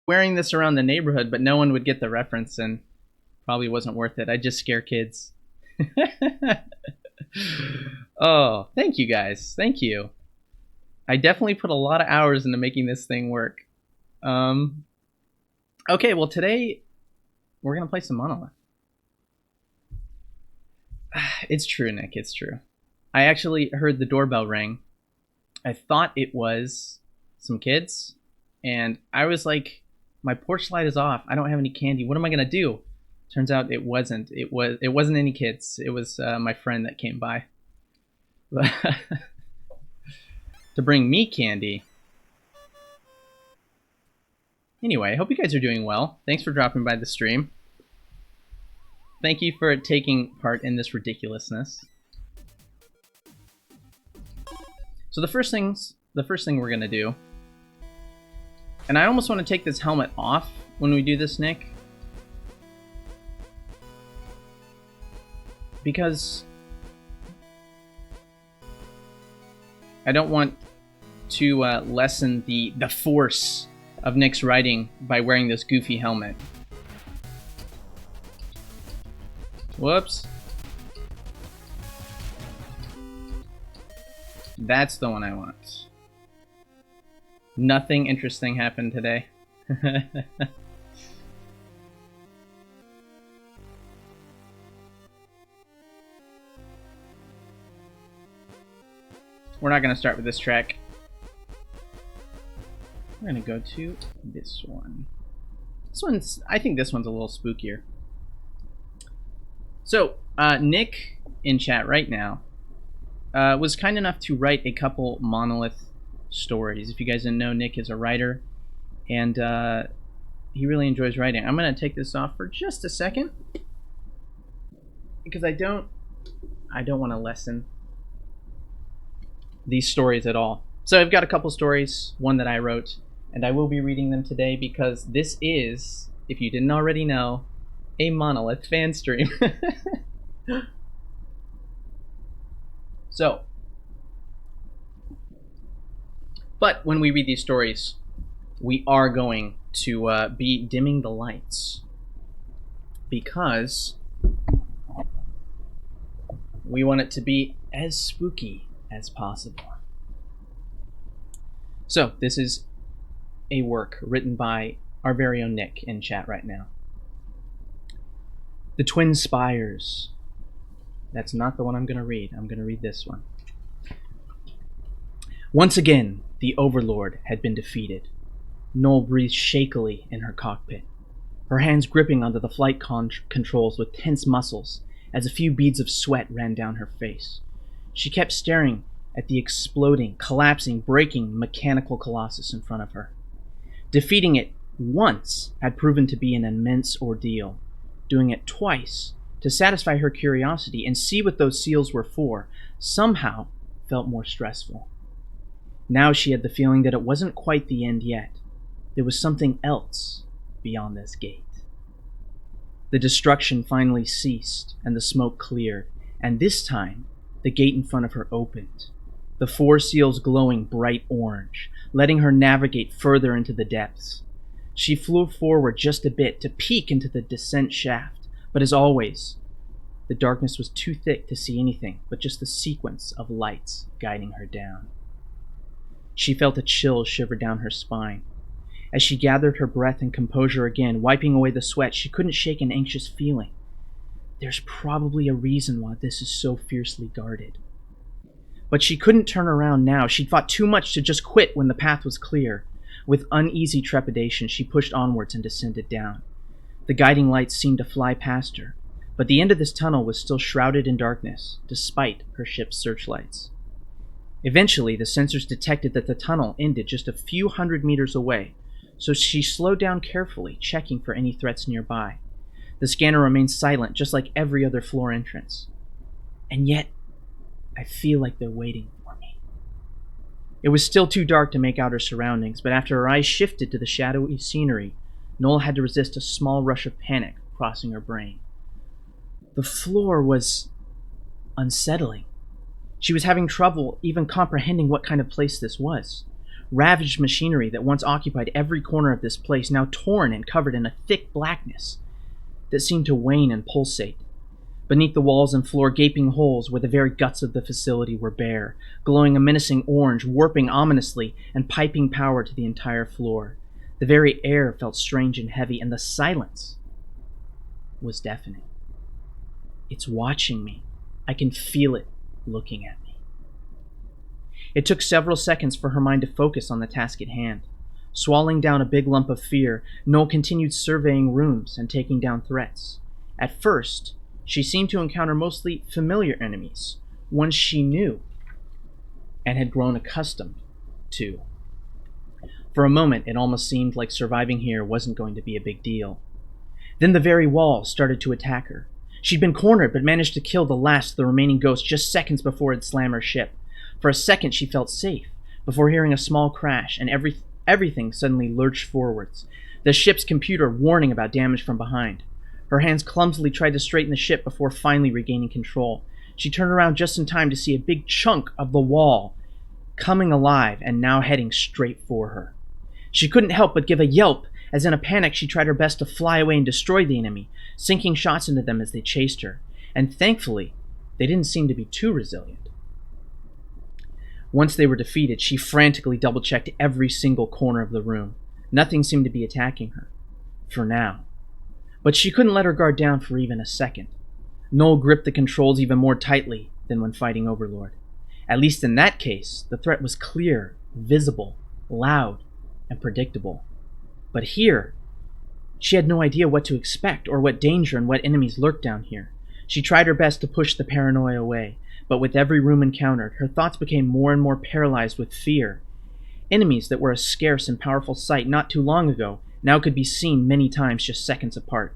wearing this around the neighborhood, but no one would get the reference and probably wasn't worth it. I'd just scare kids. Oh, thank you guys. Thank you. I definitely put a lot of hours into making this thing work. Okay, well today we're gonna play some Monolith. It's true, Nick, it's true. I actually heard the doorbell ring. I thought it was some kids, and I was like, my porch light is off. I don't have any candy. What am I gonna do? Turns out it wasn't. It wasn't any kids. It was my friend that came by to bring me candy. Anyway, I hope you guys are doing well. Thanks for dropping by the stream. Thank you for taking part in this ridiculousness. So the first thing we're gonna do, and I almost want to take this helmet off when we do this, Nick, because I don't want to lessen the force of Nick's writing by wearing this goofy helmet. Whoops. That's the one I want. Nothing interesting happened today. We're not going to start with this track. We're going to go to this one. I think this one's a little spookier. So, Nick in chat right now was kind enough to write a couple Monolith stories. If you guys didn't know, Nick is a writer, and he really enjoys writing. I'm going to take this off for just a second, because I don't want to lessen these stories at all. So I've got a couple stories, one that I wrote, and I will be reading them today because this is, if you didn't already know, a Monolith fan stream. So, but when we read these stories, we are going to be dimming the lights because we want it to be as spooky as possible. So, this is a work written by our very own Nick in chat right now. The Twin Spires. That's not the one I'm going to read. I'm going to read this one. Once again, the Overlord had been defeated. Noel breathed shakily in her cockpit, her hands gripping onto the flight controls with tense muscles as a few beads of sweat ran down her face. She kept staring at the exploding, collapsing, breaking mechanical colossus in front of her. Defeating it once had proven to be an immense ordeal. Doing it twice, to satisfy her curiosity and see what those seals were for, somehow felt more stressful. Now she had the feeling that it wasn't quite the end yet. There was something else beyond this gate. The destruction finally ceased, and the smoke cleared, and this time, the gate in front of her opened, the 4 seals glowing bright orange, letting her navigate further into the depths. She flew forward just a bit to peek into the descent shaft, but as always, the darkness was too thick to see anything but just the sequence of lights guiding her down. She felt a chill shiver down her spine. As she gathered her breath and composure again, wiping away the sweat, she couldn't shake an anxious feeling. There's probably a reason why this is so fiercely guarded. But she couldn't turn around now. She'd fought too much to just quit when the path was clear. With uneasy trepidation, she pushed onwards and descended down. The guiding lights seemed to fly past her, but the end of this tunnel was still shrouded in darkness, despite her ship's searchlights. Eventually, the sensors detected that the tunnel ended just a few hundred meters away, so she slowed down carefully, checking for any threats nearby. The scanner remained silent, just like every other floor entrance. And yet, I feel like they're waiting for me. It was still too dark to make out her surroundings, but after her eyes shifted to the shadowy scenery, Noel had to resist a small rush of panic crossing her brain. The floor was unsettling. She was having trouble even comprehending what kind of place this was. ravaged machinery that once occupied every corner of this place, now torn and covered in a thick blackness that seemed to wane and pulsate. Beneath the walls and floor, gaping holes where the very guts of the facility were bare, glowing a menacing orange, warping ominously and piping power to the entire floor. The very air felt strange and heavy, and the silence was deafening. It's watching me. I can feel it looking at me. It took several seconds for her mind to focus on the task at hand. Swallowing down a big lump of fear, Noel continued surveying rooms and taking down threats. At first, she seemed to encounter mostly familiar enemies, ones she knew and had grown accustomed to. For a moment, it almost seemed like surviving here wasn't going to be a big deal. Then the very walls started to attack her. She'd been cornered, but managed to kill the last of the remaining ghosts just seconds before it'd slam her ship. For a second, she felt safe, before hearing a small crash, and everything suddenly lurched forwards, the ship's computer warning about damage from behind. Her hands clumsily tried to straighten the ship before finally regaining control. She turned around just in time to see a big chunk of the wall coming alive and now heading straight for her. She couldn't help but give a yelp, as in a panic she tried her best to fly away and destroy the enemy, sinking shots into them as they chased her. And thankfully, they didn't seem to be too resilient. Once they were defeated, she frantically double-checked every single corner of the room. Nothing seemed to be attacking her. For now. But she couldn't let her guard down for even a second. Noel gripped the controls even more tightly than when fighting Overlord. At least in that case, the threat was clear, visible, loud, and predictable. But here, she had no idea what to expect or what danger and what enemies lurked down here. She tried her best to push the paranoia away, but with every room encountered, her thoughts became more and more paralyzed with fear. Enemies that were a scarce and powerful sight not too long ago now could be seen many times just seconds apart.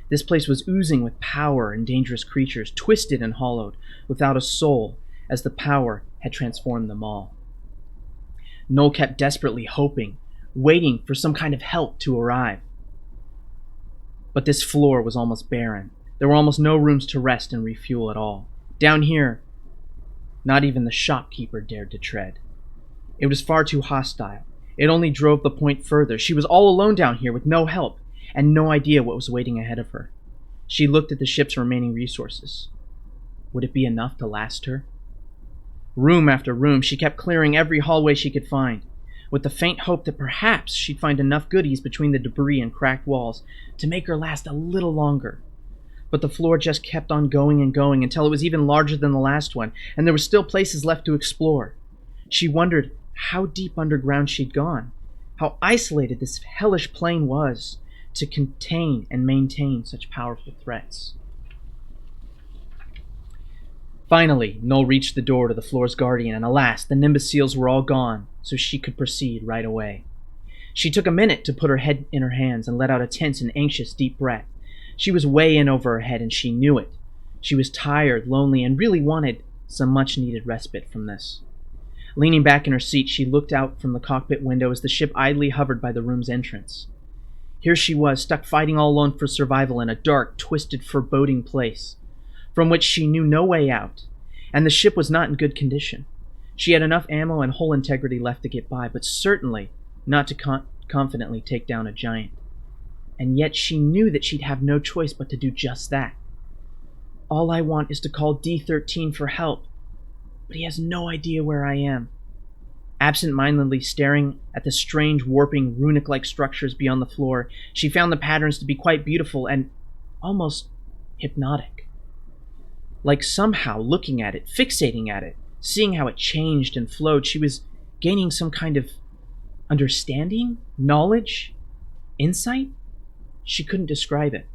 This place was oozing with power and dangerous creatures, twisted and hollowed, without a soul, as the power had transformed them all. Noel kept desperately hoping, waiting for some kind of help to arrive. But this floor was almost barren. There were almost no rooms to rest and refuel at all. Down here, not even the shopkeeper dared to tread. It was far too hostile. It only drove the point further. She was all alone down here with no help, and no idea what was waiting ahead of her. She looked at the ship's remaining resources. Would it be enough to last her? Room after room, she kept clearing every hallway she could find, with the faint hope that perhaps she'd find enough goodies between the debris and cracked walls to make her last a little longer. But the floor just kept on going and going until it was even larger than the last one, and there were still places left to explore. She wondered how deep underground she'd gone, how isolated this hellish plane was to contain and maintain such powerful threats. Finally, Noel reached the door to the floor's guardian, and alas, the Nimbus seals were all gone, so she could proceed right away. She took a minute to put her head in her hands and let out a tense and anxious deep breath. She was way in over her head, and she knew it. She was tired, lonely, and really wanted some much-needed respite from this. Leaning back in her seat, she looked out from the cockpit window as the ship idly hovered by the room's entrance. Here she was, stuck fighting all alone for survival in a dark, twisted, foreboding place, from which she knew no way out, and the ship was not in good condition. She had enough ammo and hull integrity left to get by, but certainly not to confidently take down a giant. And yet she knew that she'd have no choice but to do just that. All I want is to call D-13 for help, but he has no idea where I am. Absent-mindedly staring at the strange, warping, runic-like structures beyond the floor, she found the patterns to be quite beautiful and almost hypnotic. Like somehow looking at it, fixating at it, seeing how it changed and flowed, she was gaining some kind of understanding, knowledge, insight? She couldn't describe it.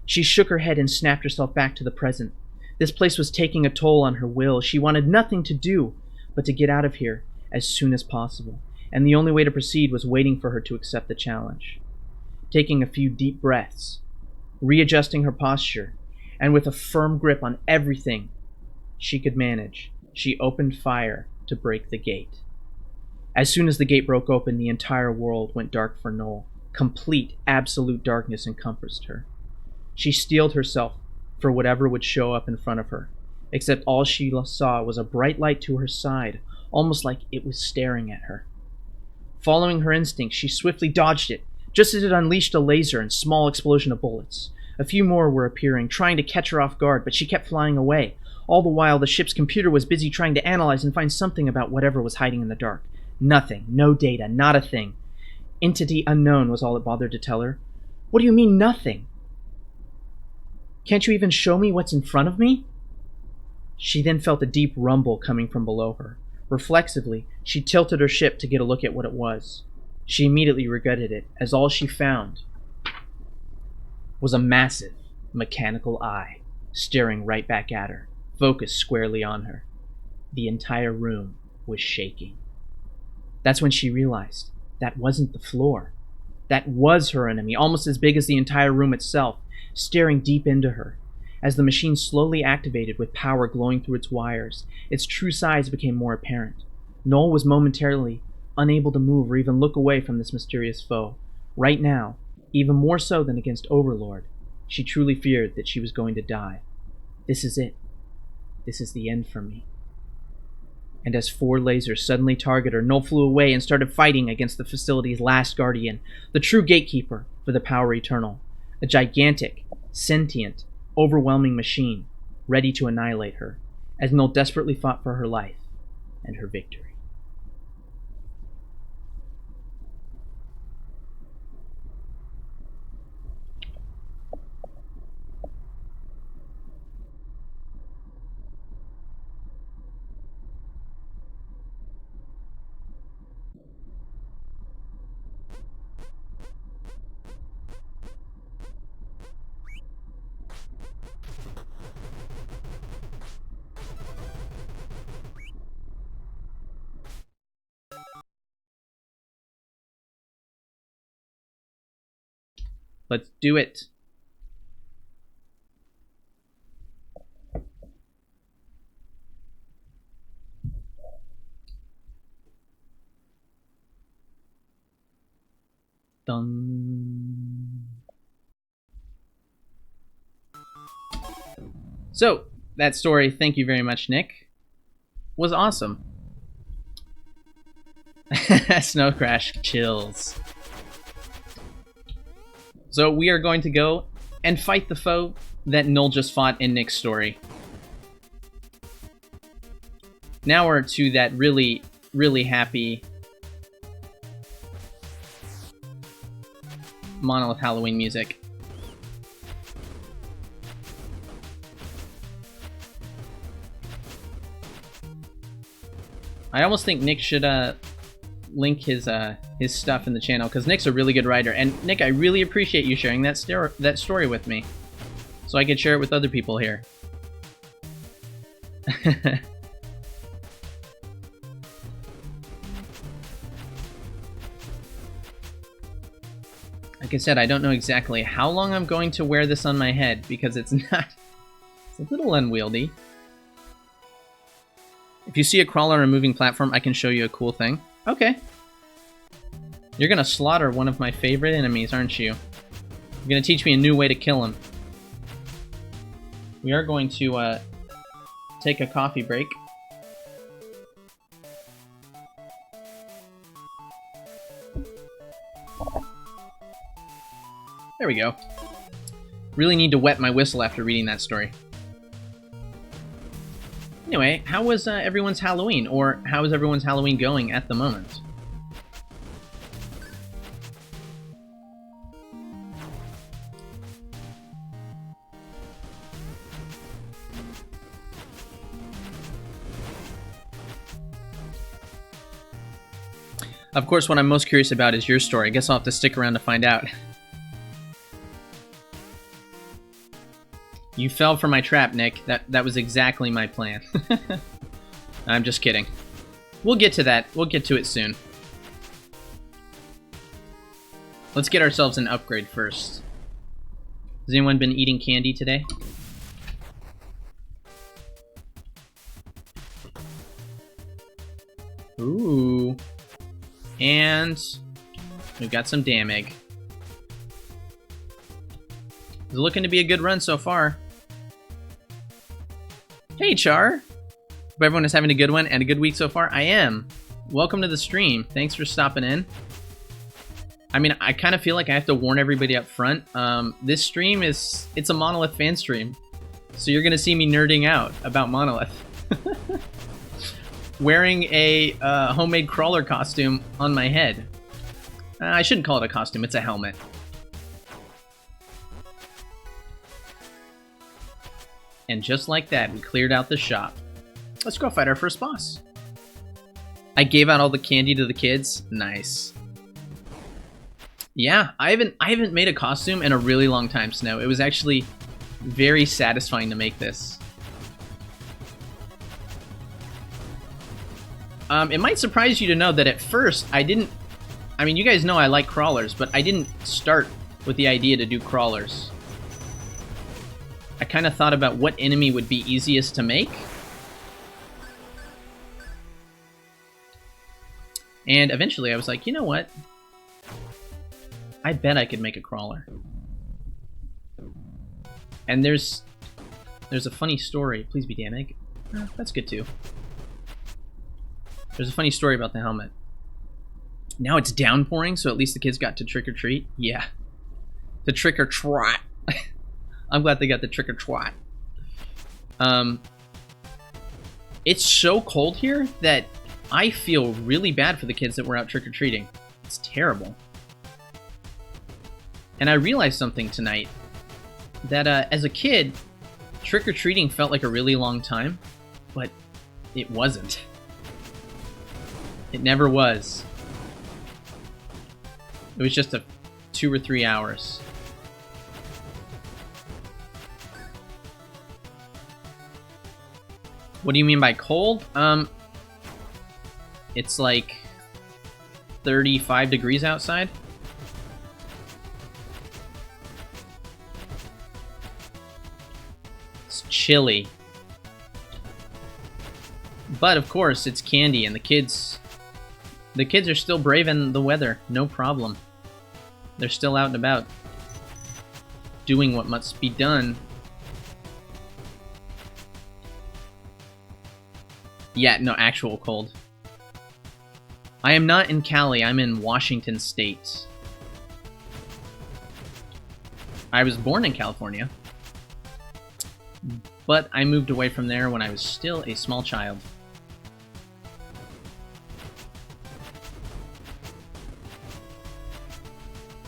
She shook her head and snapped herself back to the present. This place was taking a toll on her will. She wanted nothing to do but to get out of here as soon as possible, and the only way to proceed was waiting for her to accept the challenge. Taking a few deep breaths, readjusting her posture, and with a firm grip on everything she could manage, she opened fire to break the gate. As soon as the gate broke open, the entire world went dark for Noel. Complete, absolute darkness encompassed her. She steeled herself for whatever would show up in front of her, except all she saw was a bright light to her side, almost like it was staring at her. Following her instinct, she swiftly dodged it, just as it unleashed a laser and small explosion of bullets. A few more were appearing, trying to catch her off guard, but she kept flying away. All the while, the ship's computer was busy trying to analyze and find something about whatever was hiding in the dark. Nothing. No data. Not a thing. Entity unknown was all it bothered to tell her. What do you mean, nothing? Can't you even show me what's in front of me? She then felt a deep rumble coming from below her. Reflexively, she tilted her ship to get a look at what it was. She immediately regretted it, as all she found was a massive, mechanical eye staring right back at her, focused squarely on her. The entire room was shaking. That's when she realized that wasn't the floor. That was her enemy, almost as big as the entire room itself, staring deep into her. As the machine slowly activated with power glowing through its wires, its true size became more apparent. Noel was momentarily unable to move or even look away from this mysterious foe. Right now, even more so than against Overlord, she truly feared that she was going to die. This is it. This is the end for me. And as 4 lasers suddenly targeted her, Noel flew away and started fighting against the facility's last guardian, the true gatekeeper for the Power Eternal, a gigantic, sentient, overwhelming machine, ready to annihilate her, as Noel desperately fought for her life and her victory. Let's do it. Dun. So, that story, thank you very much, Nick, was awesome. Snow Crash chills. So we are going to go and fight the foe that Noel just fought in Nick's story. Now we're to that really, really happy Monolith Halloween music. I almost think Nick should link his stuff in the channel, because Nick's a really good writer. And Nick, I really appreciate you sharing that story with me, so I could share it with other people here. Like I said, I don't know exactly how long I'm going to wear this on my head, because it's a little unwieldy. If you see a crawler on a moving platform, I can show you a cool thing. Okay. You're gonna slaughter one of my favorite enemies, aren't you? You're gonna teach me a new way to kill him. We are going to take a coffee break. There we go. Really need to wet my whistle after reading that story. Anyway, how was everyone's Halloween? Or how is everyone's Halloween going at the moment? Of course, what I'm most curious about is your story. I guess I'll have to stick around to find out. You fell for my trap, Nick. That was exactly my plan. I'm just kidding. We'll get to that. We'll get to it soon. Let's get ourselves an upgrade first. Has anyone been eating candy today? Ooh. And we've got some damage. It's looking to be a good run so far. Hey, Char. Hope everyone is having a good one and a good week so far. I am. welcome to the stream. Thanks for stopping in. I mean, I kind of feel like I have to warn everybody up front. This stream it's a Monolith fan stream. So you're going to see me nerding out about Monolith. Wearing a homemade crawler costume on my head. I shouldn't call it a costume, it's a helmet. And just like that, we cleared out the shop. Let's go fight our first boss. I gave out all the candy to the kids. Nice. Yeah, I haven't made a costume in a really long time, Snow. It was actually very satisfying to make this. It might surprise you to know that at first I didn't... I mean, you guys know I like crawlers, but I didn't start with the idea to do crawlers. I kind of thought about what enemy would be easiest to make. And eventually I was like, you know what? I bet I could make a crawler. And there's a funny story. Please be Danig. That's good too. There's a funny story about the helmet. Now it's downpouring, so at least the kids got to trick or treat. Yeah. The trick or trot. I'm glad they got the trick or twat. It's so cold here that I feel really bad for the kids that were out trick-or-treating. It's terrible. And I realized something tonight. That as a kid, trick-or-treating felt like a really long time, but it wasn't. It never was. It was just 2 or 3 hours. What do you mean by cold? It's like 35 degrees outside. It's chilly. But of course, it's candy and the kids are still braving the weather, no problem. They're still out and about, doing what must be done. Yeah, no, actual cold. I am not in Cali, I'm in Washington State. I was born in California, but I moved away from there when I was still a small child.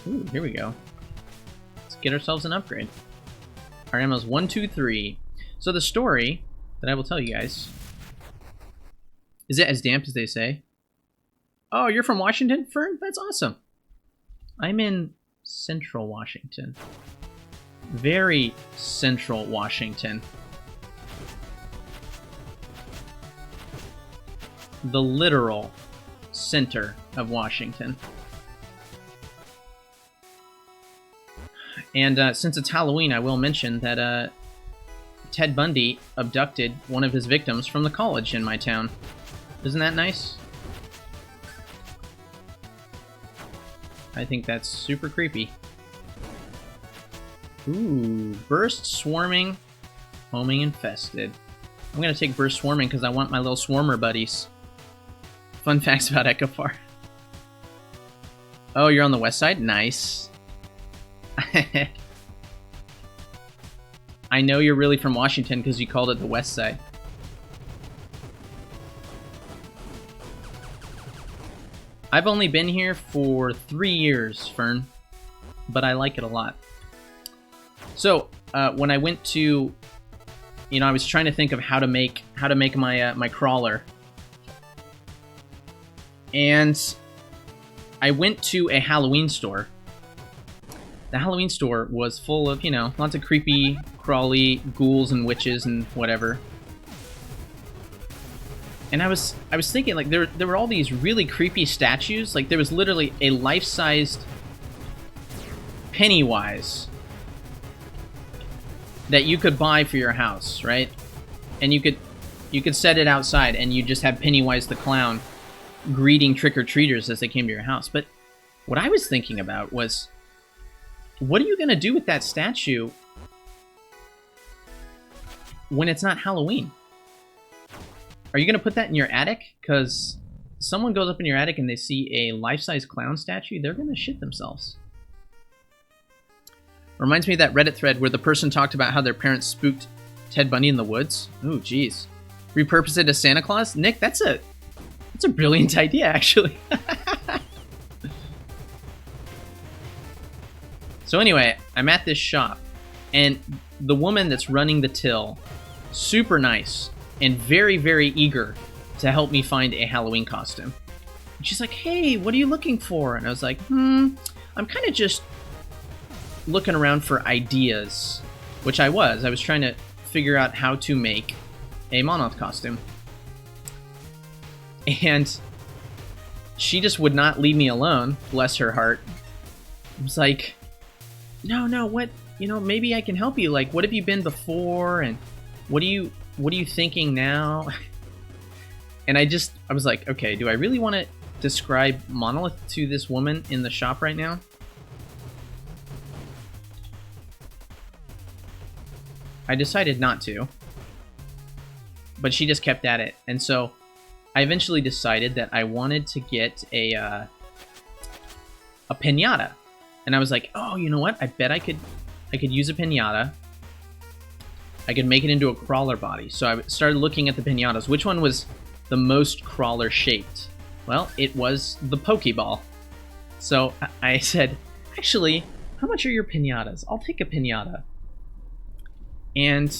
Ooh, here we go. Let's get ourselves an upgrade. Our ammo's 1, 2, 3. So the story that I will tell you guys... Is it as damp as they say? Oh, you're from Washington, Fern? That's awesome. I'm in Central Washington. Very Central Washington. The literal center of Washington. And since it's Halloween, I will mention that Ted Bundy abducted one of his victims from the college in my town. Isn't that nice? I think that's super creepy. Ooh, burst swarming, homing infested. I'm gonna take burst swarming because I want my little swarmer buddies. Fun facts about Echofar. Oh, you're on the west side? Nice. I know you're really from Washington because you called it the west side. I've only been here for 3 years, Fern, but I like it a lot. So, when I went to, you know, I was trying to think of how to make my my crawler, and I went to a Halloween store. The Halloween store was full of, you know, lots of creepy, crawly ghouls and witches and whatever. And I was thinking, like, there were all these really creepy statues. Like, there was literally a life-sized Pennywise that you could buy for your house, right? And you could set it outside, and you just have Pennywise the clown greeting trick-or-treaters as they came to your house. But what I was thinking about was, what are you gonna do with that statue when it's not Halloween? Are you gonna put that in your attic? Because someone goes up in your attic and they see a life-size clown statue, they're gonna shit themselves. Reminds me of that Reddit thread where the person talked about how their parents spooked Ted Bundy in the woods. Ooh, geez. Repurpose it as Santa Claus? Nick, that's a brilliant idea, actually. So anyway, I'm at this shop, and the woman that's running the till, super nice and very, very eager to help me find a Halloween costume. And she's like, hey, what are you looking for? And I was like, I'm kind of just looking around for ideas, which I was. I was trying to figure out how to make a Monoth costume. And she just would not leave me alone, bless her heart. I was like, no, what, maybe I can help you. Like, what have you been before? And what are you thinking now? And I was like, okay, do I really want to describe Monolith to this woman in the shop right now? I decided not to, but she just kept at it. And so I eventually decided that I wanted to get a piñata. And I was like, oh, you know what? I bet I could use a piñata. I could make it into a crawler body. So I started looking at the piñatas. Which one was the most crawler shaped? Well, it was the Pokeball. So I said, actually, how much are your piñatas? I'll take a piñata. And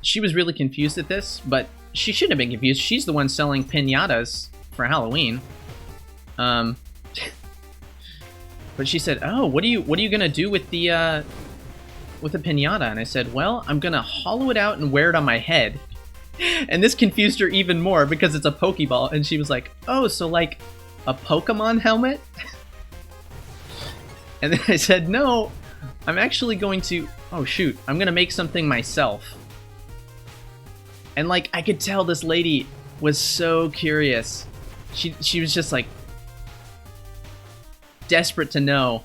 she was really confused at this, but she shouldn't have been confused. She's the one selling piñatas for Halloween. But she said, "Oh, what are you gonna do with the piñata?" And I said, "Well, I'm gonna hollow it out and wear it on my head." And this confused her even more because it's a Pokeball, and she was like, "Oh, so like a Pokemon helmet?" And then I said, "No, I'm actually going to. Oh shoot, I'm gonna make something myself." And like I could tell this lady was so curious. She was just like desperate to know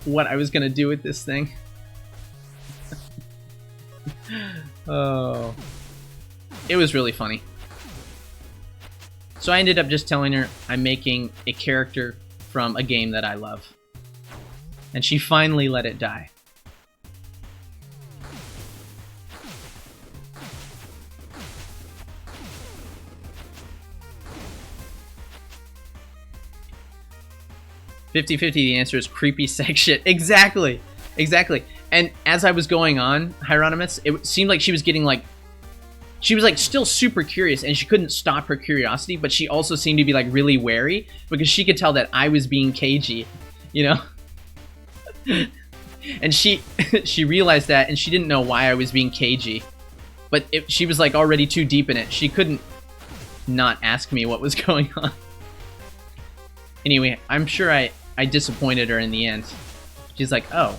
what I was gonna do with this thing. Oh, it was really funny. So I ended up just telling her I'm making a character from a game that I love, and she finally let it die. "50-50, the answer is creepy sex shit." Exactly. And as I was going on, Hieronymus, it seemed like she was getting like... She was like still super curious, and she couldn't stop her curiosity, but she also seemed to be like really wary, because she could tell that I was being cagey, you know? And she realized that, and she didn't know why I was being cagey. But she was like already too deep in it. She couldn't not ask me what was going on. Anyway, I'm sure I disappointed her in the end. She's like, oh.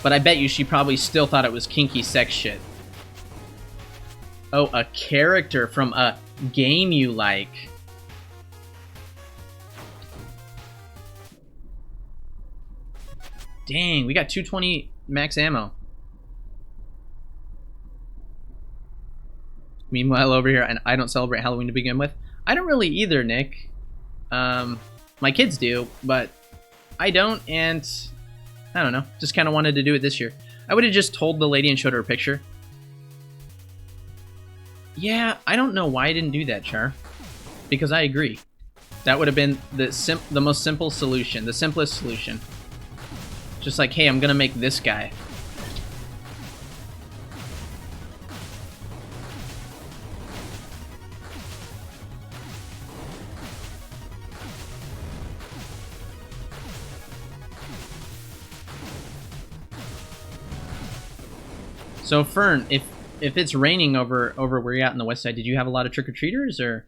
But I bet you she probably still thought it was kinky sex shit. Oh, a character from a game you like. Dang, we got 220 max ammo. Meanwhile, over here, and I don't celebrate Halloween to begin with. I don't really either, Nick. My kids do, but I don't, and I don't know. Just kind of wanted to do it this year. I would have just told the lady and showed her a picture. Yeah, I don't know why I didn't do that, Char. Because I agree. That would have been the most simple solution, the simplest solution. Just like, hey, I'm gonna make this guy. So Fern, if it's raining over where you're at on the west side, did you have a lot of trick-or-treaters, or?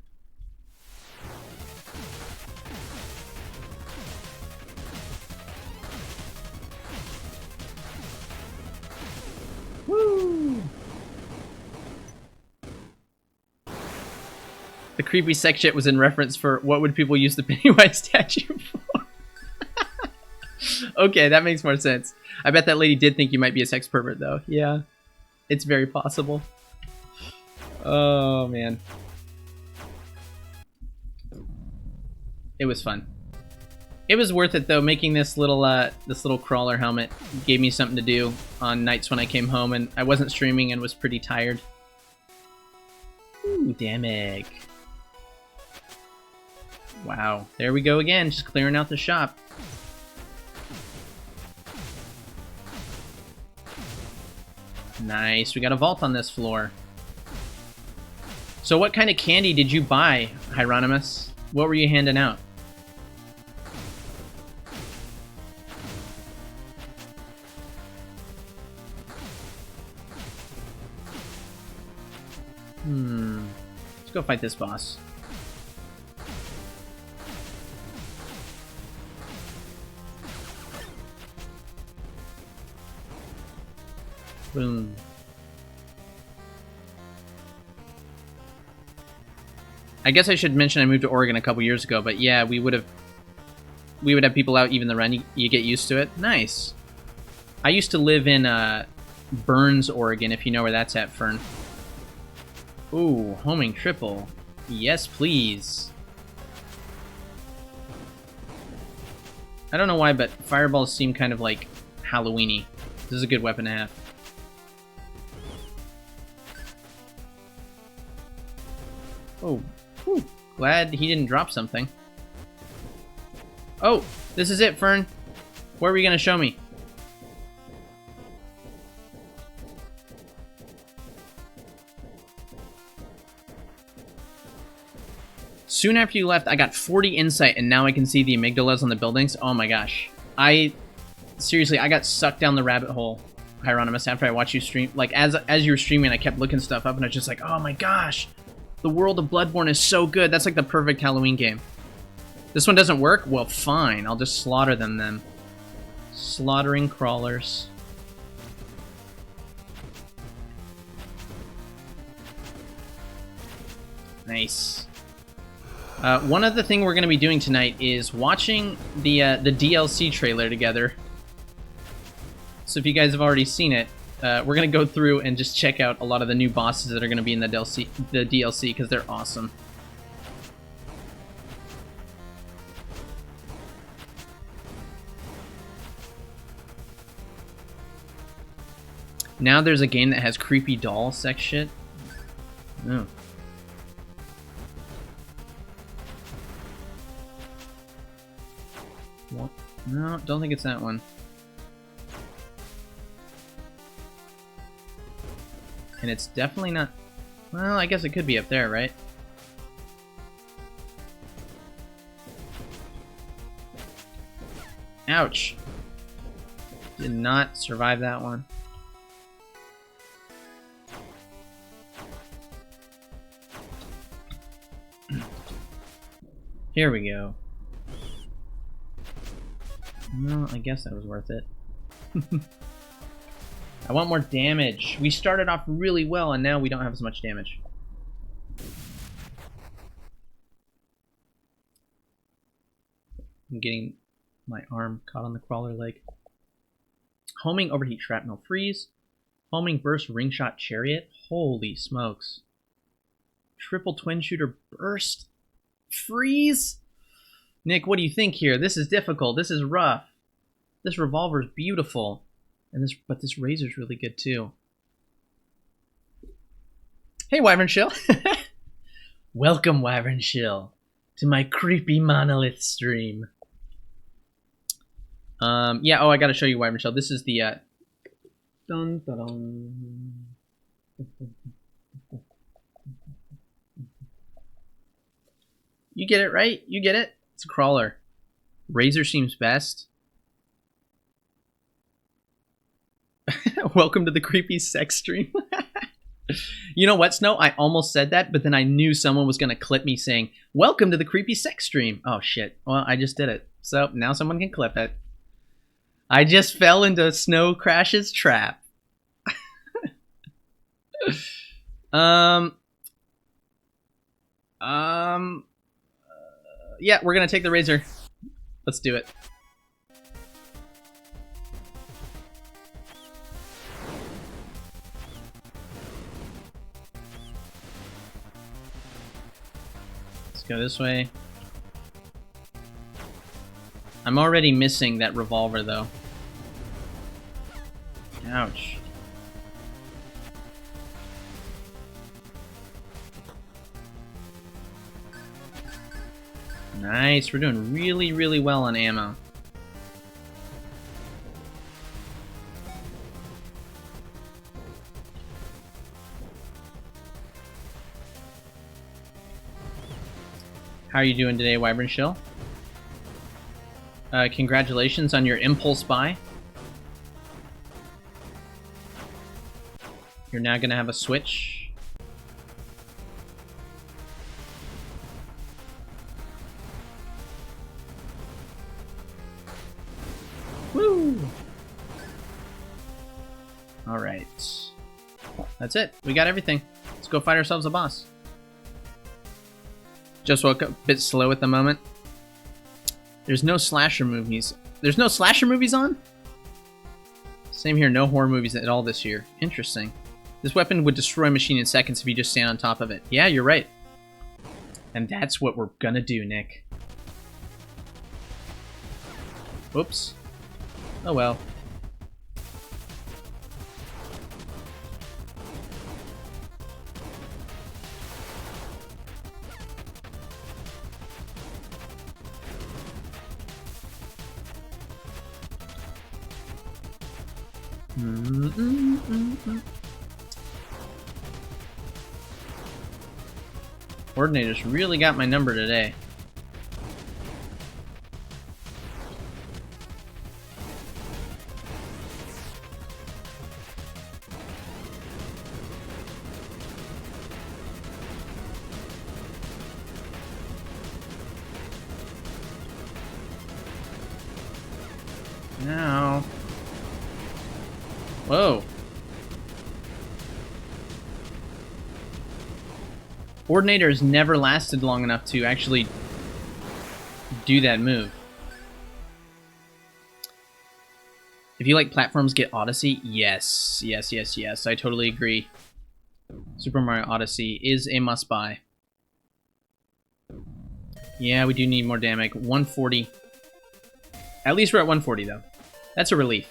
Woo! The creepy sex shit was in reference for what would people use the Pennywise statue for? Okay, that makes more sense. I bet that lady did think you might be a sex pervert, though. Yeah. It's very possible. Oh, man. It was fun. It was worth it though. Making this little crawler helmet gave me something to do on nights when I came home and I wasn't streaming and was pretty tired. Ooh, damn egg. Wow, there we go again, just clearing out the shop. Nice, we got a vault on this floor. So what kind of candy did you buy, Hieronymus? What were you handing out? Let's go fight this boss. Boom. I guess I should mention I moved to Oregon a couple years ago, but yeah, we would have people out even the run. You get used to it. Nice. I used to live in Burns, Oregon, if you know where that's at, Fern. Ooh, homing triple. Yes, please. I don't know why, but fireballs seem kind of like Halloween-y. This is a good weapon to have. Oh, whew. Glad he didn't drop something. Oh, this is it, Fern. What were you gonna show me? Soon after you left, I got 40 insight, and now I can see the amygdalas on the buildings. Oh my gosh. Seriously, I got sucked down the rabbit hole, Hieronymus, after I watched you stream. Like, as you were streaming, I kept looking stuff up, and I was just like, oh my gosh. The world of Bloodborne is so good. That's like the perfect Halloween game. This one doesn't work? Well, fine. I'll just slaughter them then. Slaughtering crawlers. Nice. One other thing we're going to be doing tonight is watching the DLC trailer together. So if you guys have already seen it, we're going to go through and just check out a lot of the new bosses that are going to be in the DLC because they're awesome. Now there's a game that has creepy doll sex shit. Oh. What? No, don't think it's that one. And it's definitely not... Well, I guess it could be up there, right? Ouch. Did not survive that one. Here we go. Well, I guess that was worth it. I want more damage. We started off really well, and now we don't have as much damage. I'm getting my arm caught on the crawler leg. Homing overheat shrapnel freeze. Homing burst ring shot chariot. Holy smokes. Triple twin shooter burst freeze. Nick, what do you think here? This is difficult. This is rough. This revolver is beautiful. But this razor's really good too. Hey, Wyvern Shill. Welcome, Wyvern Shill, to my creepy monolith stream. Yeah, oh, I gotta show you Wyvern Shill. This is the, dun, dun, dun. You get it, right? You get it? It's a crawler. Razor seems best. Welcome to the creepy sex stream. You know what, Snow? I almost said that, but then I knew someone was going to clip me saying, welcome to the creepy sex stream. Oh, shit. Well, I just did it. So now someone can clip it. I just fell into Snow Crash's trap. Yeah, we're going to take the razor. Let's do it. Go this way. I'm already missing that revolver, though. Ouch. Nice, we're doing really, really well on ammo. How are you doing today, Wyvern Shill? Congratulations on your impulse buy. You're now gonna have a Switch. Woo! Alright. That's it. We got everything. Let's go fight ourselves a boss. Just woke up a bit slow at the moment. There's no slasher movies. There's no slasher movies on? Same here, no horror movies at all this year. Interesting. This weapon would destroy a machine in seconds if you just stand on top of it. Yeah, you're right. And that's what we're gonna do, Nick. Oops. Oh well. Coordinator's really got my number today. Now. Whoa. Coordinator has never lasted long enough to actually do that move. If you like platforms, get Odyssey. Yes, yes, yes, yes. I totally agree. Super Mario Odyssey is a must-buy. Yeah, we do need more damage. 140. At least we're at 140, though. That's a relief.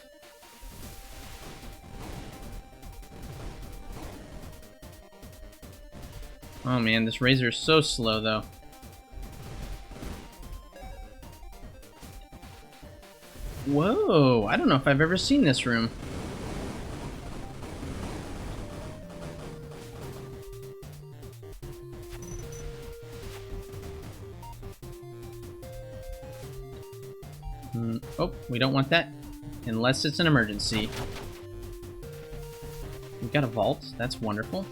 Oh man, this razor is so slow, though. Whoa, I don't know if I've ever seen this room. Oh, we don't want that. Unless it's an emergency. We've got a vault. That's wonderful.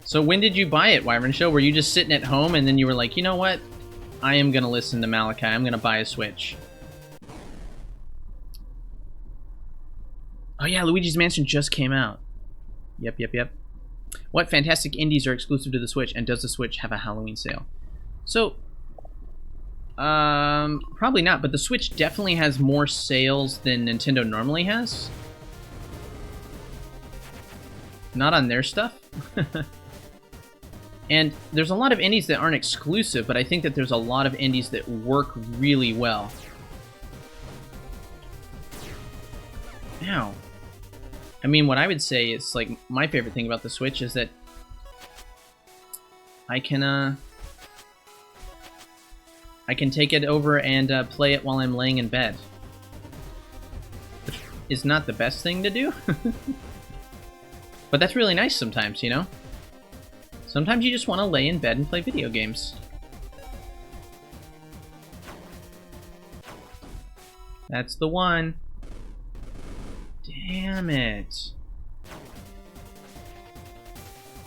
So when did you buy it, Wyvern Show? Were you just sitting at home and then you were like, you know what? I am going to listen to Malachi. I'm going to buy a Switch. Oh yeah, Luigi's Mansion just came out. Yep, yep, yep. What fantastic indies are exclusive to the Switch, and does the Switch have a Halloween sale? So, probably not, but the Switch definitely has more sales than Nintendo normally has. Not on their stuff. And there's a lot of indies that aren't exclusive, but I think that there's a lot of indies that work really well. Ow. I mean, what I would say is, like, my favorite thing about the Switch is that I can take it over and play it while I'm laying in bed. Which is not the best thing to do. But that's really nice sometimes, you know? Sometimes you just want to lay in bed and play video games. That's the one. Damn it.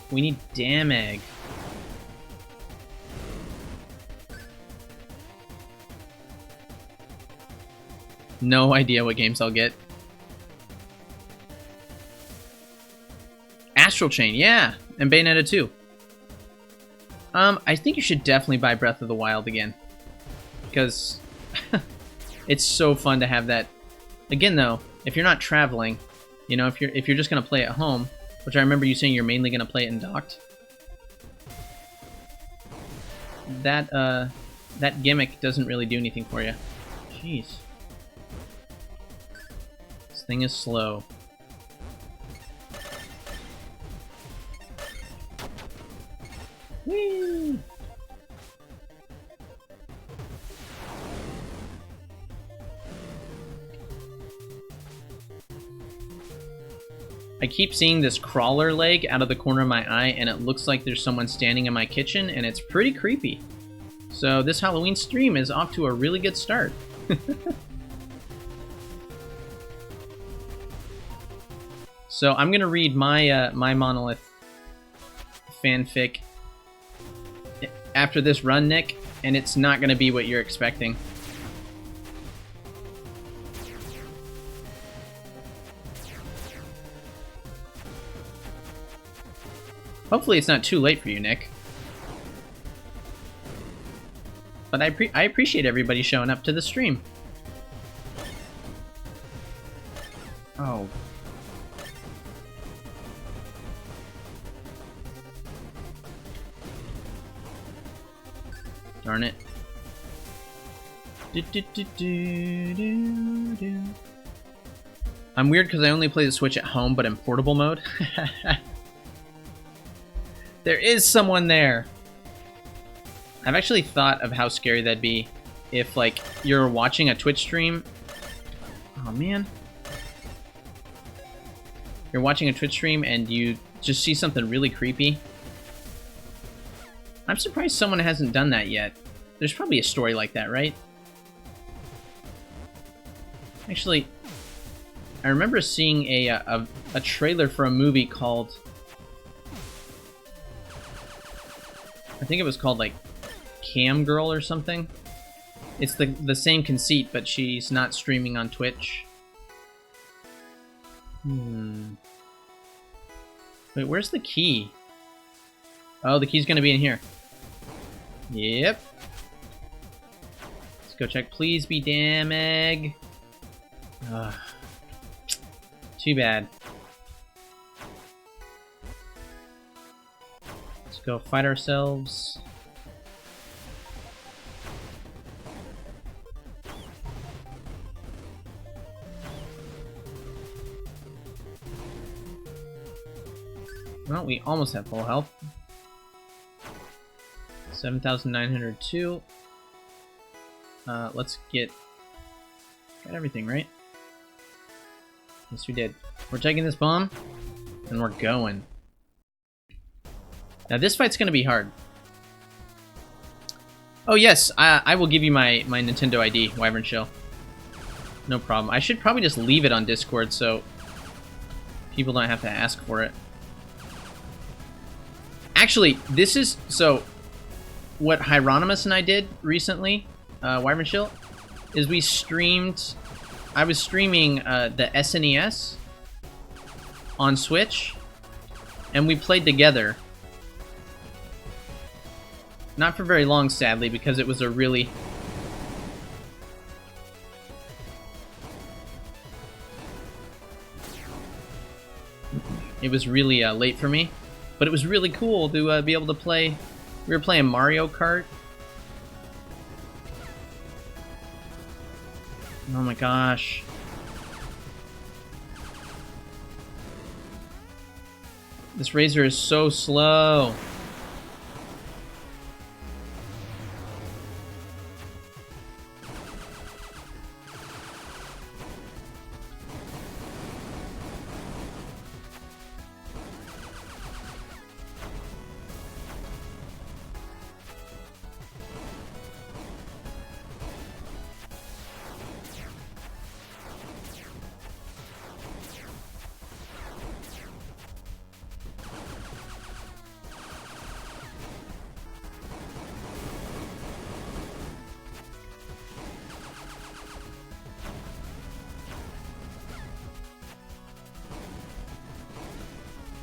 We need Damag. No idea what games I'll get. Astral Chain, yeah, and Bayonetta 2. I think you should definitely buy Breath of the Wild again, because it's so fun to have that. Again, though, if you're not traveling, you know, if you're just gonna play at home, which I remember you saying you're mainly gonna play it in docked. that gimmick doesn't really do anything for you. Jeez. This thing is slow. Whee! I keep seeing this crawler leg out of the corner of my eye, and it looks like there's someone standing in my kitchen, and it's pretty creepy. So this Halloween stream is off to a really good start. So I'm gonna read my my Monolith fanfic after this run, Nick, and it's not gonna be what you're expecting. Hopefully it's not too late for you, Nick. But I appreciate everybody showing up to the stream. Oh. Darn it. I'm weird because I only play the Switch at home, but in portable mode. There is someone there. I've actually thought of how scary that'd be if, like, you're watching a Twitch stream. Oh, man. You're watching a Twitch stream and you just see something really creepy. I'm surprised someone hasn't done that yet. There's probably a story like that, right? Actually, I remember seeing a trailer for a movie called... I think it was called, like, Cam Girl or something. It's the same conceit, but she's not streaming on Twitch. Wait, where's the key? Oh, the key's gonna be in here. Yep. Let's go check. Please be damn egg. Ugh. Too bad. Let's go fight ourselves. Well, we almost have full health. 7,902. Let's got everything, right? Yes, we did. We're taking this bomb, and we're going. Now, this fight's gonna be hard. Oh, yes, I will give you my Nintendo ID, Wyvern Shell. No problem. I should probably just leave it on Discord so people don't have to ask for it. Actually, this is... So, what Hieronymus and I did recently, Wyvern Shell, is we streamed... I was streaming the SNES on Switch, and we played together. Not for very long, sadly, because it was a really... It was really late for me, but it was really cool to be able to play. We were playing Mario Kart. Oh my gosh. This Razor is so slow.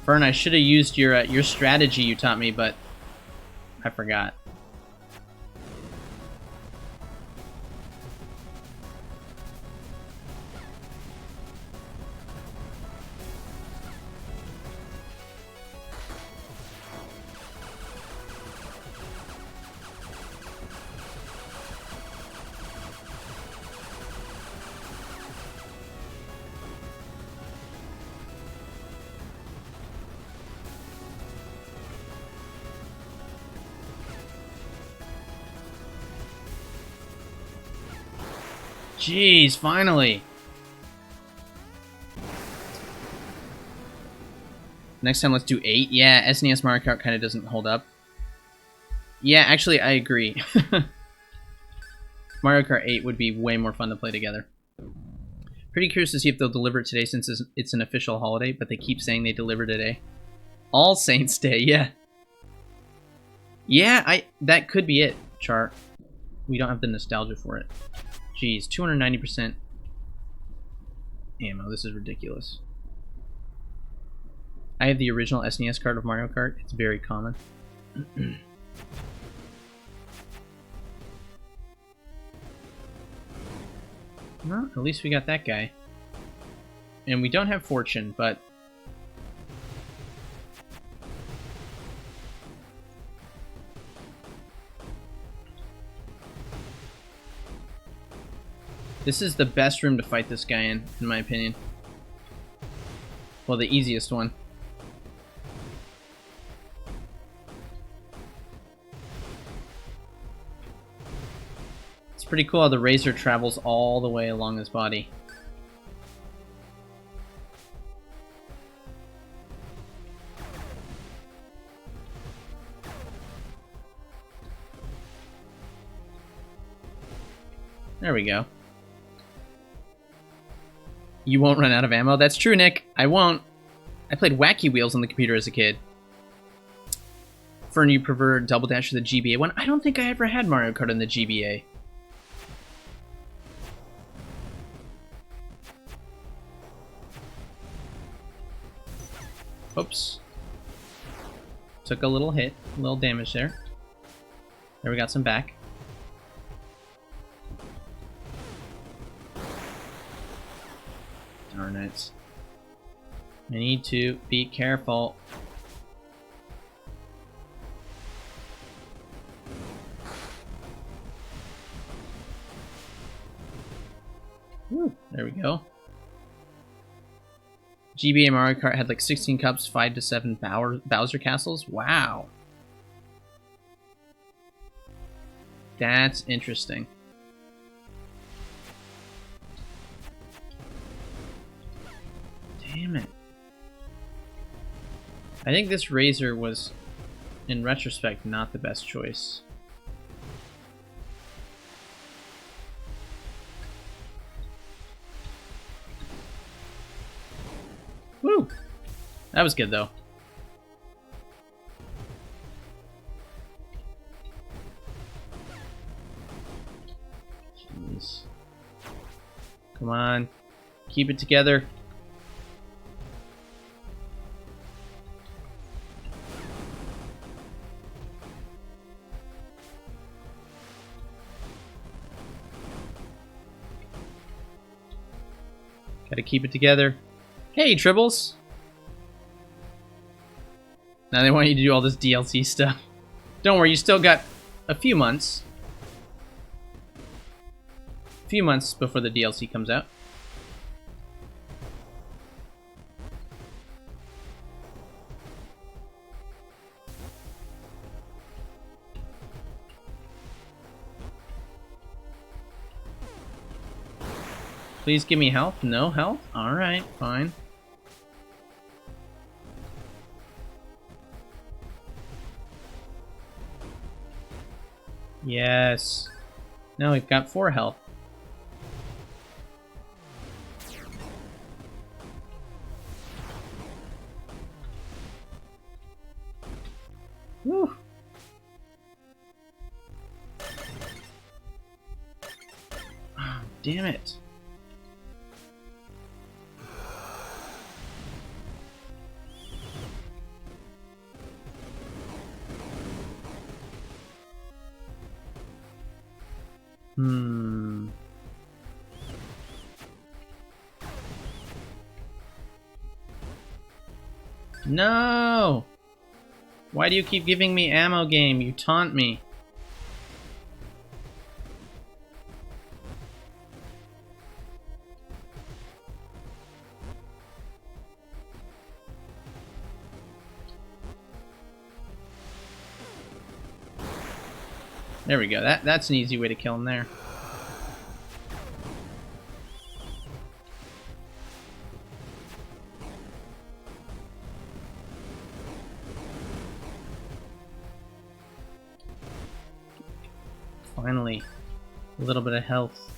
Fern, I should have used your strategy you taught me, but I forgot. Jeez, finally. Next time, let's do 8. Yeah, SNES Mario Kart kind of doesn't hold up. Yeah, actually, I agree. Mario Kart 8 would be way more fun to play together. Pretty curious to see if they'll deliver it today since it's an official holiday, but they keep saying they deliver today. All Saints Day, yeah. Yeah, that could be it, Chart. We don't have the nostalgia for it. Jeez, 290% ammo. This is ridiculous. I have the original SNES card of Mario Kart. It's very common. Well, at least we got that guy. And we don't have Fortune, but... this is the best room to fight this guy in my opinion. Well, the easiest one. It's pretty cool how the razor travels all the way along his body. There we go. You won't run out of ammo? That's true, Nick. I won't. I played Wacky Wheels on the computer as a kid. Fern, you prefer Double Dash to the GBA one? I don't think I ever had Mario Kart on the GBA. Oops. Took a little hit, a little damage there. There, we got some back. Darn it. I need to be careful. Woo, there we go. GBA Mario Kart had like 16 cups, 5 to 7 Bowser castles. Wow. That's interesting. Damn it. I think this razor was, in retrospect, not the best choice. Woo! That was good, though. Jeez. Come on. Keep it together. Gotta keep it together. Hey, Tribbles! Now they want you to do all this DLC stuff. Don't worry, you still got a few months. A few months before the DLC comes out. Please give me health. No health? Alright, fine. Yes. Now we've got 4 health. Woo. Oh, damn it. No! Why do you keep giving me ammo, game? You taunt me. There we go. That's an easy way to kill him there. finally. A little bit of health.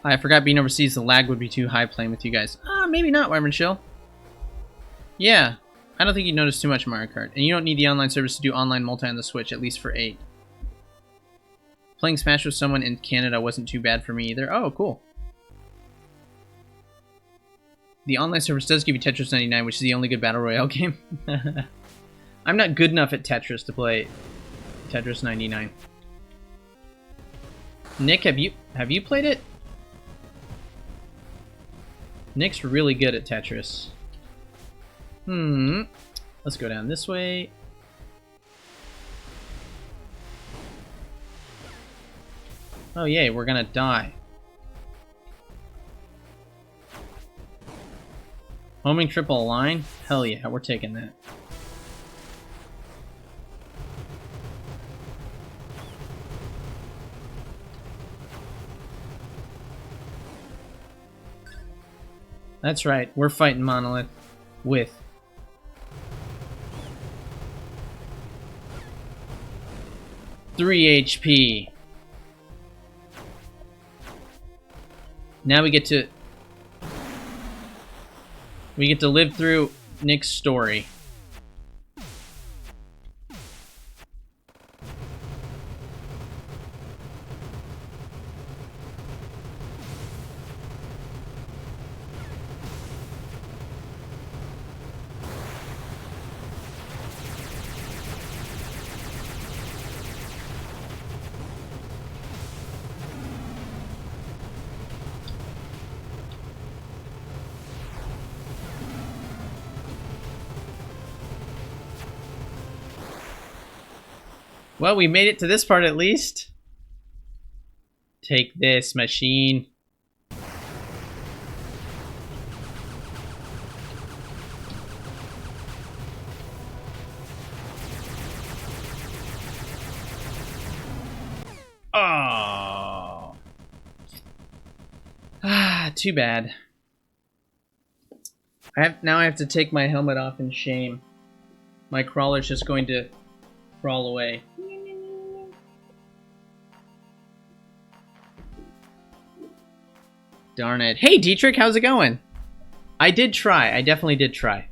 I forgot being overseas, the lag would be too high playing with you guys. Maybe not, Wyvern Chill. Yeah, I don't think you'd notice too much Mario Kart. And you don't need the online service to do online multi on the Switch, at least for 8. Playing Smash with someone in Canada wasn't too bad for me either. Oh, cool. The online service does give you Tetris 99, which is the only good Battle Royale game. I'm not good enough at Tetris to play Tetris 99. Nick, have you played it? Nick's really good at Tetris. Let's go down this way. Oh yay, we're gonna die. Homing triple line? Hell yeah, we're taking that. That's right, we're fighting Monolith with $3 HP. Now we get to live through Nick's story. Well, we made it to this part at least. Take this, machine. Oh. Too bad. Now I have to take my helmet off in shame. My crawler's just going to crawl away. Darn it. Hey, Dietrich, how's it going? I did try. I definitely did try.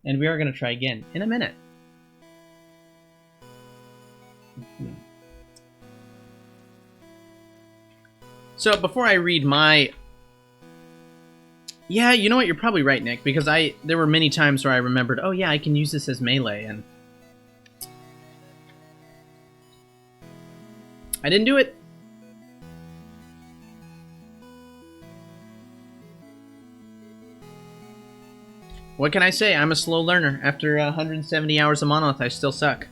And we are going to try again in a minute. So, before I read my... Yeah, you know what? You're probably right, Nick, because there were many times where I remembered, oh yeah, I can use this as melee, and... I didn't do it. What can I say? I'm a slow learner. After 170 hours of Monolith, I still suck.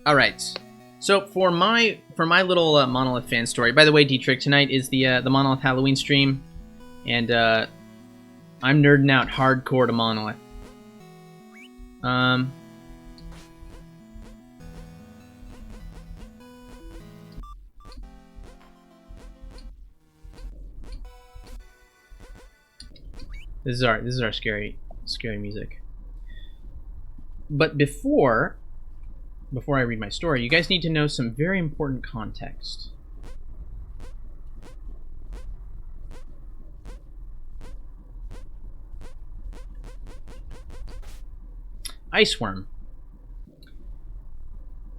Alright. So, for my little Monolith fan story... By the way, Dietrich, tonight is the Monolith Halloween stream. And, I'm nerding out hardcore to Monolith. This is our scary music. But before I read my story, you guys need to know some very important context. Iceworm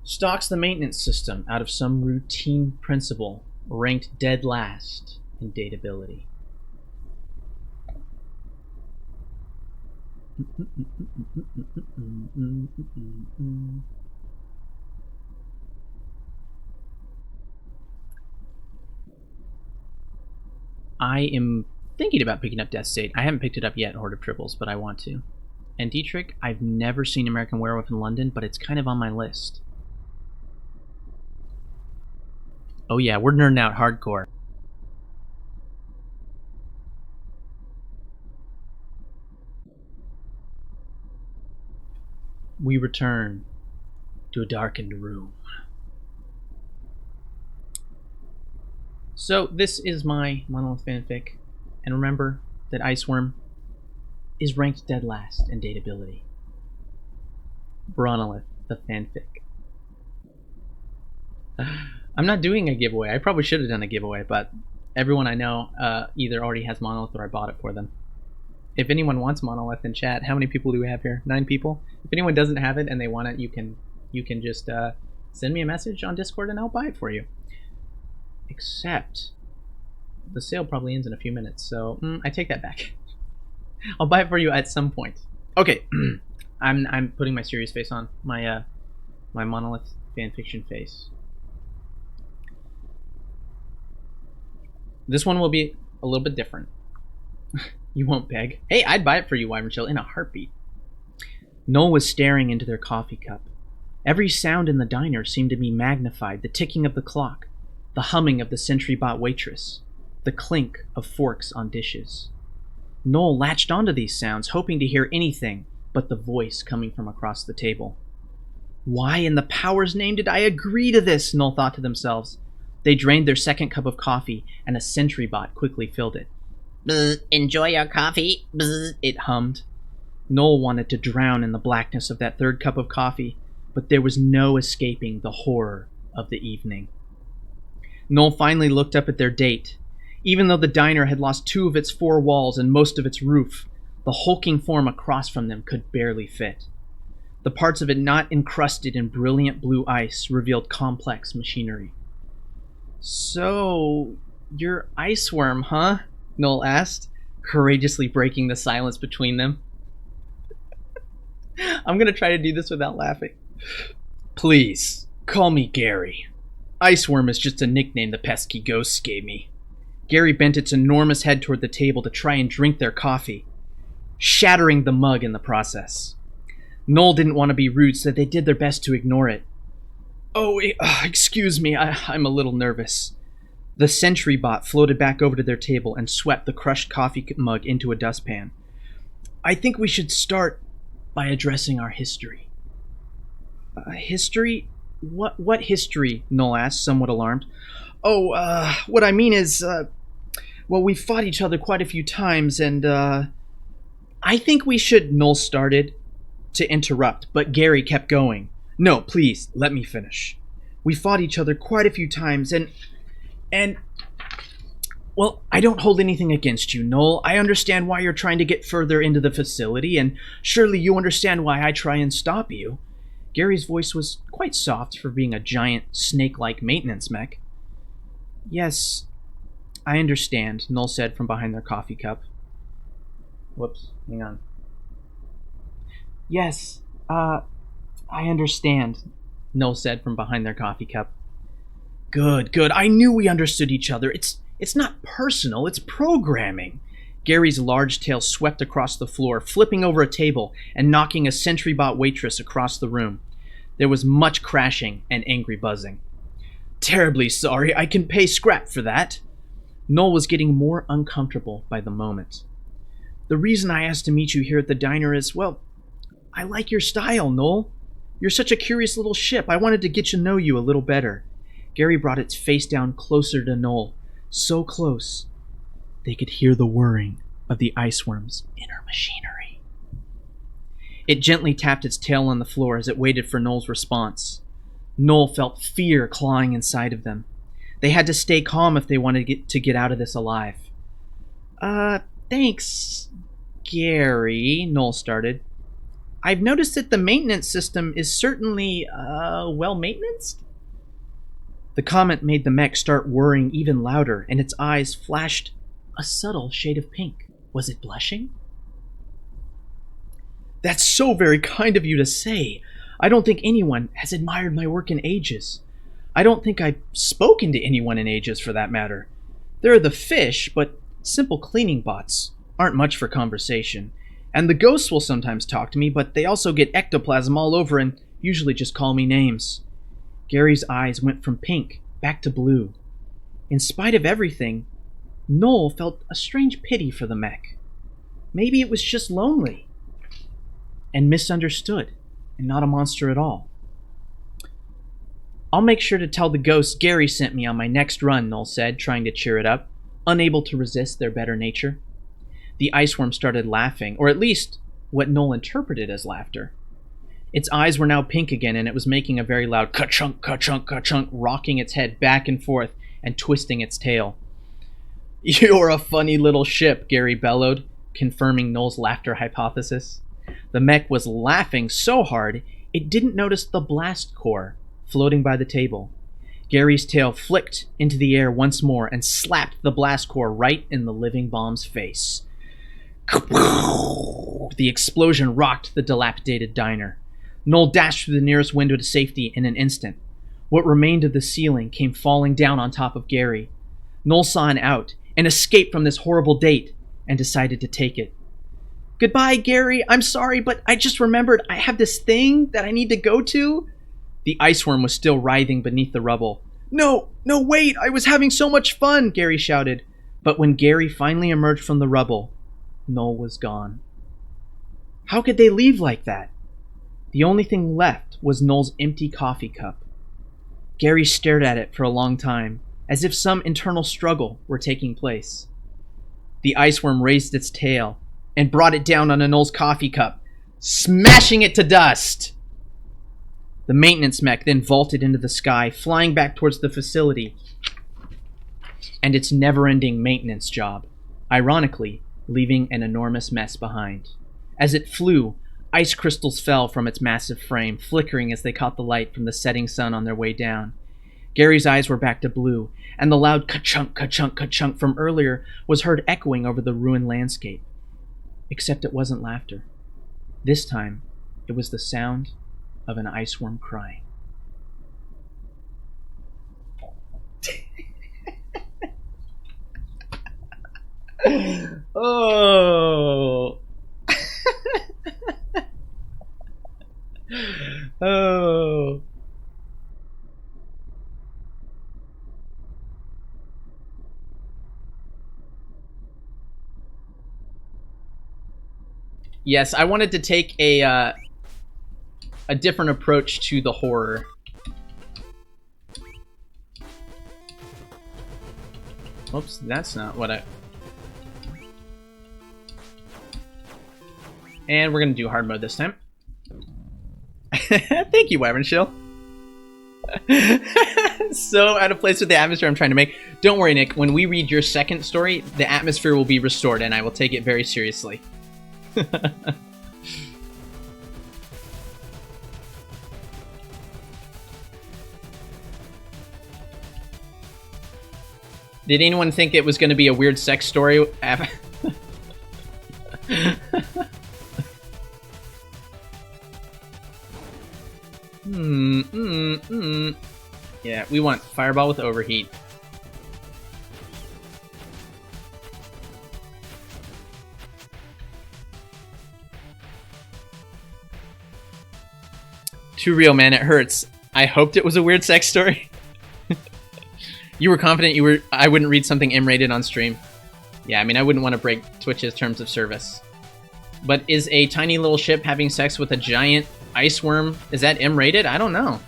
stalks the maintenance system out of some routine principle, ranked dead last in dateability. I am thinking about picking up Death State. I haven't picked it up yet, Horde of Triples, but I want to. And Dietrich, I've never seen American Werewolf in London, but it's kind of on my list. Oh yeah, we're nerding out hardcore. We return to a darkened room. So this is my Monolith fanfic, and remember that Iceworm is ranked dead last in dateability. Bronolith, the fanfic. I'm not doing a giveaway. I probably should have done a giveaway, but everyone I know either already has Monolith or I bought it for them. If anyone wants Monolith in chat, how many people do we have here? 9 people? If anyone doesn't have it and they want it, you can just send me a message on Discord and I'll buy it for you. Except the sale probably ends in a few minutes, so I take that back. I'll buy it for you at some point. Okay, I'm putting my serious face on, my my Monolith fanfiction face. This one will be a little bit different. You won't beg. Hey, I'd buy it for you, Wyvern Chill, in a heartbeat. Noel was staring into their coffee cup. Every sound in the diner seemed to be magnified. The ticking of the clock, the humming of the sentry-bot waitress, the clink of forks on dishes. Noel latched onto these sounds, hoping to hear anything but the voice coming from across the table. Why in the power's name did I agree to this? Noel thought to themselves. They drained their second cup of coffee, and a sentry-bot quickly filled it. Bzz, enjoy your coffee, bzz, it hummed. Noel wanted to drown in the blackness of that third cup of coffee, but there was no escaping the horror of the evening. Noel finally looked up at their date. Even though the diner had lost 2 of its 4 walls and most of its roof, the hulking form across from them could barely fit. The parts of it not encrusted in brilliant blue ice revealed complex machinery. So, you're Iceworm, huh? Noel asked, courageously breaking the silence between them. I'm gonna try to do this without laughing. Please, call me Gary. Iceworm is just a nickname the pesky ghosts gave me. Gary bent its enormous head toward the table to try and drink their coffee, shattering the mug in the process. Noel didn't want to be rude, so they did their best to ignore it. Oh, excuse me, I'm a little nervous. The sentry bot floated back over to their table and swept the crushed coffee mug into a dustpan. I think we should start by addressing our history. History? What history? Noel asked, somewhat alarmed. Oh, what I mean is, well, we fought each other quite a few times, and, I think we should, Noel started to interrupt, but Gary kept going. No, please, let me finish. We fought each other quite a few times, and, well, I don't hold anything against you, Noel. I understand why you're trying to get further into the facility, and surely you understand why I try and stop you. Gary's voice was quite soft for being a giant, snake-like maintenance mech. Yes, I understand, Noel said from behind their coffee cup. Whoops, hang on. Yes, I understand, Noel said from behind their coffee cup. Good. I knew we understood each other. It's not personal, it's programming. Gary's large tail swept across the floor, flipping over a table and knocking a sentry-bot waitress across the room. There was much crashing and angry buzzing. Terribly sorry, I can pay scrap for that. Noel was getting more uncomfortable by the moment. The reason I asked to meet you here at the diner is, well, I like your style, Noel. You're such a curious little ship. I wanted to get to know you a little better. Gary brought its face down closer to Noel, so close they could hear the whirring of the iceworm's inner machinery. It gently tapped its tail on the floor as it waited for Noel's response. Noel felt fear clawing inside of them. They had to stay calm if they wanted to get out of this alive. Thanks, Gary, Noel started. I've noticed that the maintenance system is certainly, well-maintenanced? The comment made the mech start whirring even louder, and its eyes flashed a subtle shade of pink. Was it blushing? That's so very kind of you to say. I don't think anyone has admired my work in ages. I don't think I've spoken to anyone in ages, for that matter. There are the fish, but simple cleaning bots aren't much for conversation. And the ghosts will sometimes talk to me, but they also get ectoplasm all over and usually just call me names. Gary's eyes went from pink back to blue. In spite of everything, Noel felt a strange pity for the mech. Maybe it was just lonely and misunderstood and not a monster at all. "I'll make sure to tell the ghosts Gary sent me on my next run," Noel said, trying to cheer it up, unable to resist their better nature. The iceworm started laughing, or at least what Noel interpreted as laughter. Its eyes were now pink again, and it was making a very loud ka-chunk, ka-chunk, ka-chunk, rocking its head back and forth and twisting its tail. "You're a funny little ship," Gary bellowed, confirming Noel's laughter hypothesis. The mech was laughing so hard it didn't notice the blast core floating by the table. Gary's tail flicked into the air once more and slapped the blast core right in the living bomb's face. The explosion rocked the dilapidated diner. Noel dashed through the nearest window to safety in an instant. What remained of the ceiling came falling down on top of Gary. Noel saw an out, an escape from this horrible date, and decided to take it. "Goodbye, Gary. I'm sorry, but I just remembered I have this thing that I need to go to." The iceworm was still writhing beneath the rubble. No, wait, I was having so much fun," Gary shouted. But when Gary finally emerged from the rubble, Noel was gone. How could they leave like that? The only thing left was Noel's empty coffee cup. Gary stared at it for a long time, as if some internal struggle were taking place. The iceworm raised its tail and brought it down on Noel's coffee cup, smashing it to dust. The maintenance mech then vaulted into the sky, flying back towards the facility and its never-ending maintenance job, ironically leaving an enormous mess behind. As it flew, ice crystals fell from its massive frame, flickering as they caught the light from the setting sun on their way down. Gary's eyes were back to blue, and the loud ka-chunk, ka-chunk, ka-chunk from earlier was heard echoing over the ruined landscape. Except it wasn't laughter. This time, it was the sound of an iceworm crying. Oh. Oh. Yes, I wanted to take a different approach to the horror. Oops, that's not what I... And we're gonna do hard mode this time. Thank you, Wyvern Shill. So out of place with the atmosphere I'm trying to make. Don't worry, Nick. When we read your second story, the atmosphere will be restored, and I will take it very seriously. Did anyone think it was going to be a weird sex story? Yeah, we want fireball with overheat. Too real, man. It hurts. I hoped it was a weird sex story. You were confident I wouldn't read something M-rated on stream. Yeah, I mean, I wouldn't want to break Twitch's terms of service. But is a tiny little ship having sex with a giant ice worm, is that M-rated? I don't know.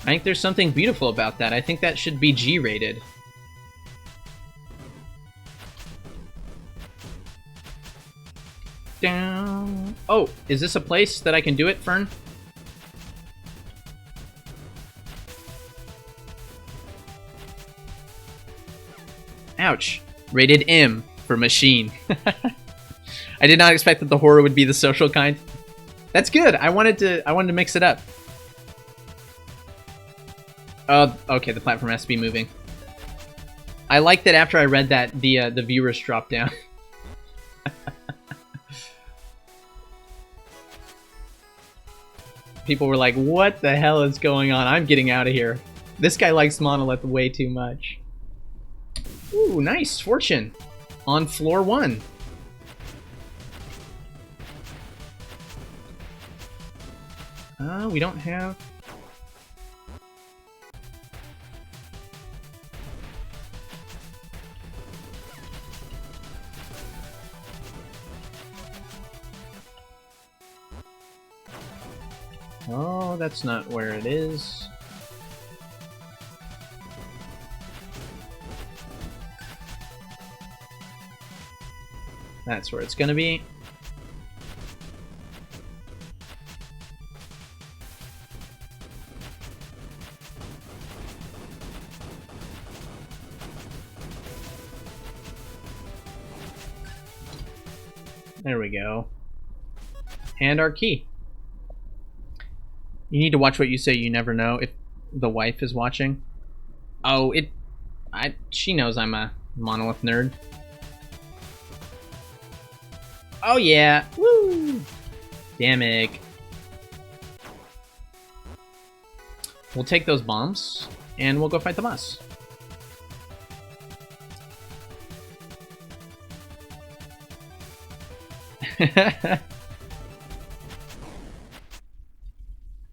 I think there's something beautiful about that. I think that should be G-rated. Down. Oh, is this a place that I can do it, Fern? Ouch. Rated M for machine. I did not expect that the horror would be the social kind. That's good. I wanted to mix it up. Oh, okay, the platform has to be moving. I like that after I read that, the viewers dropped down. People were like, what the hell is going on? I'm getting out of here. This guy likes Monolith way too much. Ooh, nice. Fortune. On floor 1. We don't have... Oh, that's not where it is. That's where it's gonna be. There we go. And our key. You need to watch what you say. You never know if the wife is watching. Oh, she knows I'm a monolith nerd. Oh yeah! Woo! Damn it. We'll take those bombs, and we'll go fight the boss.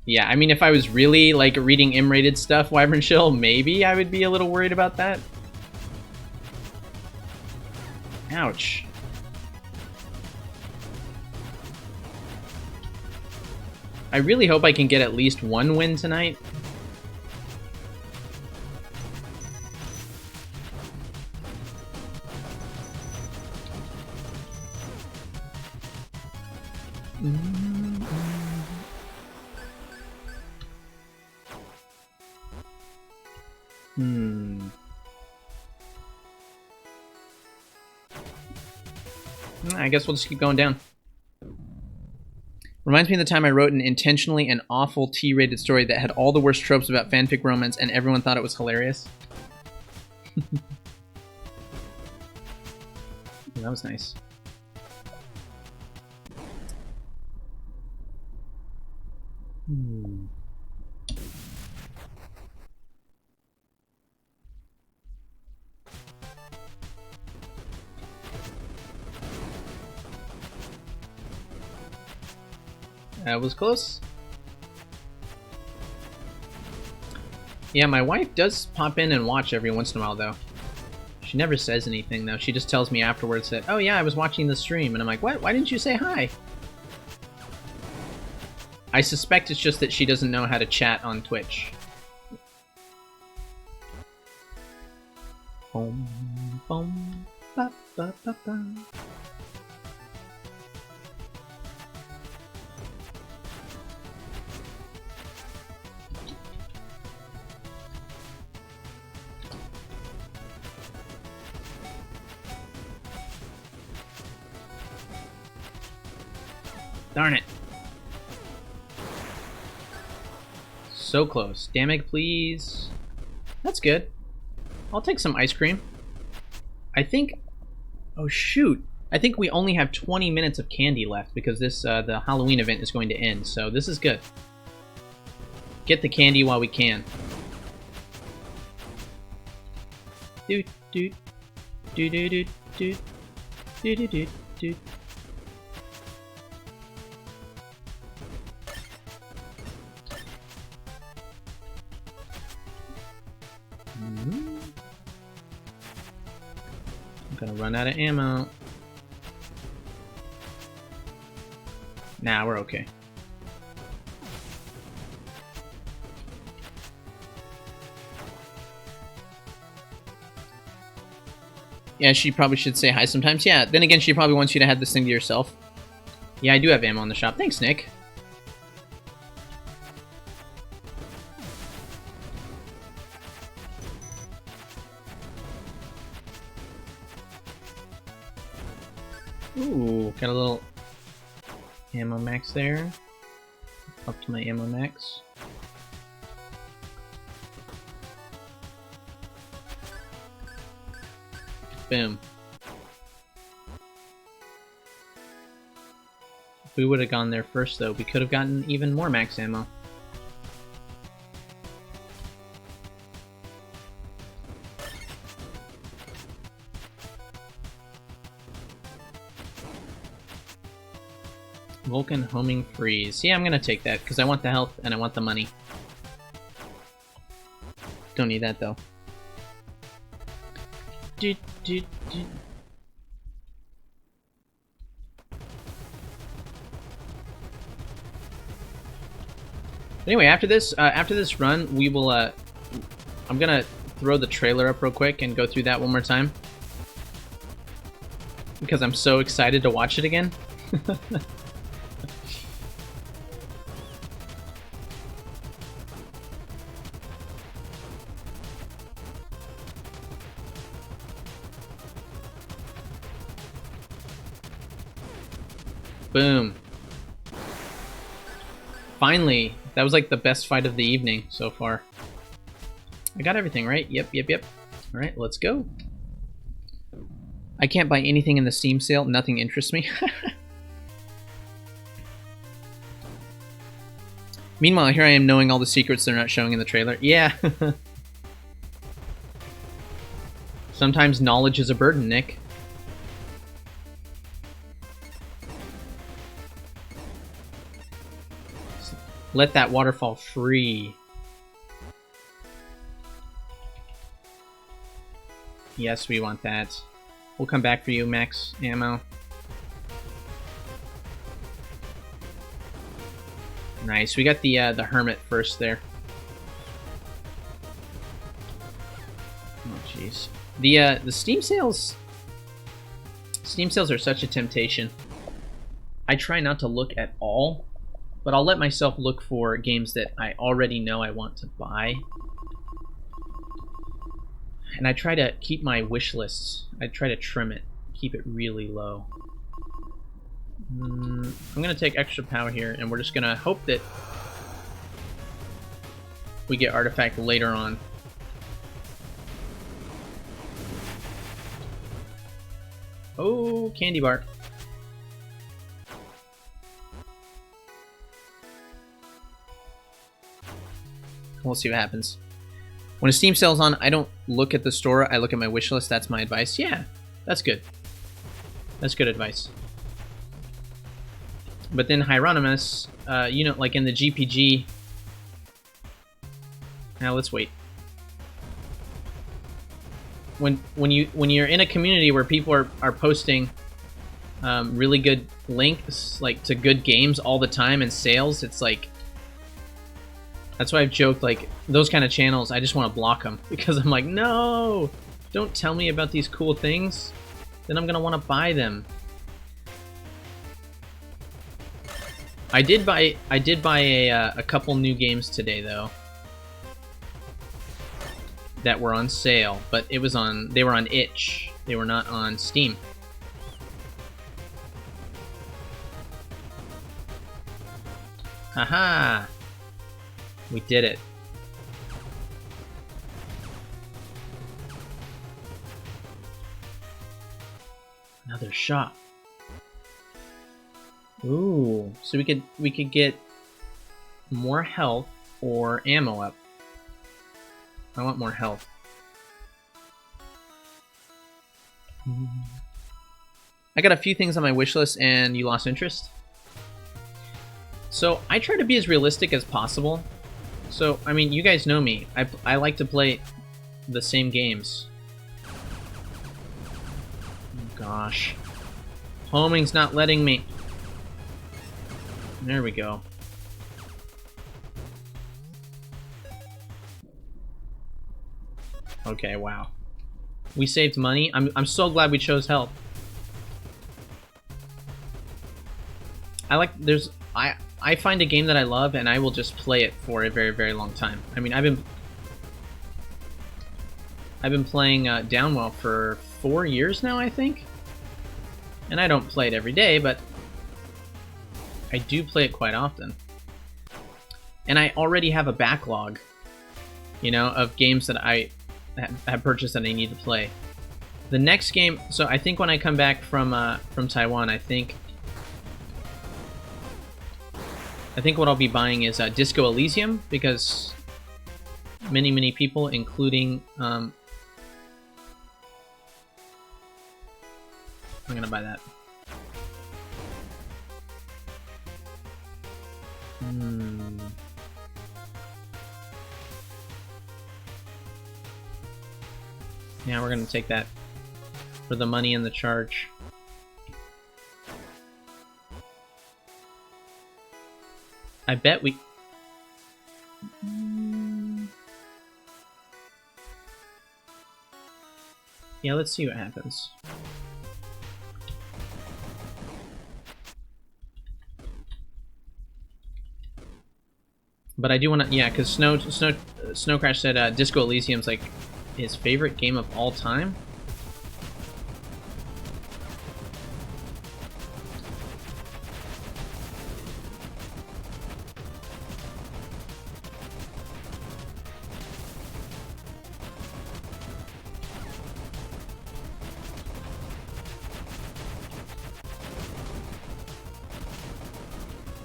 Yeah, I mean, if I was really, like, reading M-rated stuff, Wyvern Shill, maybe I would be a little worried about that. Ouch. I really hope I can get at least one win tonight. I guess we'll just keep going down. Reminds me of the time I wrote an intentionally and awful T-rated story that had all the worst tropes about fanfic romance and everyone thought it was hilarious. That was nice. That was close. Yeah, my wife does pop in and watch every once in a while, though. She never says anything, though. She just tells me afterwards that, oh yeah, I was watching the stream. And I'm like, what? Why didn't you say hi? I suspect it's just that she doesn't know how to chat on Twitch. Boom, boom, ba, ba, ba, ba. Darn it. So close. Damage, please. That's good. I'll take some ice cream. I think... Oh, shoot. I think we only have 20 minutes of candy left because this the Halloween event is going to end, so this is good. Get the candy while we can. Doot, doot. Doot, doot, doot, doot. Doot, doot, doot, doot. Gonna run out of ammo. Nah, we're okay. Yeah, she probably should say hi sometimes. Yeah, then again, she probably wants you to have this thing to yourself. Yeah, I do have ammo in the shop. Thanks, Nick. Ooh, got a little ammo max there. Up to my ammo max. Boom. If we would have gone there first, though, we could have gotten even more max ammo. Vulcan homing freeze. Yeah, I'm gonna take that, because I want the health and I want the money. Don't need that, though. Anyway, after this run, we will. I'm gonna throw the trailer up real quick and go through that one more time because I'm so excited to watch it again. Boom. Finally, that was like the best fight of the evening so far. I got everything, right? Yep. Alright, let's go. I can't buy anything in the Steam sale. Nothing interests me. Meanwhile, here I am knowing all the secrets they're not showing in the trailer. Yeah. Sometimes knowledge is a burden, Nick. Let that waterfall free. Yes, we want that. We'll come back for you, max ammo. Nice. We got the hermit first there. Oh jeez. The Steam sales. Steam sales are such a temptation. I try not to look at all, but I'll let myself look for games that I already know I want to buy. And I try to keep my wish lists. I try to trim it, keep it really low. I'm gonna take extra power here, and we're just gonna hope that we get artifact later on. Oh, candy bar. We'll see what happens. When a Steam sale's on, I don't look at the store, I look at my wish list. That's my advice. Yeah, that's good. That's good advice. But then Hieronymus, you know, like in the GPG... Now let's wait. When you're in a community where people are posting really good links, like to good games all the time and sales, it's like... That's why I've joked, like, those kind of channels, I just want to block them. Because I'm like, no! Don't tell me about these cool things. Then I'm going to want to buy them. I did buy a couple new games today, though. That were on sale. But it was on... They were on itch. They were not on Steam. Haha! We did it. Another shop. Ooh, so we could get more health or ammo up. I want more health. I got a few things on my wish list and you lost interest. So I try to be as realistic as possible. So, I mean, you guys know me. I like to play the same games. Oh, gosh. Homing's not letting me. There we go. Okay, wow. We saved money. I'm so glad we chose health. I find a game that I love and I will just play it for a very, very long time. I mean, I've been playing Downwell for 4 years now, I think. And I don't play it every day, but I do play it quite often. And I already have a backlog, you know, of games that I have purchased that I need to play. The next game, so I think when I come back from Taiwan, I think what I'll be buying is Disco Elysium, because many people, including... I'm gonna buy that. Yeah, we're gonna take that for the money and the charge. I bet we... Yeah, let's see what happens. But I do want to, yeah, because Snow Crash said Disco Elysium's like his favorite game of all time.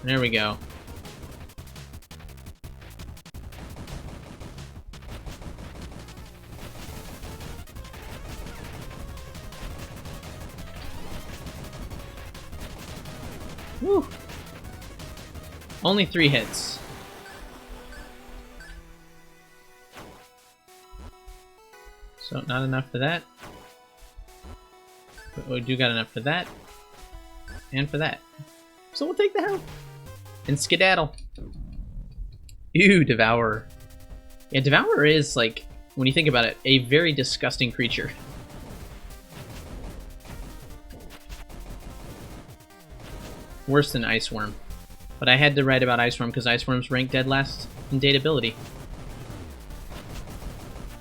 There we go. Woo! Only 3 hits. So not enough for that. But we do got enough for that. And for that. So we'll take the health. And skedaddle. Ew, Devourer. Yeah, Devourer is, like, when you think about it, a very disgusting creature. Worse than Ice Worm. But I had to write about Ice Worm because Ice Worm's ranked dead last in dateability.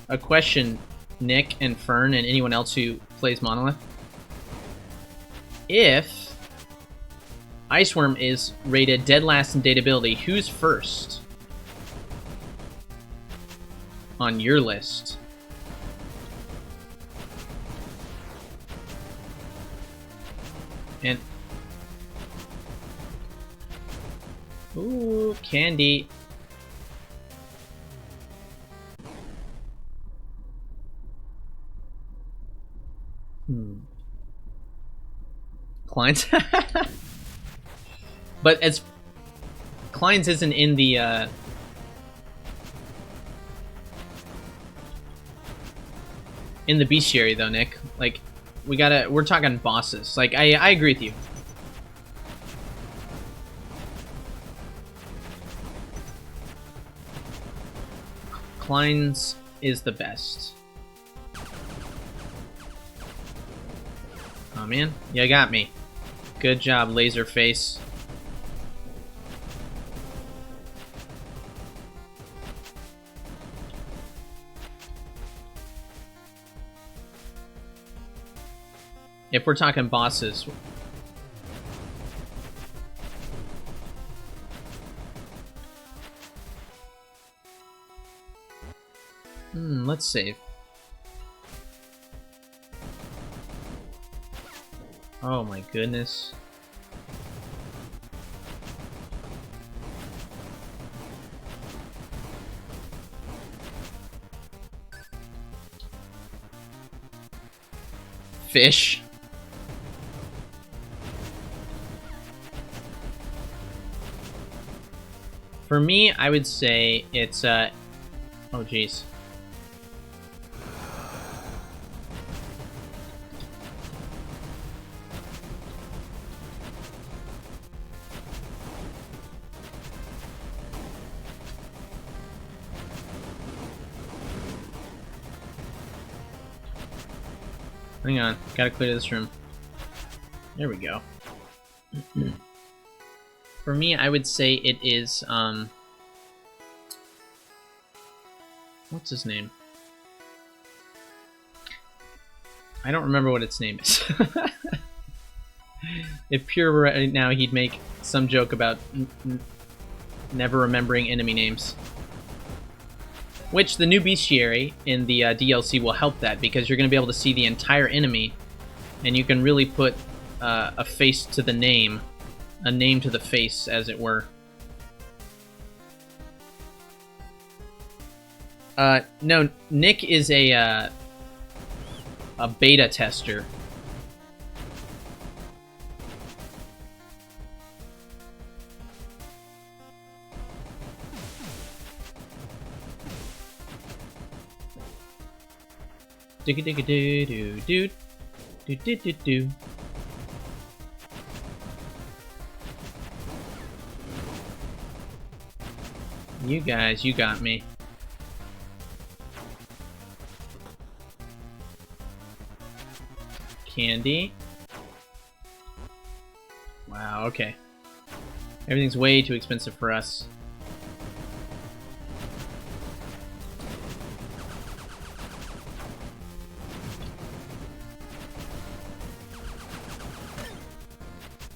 A question, Nick and Fern and anyone else who plays Monolith. If Ice Worm is rated dead last in dateability, who's first on your list? And ooh, candy. Klein's. But as Klein's isn't in the bestiary though, Nick. Like, we're talking bosses. Like, I agree with you. Klein's is the best. Oh man, you got me. Good job, Laserface. If we're talking bosses, let's save. Oh my goodness. Fish. For me, I would say it's, oh jeez. Hang on, gotta clear this room. There we go. For me, I would say it is, what's his name? I don't remember what its name is. If Pure were right now, he'd make some joke about never remembering enemy names. Which, the new bestiary in the DLC will help that, because you're going to be able to see the entire enemy, and you can really put a face to the name. A name to the face, as it were. No, Nick is a beta tester. Digga digga doo doo doo doo doo doo doo. You guys, you got me. candy. Wow, okay. Everything's way too expensive for us.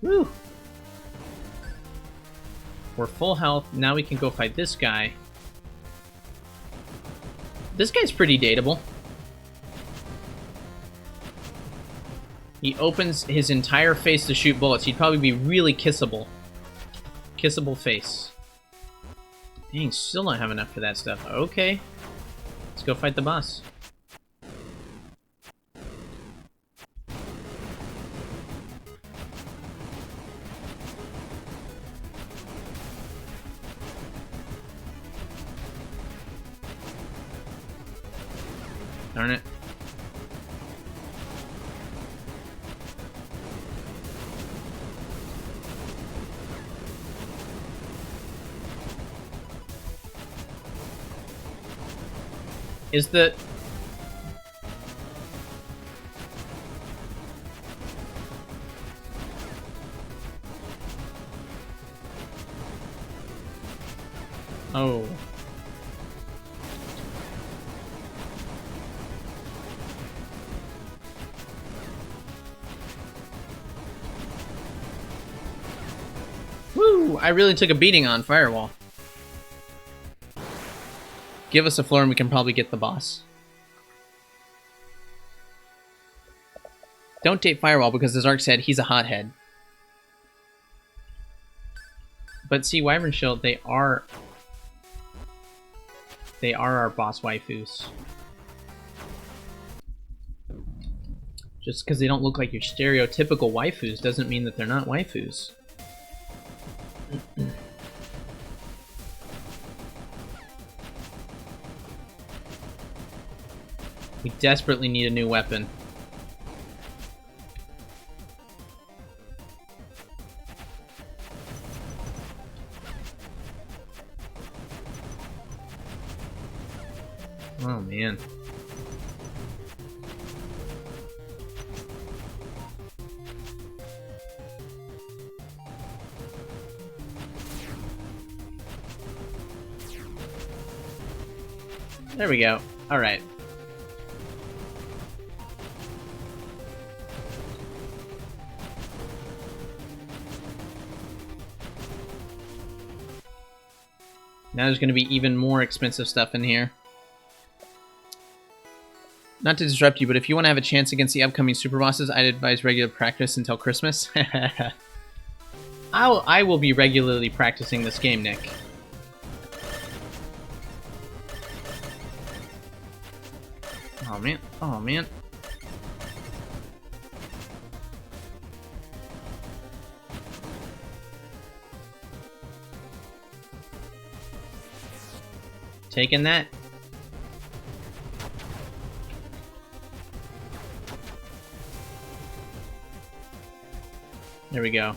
Woo! We're full health. Now we can go fight this guy. This guy's pretty dateable. He opens his entire face to shoot bullets. He'd probably be really kissable. Kissable face. Dang, still don't have enough for that stuff. Okay. Let's go fight the boss. Darn it. Is the... Oh. Woo! I really took a beating on Firewall. Give us a floor and we can probably get the boss. Don't date Firewall because as Ark said, he's a hothead. But see, Wyvern Shield, they are our boss waifus. Just because they don't look like your stereotypical waifus doesn't mean that they're not waifus. We desperately need a new weapon. Oh, man. There we go. All right. Now there's going to be even more expensive stuff in here. Not to disrupt you, but if you want to have a chance against the upcoming super bosses, I'd advise regular practice until Christmas. I will be regularly practicing this game, Nick. Oh man, oh man. Taking that. There we go.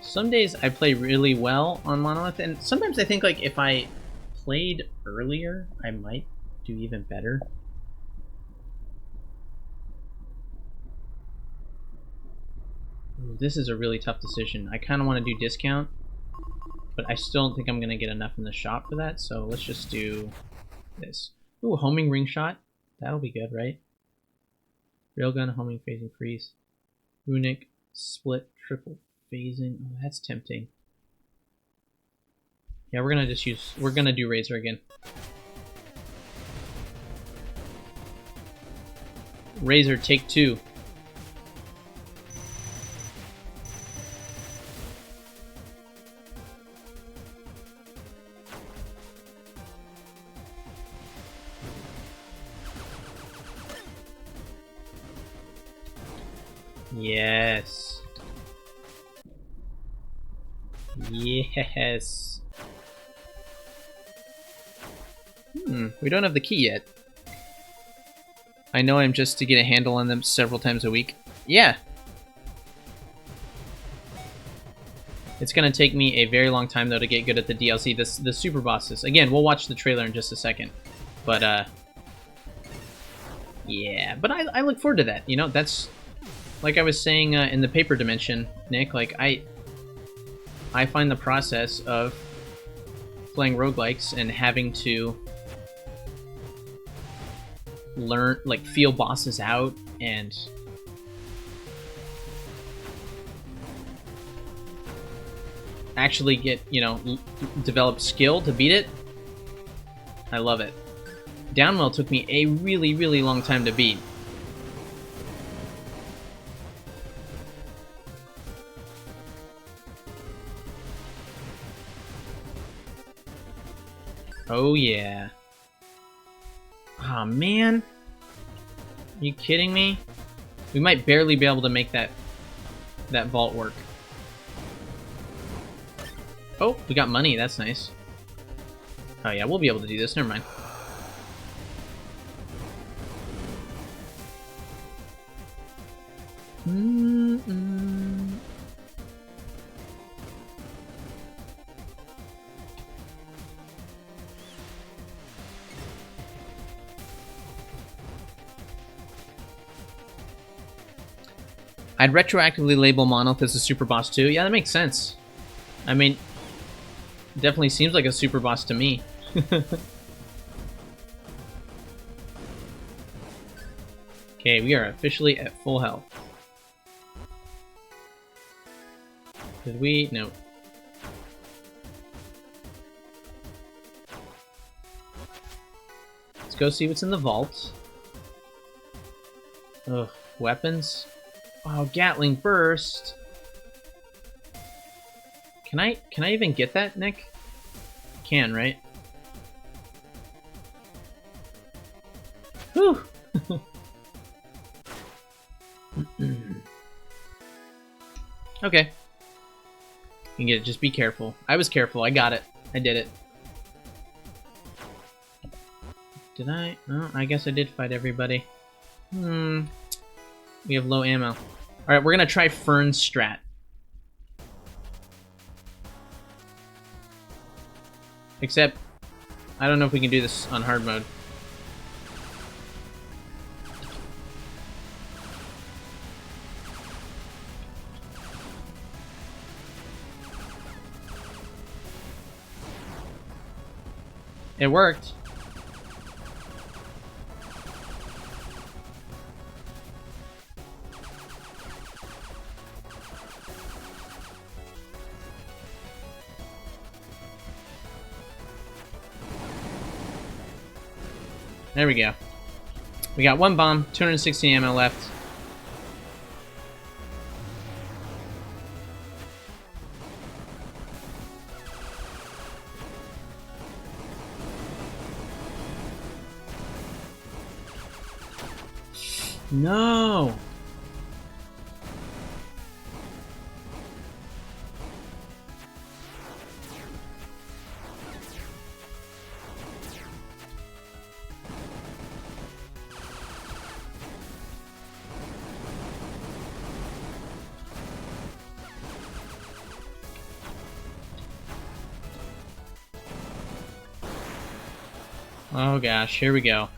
Some days I play really well on Monolith, and sometimes I think like if I played earlier, I might do even better. Ooh, this is a really tough decision. I kind of want to do discount, but I still don't think I'm going to get enough in the shop for that, so let's just do this. Ooh, homing ring shot. That'll be good, right? Railgun, homing, phasing, freeze. Runic, split, triple phasing. Oh, that's tempting. Yeah, we're gonna do Razor again. Razor, take 2. Yes. Yes. We don't have the key yet. I know I'm just to get a handle on them several times a week. Yeah. It's gonna take me a very long time, though, to get good at the DLC. The super bosses. Again, we'll watch the trailer in just a second. But, yeah. But I look forward to that. You know, that's... Like I was saying in the paper dimension, Nick, like, I find the process of playing roguelikes and having to learn, like, feel bosses out and... actually get, you know, develop skill to beat it. I love it. Downwell took me a really, really long time to beat. Oh yeah. Aw, man. Are you kidding me? We might barely be able to make that vault work. Oh, we got money. That's nice. Oh yeah, we'll be able to do this. Never mind. I'd retroactively label Monolith as a super boss too. Yeah, that makes sense. I mean, definitely seems like a super boss to me. Okay, we are officially at full health. Did we? No. Let's go see what's in the vault. Ugh, weapons. Oh, Gatling burst. Can I even get that, Nick? Can, right? Whew. Okay. You can get it. Just be careful. I was careful. I got it. I did it. Did I? Oh, I guess I did fight everybody. We have low ammo. Alright, we're gonna try Fern Strat. Except, I don't know if we can do this on hard mode. It worked. There we go. We got one bomb, 260 ammo left. No! Oh gosh, here we go.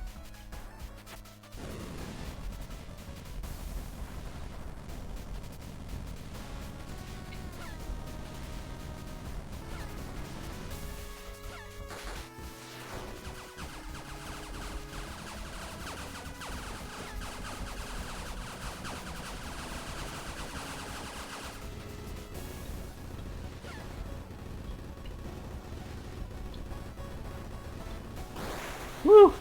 Woo!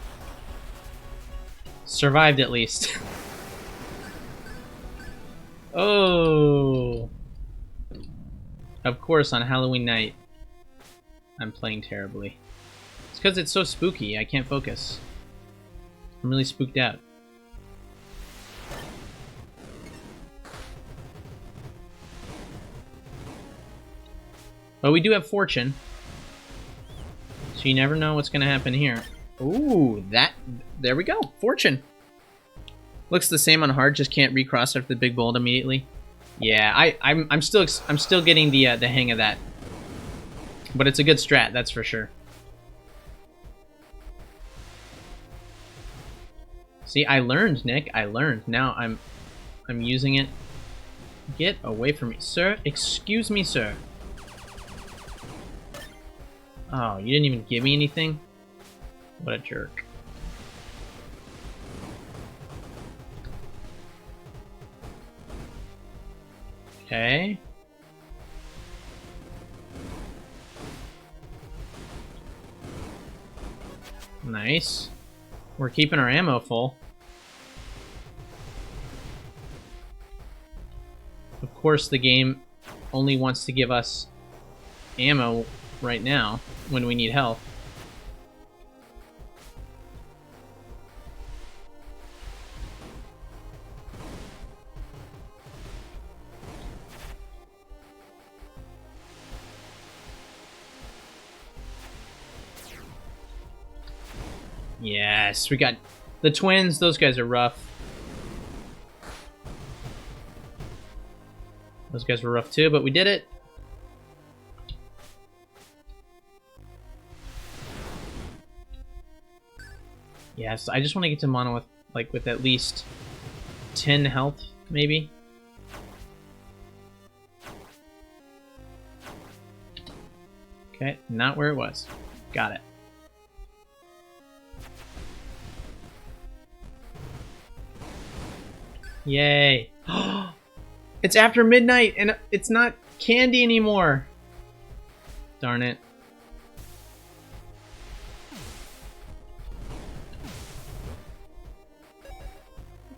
Survived at least. Oh! Of course, on Halloween night, I'm playing terribly. It's because it's so spooky, I can't focus. I'm really spooked out. But we do have Fortune. So you never know what's going to happen here. Ooh, there we go. Fortune. Looks the same on hard, just can't recross after the big bolt immediately. Yeah, I'm still getting the hang of that. But it's a good strat, that's for sure. See, I learned, Nick. I learned. Now I'm using it. Get away from me, sir. Excuse me, sir. Oh, you didn't even give me anything? What a jerk. Okay. Nice. We're keeping our ammo full. Of course, the game only wants to give us ammo right now when we need health. Yes, we got the twins. Those guys are rough. Those guys were rough too, but we did it. Yes, I just want to get to mono with at least 10 health, maybe. Okay, not where it was. Got it. Yay. It's after midnight and it's not candy anymore. Darn it.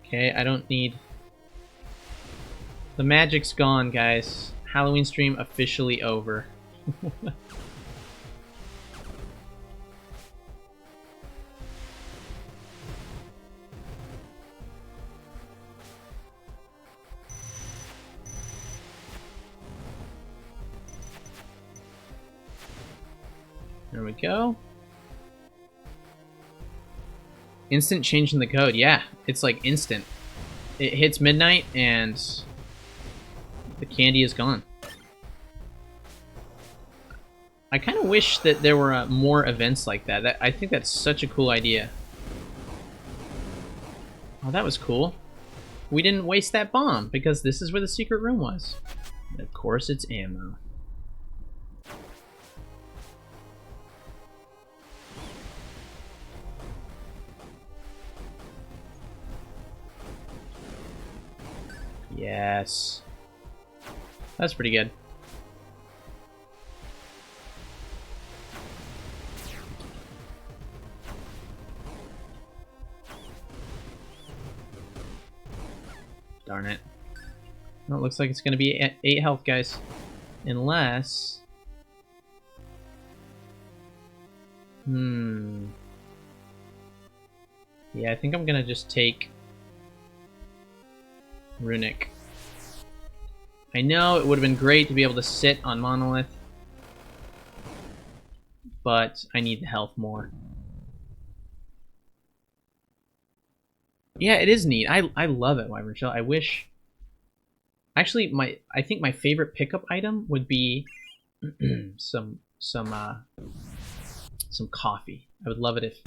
Okay, I don't need... The magic's gone, guys. Halloween stream officially over. There we go. Instant change in the code. Yeah, it's like instant. It hits midnight and the candy is gone. I kind of wish that there were more events like that. I think that's such a cool idea. Oh, that was cool. We didn't waste that bomb because this is where the secret room was. And of course, it's ammo. Yes. That's pretty good. Darn it. Well, it looks like it's going to be at 8 health, guys. Unless... Yeah, I think I'm going to just take... Runic. I know it would have been great to be able to sit on Monolith, but I need the health more. Yeah, it is neat. I love it, Wyvern Shell. I wish... Actually, I think my favorite pickup item would be some coffee. I would love it if...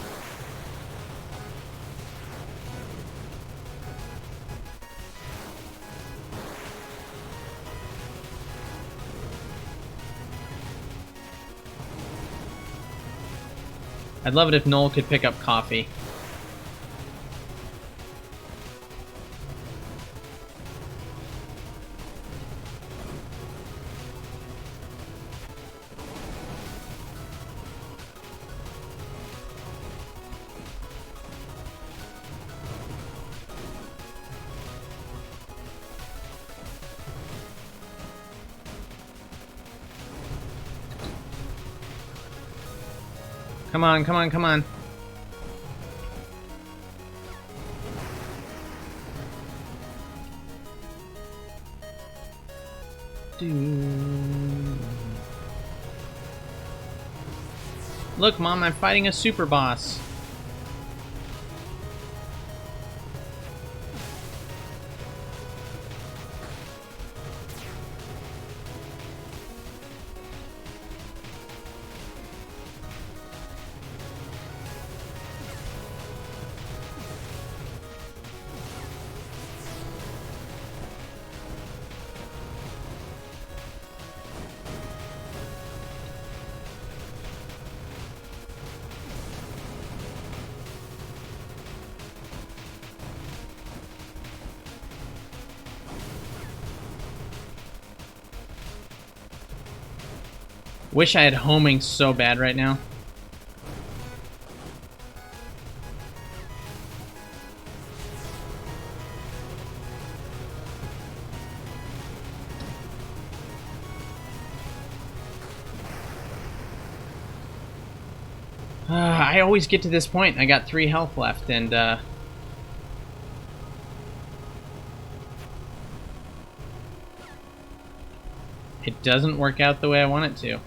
I'd love it if Noel could pick up coffee. Come on, come on, come on. Look, Mom, I'm fighting a super boss. Wish I had homing so bad right now. I always get to this point. I got 3 health left, and it doesn't work out the way I want it to.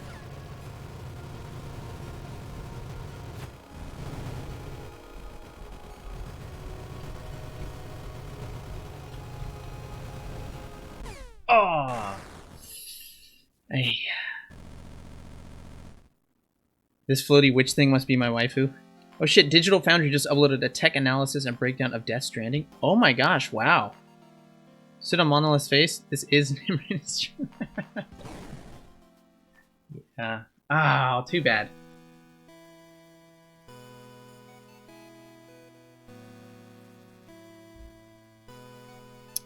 Oh. Hey. This floaty witch thing must be my waifu. Oh shit, Digital Foundry just uploaded a tech analysis and breakdown of Death Stranding. Oh my gosh, wow. Sit on Monolith's face? This is yeah. Oh, too bad.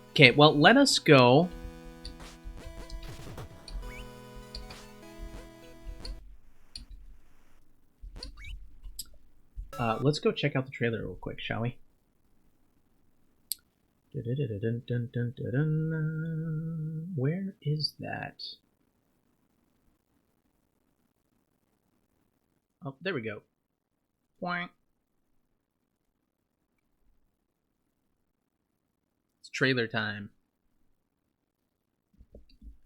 Okay, well, let us go. Let's go check out the trailer real quick, shall we? Where is that? Oh, there we go. Boing. It's trailer time.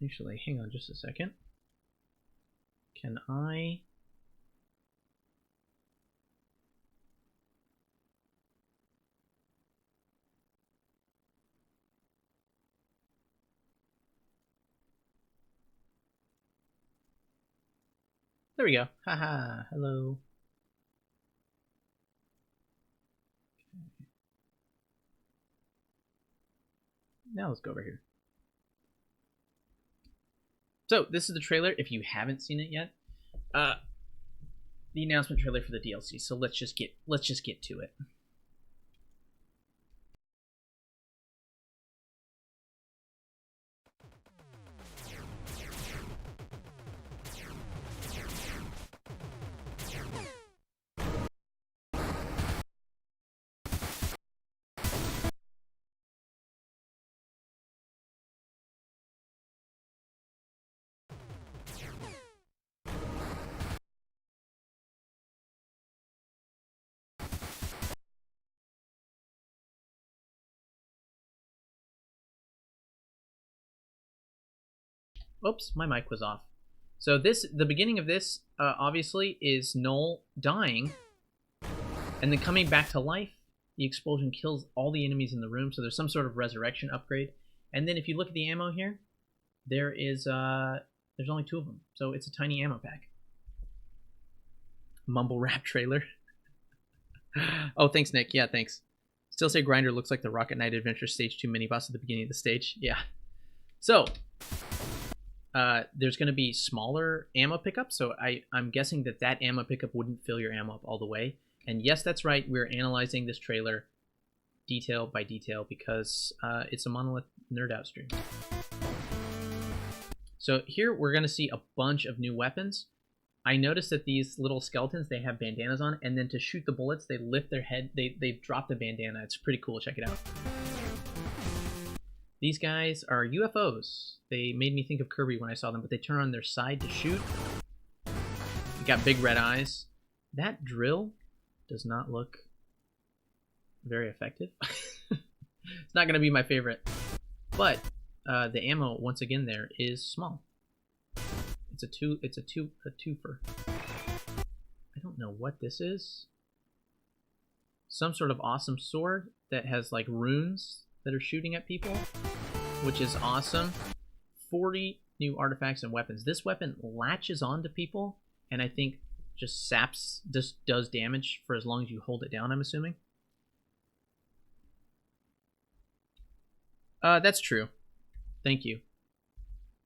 Actually, hang on just a second. Can I... There we go. Haha, hello. Now let's go over here. So this is the trailer. If you haven't seen it yet, the announcement trailer for the DLC. So let's just get to it. Oops, my mic was off. So the beginning of this, obviously, is Noel dying, and then coming back to life. The explosion kills all the enemies in the room, so there's some sort of resurrection upgrade. And then if you look at the ammo here, there's only 2 of them, so it's a tiny ammo pack. Mumble rap trailer. Oh, thanks, Nick. Yeah, thanks. Still say Grinder looks like the Rocket Knight Adventure Stage 2 mini-boss at the beginning of the stage. Yeah. So... there's going to be smaller ammo pickup, so I'm guessing that ammo pickup wouldn't fill your ammo up all the way. And yes, that's right, we're analyzing this trailer detail by detail because it's a Monolith Nerd Out stream. So here we're going to see a bunch of new weapons. I noticed that these little skeletons, they have bandanas on, and then to shoot the bullets, they lift their head, they drop the bandana. It's pretty cool, check it out. These guys are UFOs. They made me think of Kirby when I saw them, but they turn on their side to shoot. You got big red eyes. That drill does not look very effective. It's not going to be my favorite. But the ammo, once again, there is small. It's a twofer. I don't know what this is. Some sort of awesome sword that has like runes that are shooting at people, which is awesome. 40 new artifacts and weapons. This weapon latches onto people and I think just does damage for as long as you hold it down, I'm assuming. That's true. Thank you.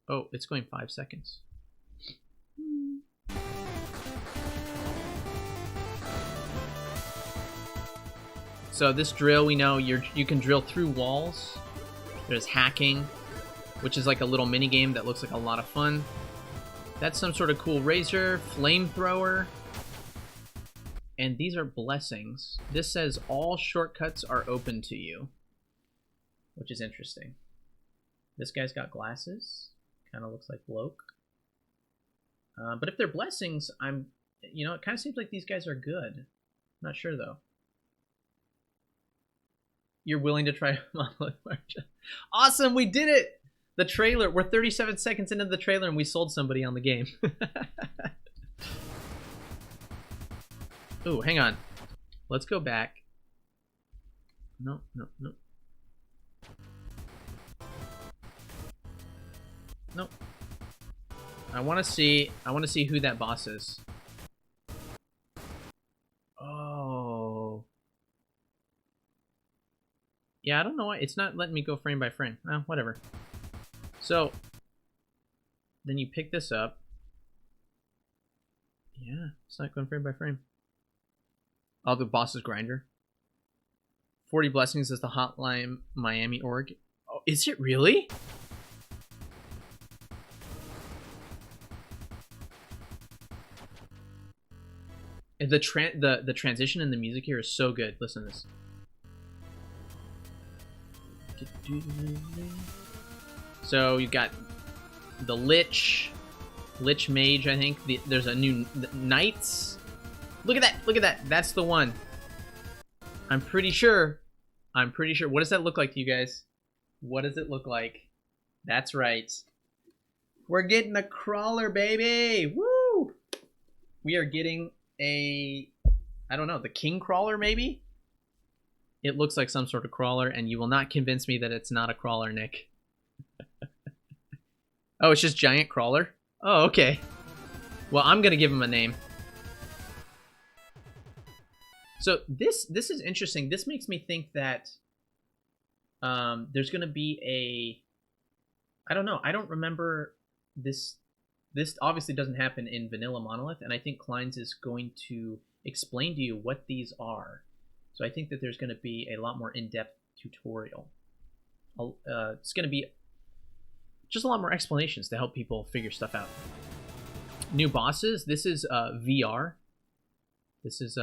Oh, it's going 5 seconds. So this drill, we know you can drill through walls. There's hacking, which is like a little mini game that looks like a lot of fun. That's some sort of cool razor, flamethrower. And these are blessings. This says all shortcuts are open to you, which is interesting. This guy's got glasses. Kind of looks like bloke. But if they're blessings, you know, it kind of seems like these guys are good. Not sure though. You're willing to try Monolith March. Awesome, we did it! The trailer, we're 37 seconds into the trailer and we sold somebody on the game. Ooh, hang on. Let's go back. No. Nope. I want to see who that boss is. Oh. Yeah, I don't know why it's not letting me go frame by frame. Oh, whatever. So then you pick this up. Yeah, it's not going frame by frame. Oh, the boss's grinder. 40 blessings is the Hotline Miami org. Oh, is it really? The transition in the music here is so good. Listen to this. So you've got the Lich Mage, I think. There's a new Knights. Look at that! Look at that! That's the one. I'm pretty sure. What does that look like to you guys? What does it look like? That's right. We're getting a crawler, baby! Woo! We are getting a, I don't know, the king crawler maybe? It looks like some sort of crawler, and you will not convince me that it's not a crawler, Nick. Oh, it's just giant crawler? Oh, okay. Well, I'm gonna give him a name. So this is interesting. This makes me think that there's gonna be a, I don't know, I don't remember this. This obviously doesn't happen in vanilla Monolith, and I think Klein's is going to explain to you what these are. So I think that there's going to be a lot more in-depth tutorial. It's going to be just a lot more explanations to help people figure stuff out. New bosses. This is VR. This is,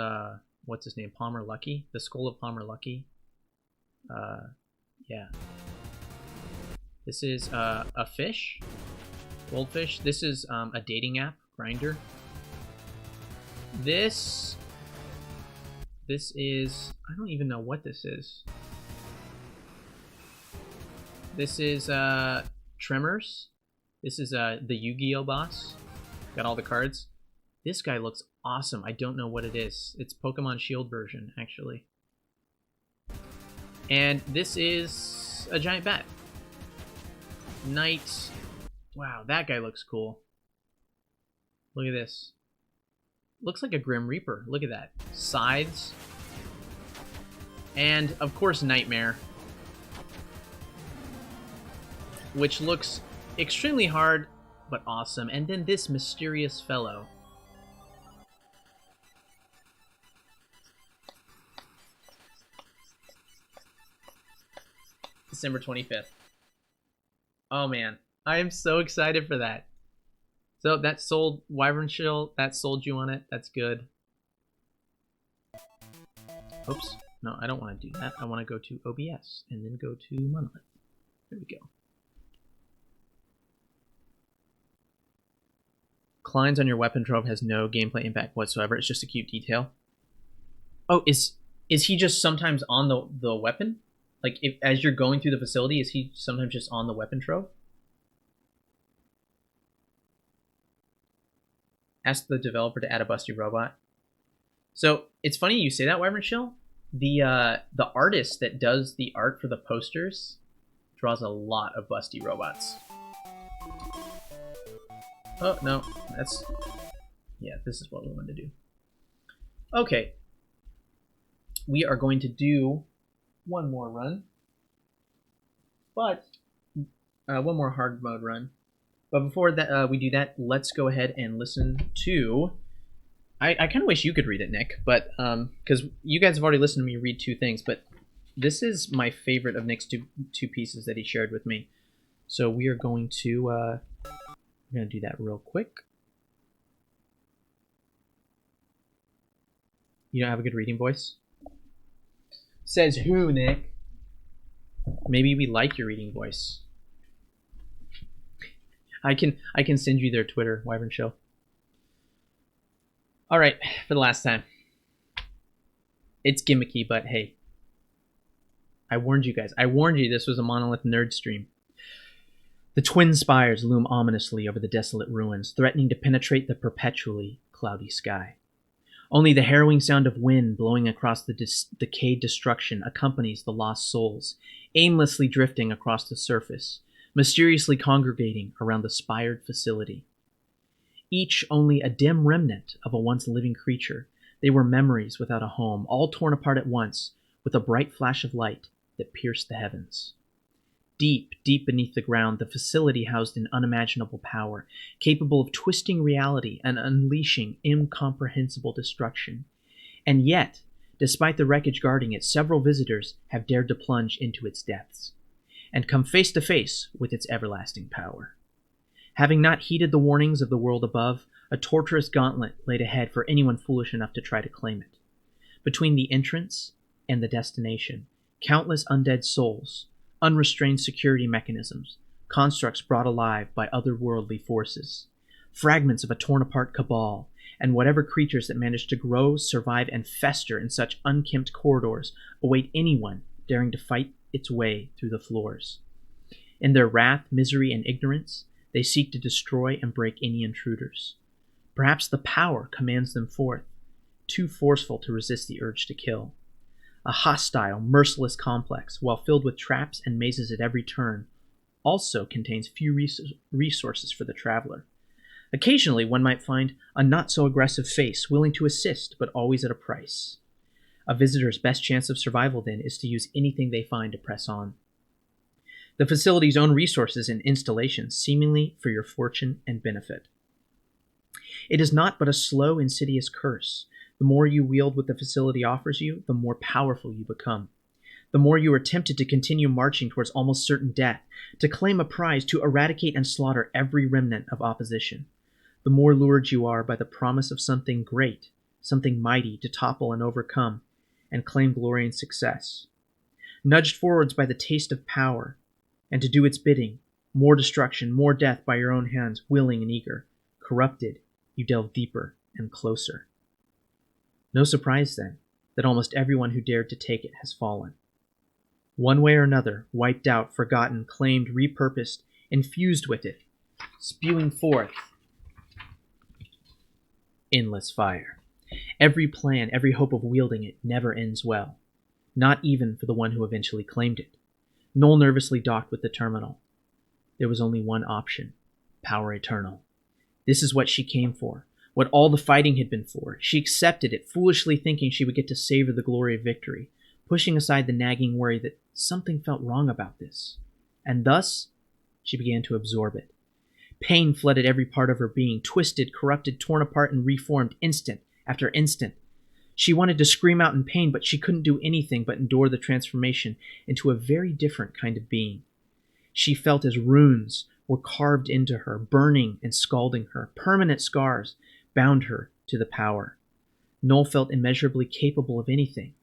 what's his name? Palmer Lucky. The Skull of Palmer Lucky. Yeah. This is a fish. Goldfish. This is a dating app, Grindr. This is, I don't even know what this is. This is Tremors. This is the Yu-Gi-Oh boss. Got all the cards. This guy looks awesome. I don't know what it is. It's Pokemon Shield version, actually. And this is a giant bat. Knight. Wow, that guy looks cool. Look at this. Looks like a Grim Reaper. Look at that. Scythes. And, of course, Nightmare. Which looks extremely hard, but awesome. And then this mysterious fellow. December 25th. Oh, man. I am so excited for that. So that sold Wyvern Shield. That sold you on it. That's good. Oops. No, I don't want to do that. I want to go to OBS and then go to Monolith. There we go. Klein's on your weapon trove has no gameplay impact whatsoever. It's just a cute detail. Oh, is he just sometimes on the weapon? Like, as you're going through the facility, is he sometimes just on the weapon trove? Ask the developer to add a busty robot. So it's funny you say that, Wyvern Shill. The artist that does the art for the posters draws a lot of busty robots. Oh no, that's, yeah, this is what we wanted to do. Okay, we are going to do one more run, but one more hard mode run. But before that, we do that, let's go ahead and listen to... I kind of wish you could read it, Nick, but because you guys have already listened to me read two things, but this is my favorite of Nick's two pieces that he shared with me. So we are going to I'm going to do that real quick. You don't have a good reading voice? Says who, Nick? Maybe we like your reading voice. I can send you their Twitter, Wyvern Show. All right, for the last time. It's gimmicky, but hey. I warned you guys. I warned you this was a Monolith nerd stream. The twin spires loom ominously over the desolate ruins, threatening to penetrate the perpetually cloudy sky. Only the harrowing sound of wind blowing across the decayed destruction accompanies the lost souls, aimlessly drifting across the surface, mysteriously congregating around the spired facility. Each only a dim remnant of a once living creature, they were memories without a home, all torn apart at once, with a bright flash of light that pierced the heavens. Deep, deep beneath the ground, the facility housed an unimaginable power, capable of twisting reality and unleashing incomprehensible destruction. And yet, despite the wreckage guarding it, several visitors have dared to plunge into its depths and come face to face with its everlasting power. Having not heeded the warnings of the world above, a torturous gauntlet laid ahead for anyone foolish enough to try to claim it. Between the entrance and the destination, countless undead souls, unrestrained security mechanisms, constructs brought alive by otherworldly forces, fragments of a torn-apart cabal, and whatever creatures that manage to grow, survive, and fester in such unkempt corridors await anyone daring to fight its way through the floors. In their wrath, misery, and ignorance, they seek to destroy and break any intruders. Perhaps the power commands them forth, too forceful to resist the urge to kill. A hostile, merciless complex, while filled with traps and mazes at every turn, also contains few resources for the traveler. Occasionally, one might find a not-so-aggressive face willing to assist, but always at a price. A visitor's best chance of survival, then, is to use anything they find to press on. The facility's own resources and installations, seemingly for your fortune and benefit. It is not but a slow, insidious curse. The more you wield what the facility offers you, the more powerful you become. The more you are tempted to continue marching towards almost certain death, to claim a prize, to eradicate and slaughter every remnant of opposition. The more lured you are by the promise of something great, something mighty to topple and overcome, and claim glory and success. Nudged forwards by the taste of power, and to do its bidding, more destruction, more death by your own hands, willing and eager. Corrupted, you delve deeper and closer. No surprise, then, that almost everyone who dared to take it has fallen. One way or another, wiped out, forgotten, claimed, repurposed, infused with it, spewing forth endless fire. Every plan, every hope of wielding it never ends well, not even for the one who eventually claimed it. Noel nervously docked with the terminal. There was only one option: power eternal. This is what she came for, what all the fighting had been for. She accepted it, foolishly thinking she would get to savor the glory of victory, pushing aside the nagging worry that something felt wrong about this. And thus, she began to absorb it. Pain flooded every part of her being, twisted, corrupted, torn apart, and reformed instant after instant. She wanted to scream out in pain, but she couldn't do anything but endure the transformation into a very different kind of being. She felt as runes were carved into her, burning and scalding her. Permanent scars bound her to the power. Noel felt immeasurably capable of anything,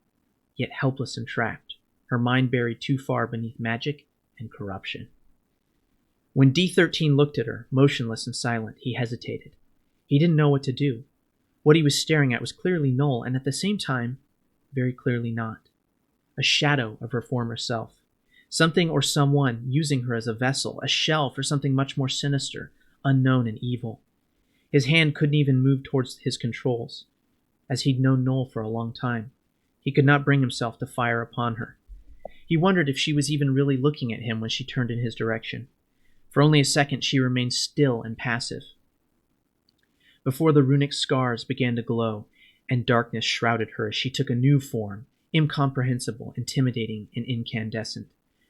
yet helpless and trapped, her mind buried too far beneath magic and corruption. When D13 looked at her, motionless and silent, he hesitated. He didn't know what to do. What he was staring at was clearly Noel, and at the same time, very clearly not. A shadow of her former self. Something or someone using her as a vessel, a shell for something much more sinister, unknown and evil. His hand couldn't even move towards his controls. As he'd known Noel for a long time, he could not bring himself to fire upon her. He wondered if she was even really looking at him when she turned in his direction. For only a second she remained still and passive, before the runic scars began to glow, and darkness shrouded her as she took a new form, incomprehensible, intimidating, and incandescent.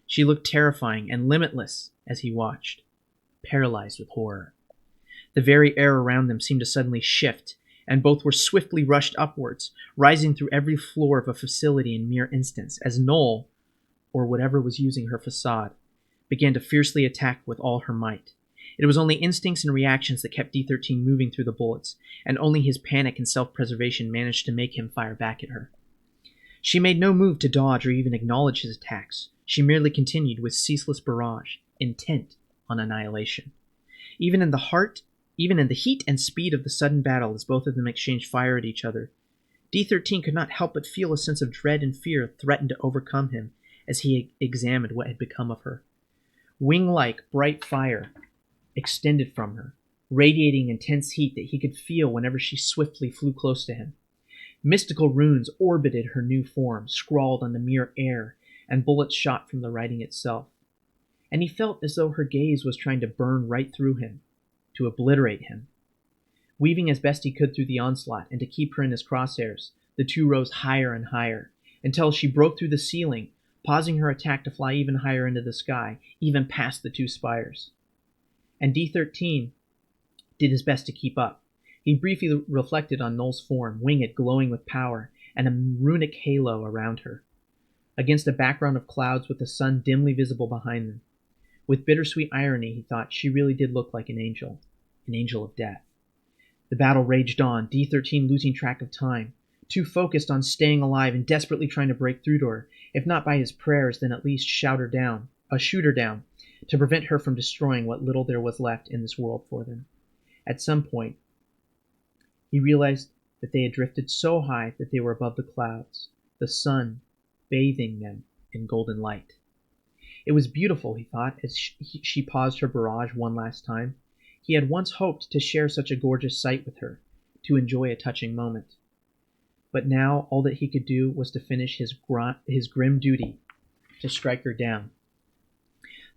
She looked terrifying and limitless as he watched, paralyzed with horror. The very air around them seemed to suddenly shift, and both were swiftly rushed upwards, rising through every floor of a facility in mere instants, as Noel, or whatever was using her facade, began to fiercely attack with all her might. It was only instincts and reactions that kept D13 moving through the bullets, and only his panic and self-preservation managed to make him fire back at her. She made no move to dodge or even acknowledge his attacks. She merely continued with ceaseless barrage, intent on annihilation. Even in the heat and speed of the sudden battle as both of them exchanged fire at each other, D13 could not help but feel a sense of dread and fear threaten to overcome him as he examined what had become of her. Wing-like bright fire extended from her, radiating intense heat that he could feel whenever she swiftly flew close to him. Mystical runes orbited her new form, scrawled on the mere air, and bullets shot from the writing itself. And he felt as though her gaze was trying to burn right through him, to obliterate him. Weaving as best he could through the onslaught, and to keep her in his crosshairs, the two rose higher and higher, until she broke through the ceiling, pausing her attack to fly even higher into the sky, even past the two spires. And D13 did his best to keep up. He briefly reflected on Noel's form, winged, glowing with power, and a runic halo around her, against a background of clouds with the sun dimly visible behind them. With bittersweet irony, he thought, she really did look like an angel of death. The battle raged on, D13 losing track of time, too focused on staying alive and desperately trying to break through to her, if not by his prayers, then at least shoot her down, to prevent her from destroying what little there was left in this world for them. At some point, he realized that they had drifted so high that they were above the clouds, the sun bathing them in golden light. It was beautiful, he thought, as she paused her barrage one last time. He had once hoped to share such a gorgeous sight with her, to enjoy a touching moment. But now all that he could do was to finish his grim duty, to strike her down.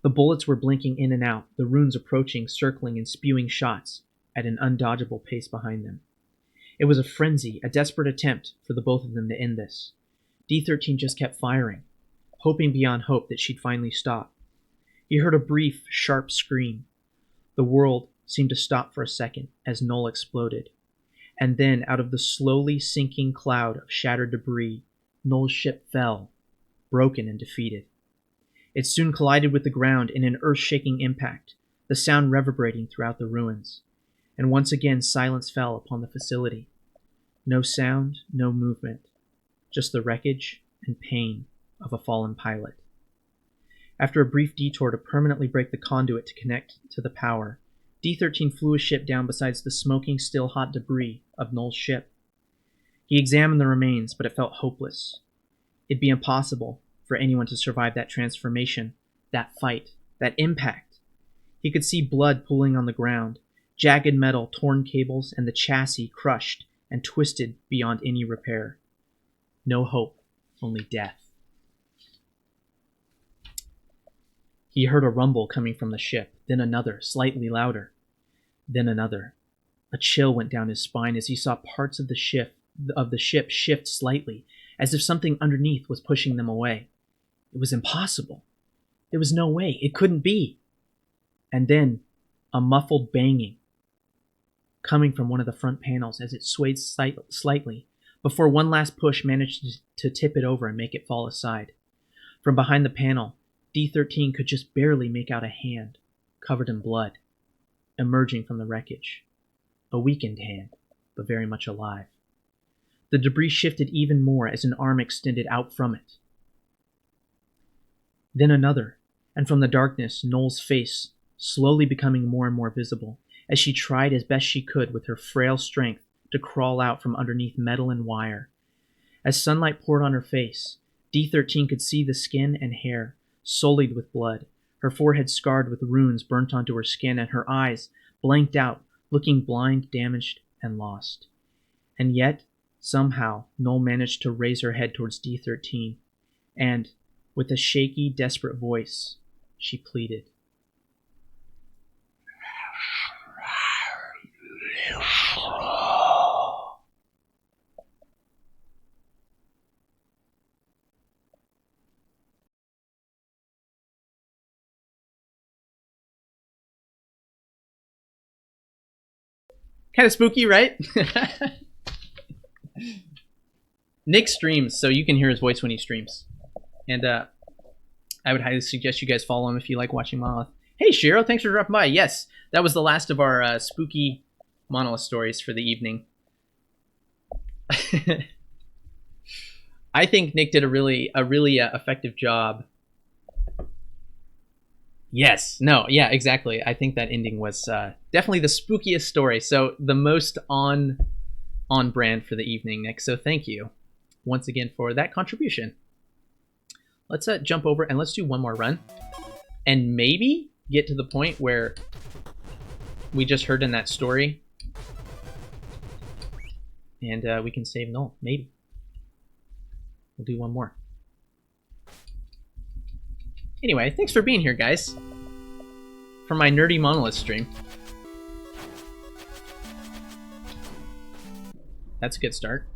The bullets were blinking in and out, the runes approaching, circling, and spewing shots at an undodgeable pace behind them. It was a frenzy, a desperate attempt for the both of them to end this. D13 just kept firing, hoping beyond hope that she'd finally stop. He heard a brief, sharp scream. The world seemed to stop for a second as Noel exploded. And then, out of the slowly sinking cloud of shattered debris, Noel's ship fell, broken and defeated. It soon collided with the ground in an earth-shaking impact, the sound reverberating throughout the ruins. And once again silence fell upon the facility. No sound, no movement, just the wreckage and pain of a fallen pilot. After a brief detour to permanently break the conduit to connect to the power, D13 flew his ship down beside the smoking, still hot debris of Noel's ship. He examined the remains, but it felt hopeless. It'd be impossible for anyone to survive that transformation, that fight, that impact. He could see blood pooling on the ground, jagged metal, torn cables, and the chassis crushed and twisted beyond any repair. No hope, only death. He heard a rumble coming from the ship, then another, slightly louder, then another. A chill went down his spine as he saw parts of the ship shift slightly, as if something underneath was pushing them away. It was impossible. There was no way. It couldn't be. And then a muffled banging coming from one of the front panels as it swayed slightly before one last push managed to tip it over and make it fall aside. From behind the panel, D13 could just barely make out a hand, covered in blood, emerging from the wreckage. A weakened hand, but very much alive. The debris shifted even more as an arm extended out from it. Then another, and from the darkness, Noel's face, slowly becoming more and more visible, as she tried as best she could with her frail strength to crawl out from underneath metal and wire. As sunlight poured on her face, D13 could see the skin and hair, sullied with blood, her forehead scarred with runes burnt onto her skin, and her eyes, blanked out, looking blind, damaged, and lost. And yet, somehow, Noel managed to raise her head towards D13, and, with a shaky, desperate voice, she pleaded. Kind of spooky, right? Nick streams, so you can hear his voice when he streams. And I would highly suggest you guys follow him if you like watching Monolith. Hey, Shiro, thanks for dropping by. Yes, that was the last of our spooky monolith stories for the evening. I think Nick did a really effective job. Yes, no, yeah, exactly. I think that ending was definitely the spookiest story. So the most on brand for the evening, Nick. So thank you once again for that contribution. Let's jump over and let's do one more run, and maybe get to the point where we just heard in that story, and we can save Null. Maybe we'll do one more. Anyway, thanks for being here, guys, for my nerdy monolith stream. That's a good start.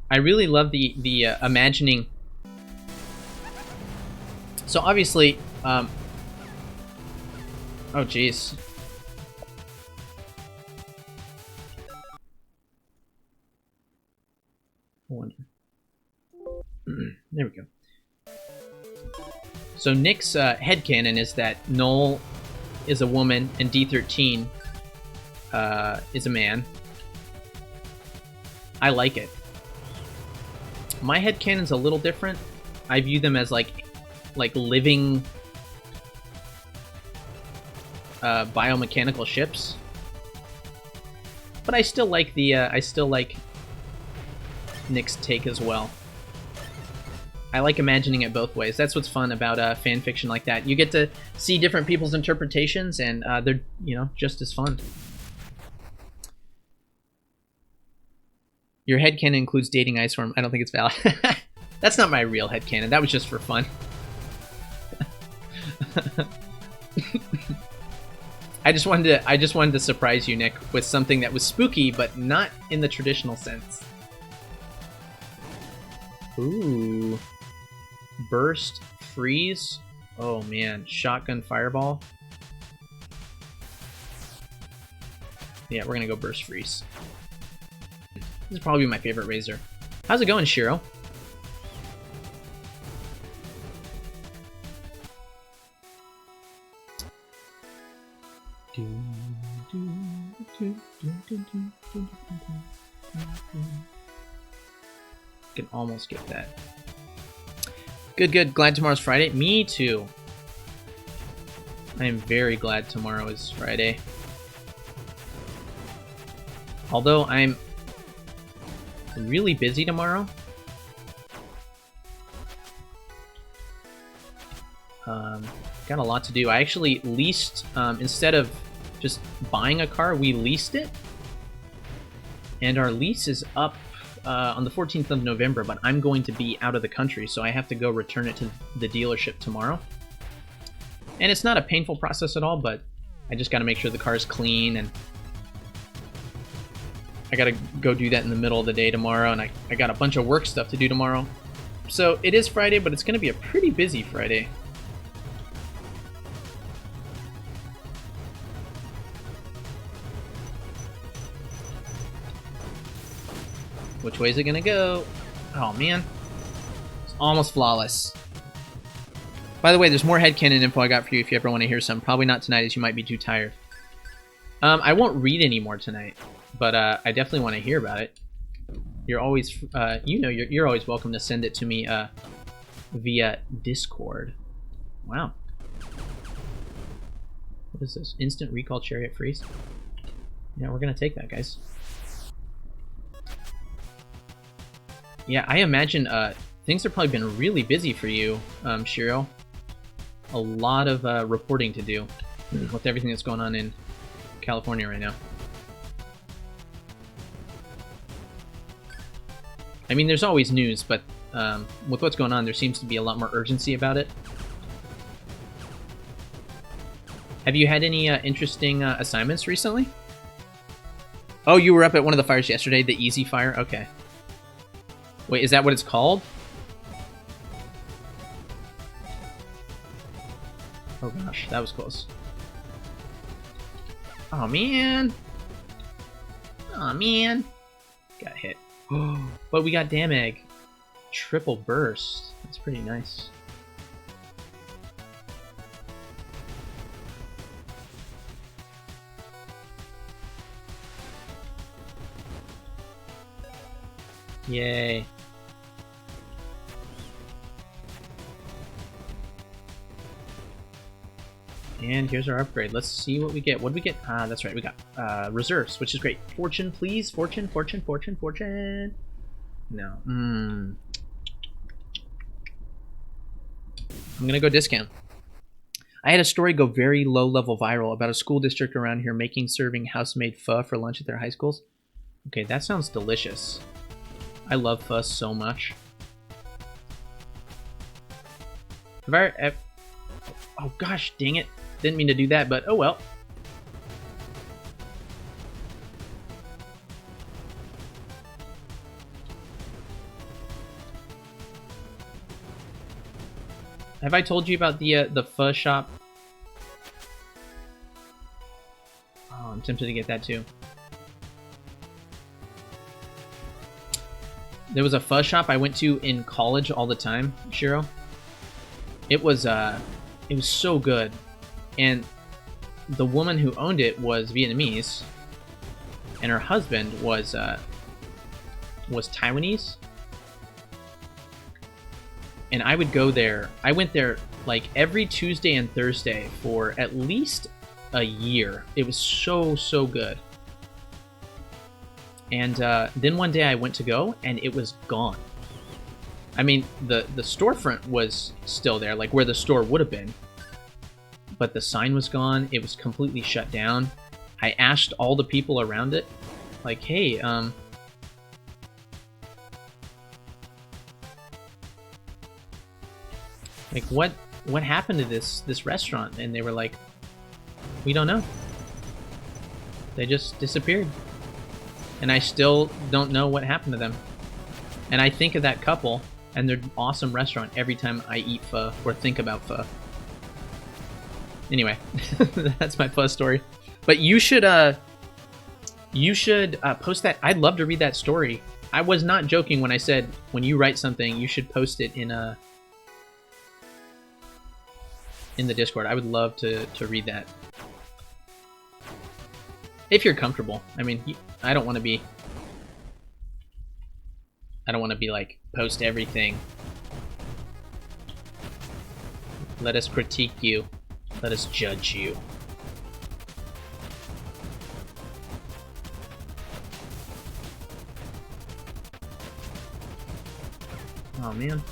I really love the imagining. So obviously, oh jeez. I wonder. There we go. So Nick's headcanon is that Null is a woman and D13 is a man. I like it. My headcanon's a little different. I view them as like living biomechanical ships. But I still like Nick's take as well. I like imagining it both ways. That's what's fun about fan fiction like that. You get to see different people's interpretations, and they're just as fun. Your headcanon includes dating Iceworm. I don't think it's valid. That's not my real headcanon. That was just for fun. I just wanted to surprise you, Nick, with something that was spooky, but not in the traditional sense. Ooh. Burst, freeze. Oh man, shotgun fireball. Yeah, we're gonna go burst freeze. This is probably my favorite razor. How's it going, Shiro? Can almost get that. Good. Glad tomorrow's Friday. Me too. I am very glad tomorrow is Friday. Although I'm really busy tomorrow. Got a lot to do. I actually leased, instead of just buying a car, we leased it. And our lease is up on the 14th of November, but I'm going to be out of the country, so I have to go return it to the dealership tomorrow. And it's not a painful process at all, but I just got to make sure the car is clean, and I got to go do that in the middle of the day tomorrow, and I got a bunch of work stuff to do tomorrow. So it is Friday, but it's going to be a pretty busy Friday. Which way is it gonna go? Oh man. It's almost flawless. By the way, there's more headcanon info I got for you if you ever want to hear some. Probably not tonight, as you might be too tired. I won't read any more tonight, but I definitely want to hear about it. You're always, you're always welcome to send it to me via Discord. Wow. What is this? Instant recall chariot freeze? Yeah, we're gonna take that, guys. Yeah, I imagine things have probably been really busy for you, Shiro. A lot of reporting to do with everything that's going on in California right now. I mean, there's always news, but with what's going on, there seems to be a lot more urgency about it. Have you had any interesting assignments recently? Oh, you were up at one of the fires yesterday, the easy fire? Okay. Wait, is that what it's called? Oh gosh, that was close. Oh man. Oh man. Got hit. But we got Damag. Triple burst. That's pretty nice. Yay. And here's our upgrade. Let's see what we get. What did we get? Ah, that's right. We got reserves, which is great. Fortune, please. Fortune, fortune, fortune, fortune. No. I'm gonna go discount. I had a story go very low-level viral about a school district around here serving house-made pho for lunch at their high schools. Okay, that sounds delicious. I love pho so much. Oh gosh, dang it. Didn't mean to do that, but oh well. Have I told you about the pho shop? Oh, I'm tempted to get that too. There was a pho shop I went to in college all the time, Shiro. It was so good. And the woman who owned it was Vietnamese, and her husband was Taiwanese. And I would go there. I went there like every Tuesday and Thursday for at least a year. It was so good. And then one day I went to go, and it was gone. I mean, the storefront was still there, like where the store would have been. But the sign was gone. It was completely shut down. I asked all the people around it, like, hey, like what happened to this restaurant? And they were like, we don't know. They just disappeared. And I still don't know what happened to them. And I think of that couple and their awesome restaurant every time I eat pho or think about pho. Anyway, that's my pho story. But you should post that. I'd love to read that story. I was not joking when I said when you write something, you should post it in the Discord. I would love to read that. If you're comfortable. I mean, I don't want to be like post everything. Let us critique you. Let us judge you. Oh man.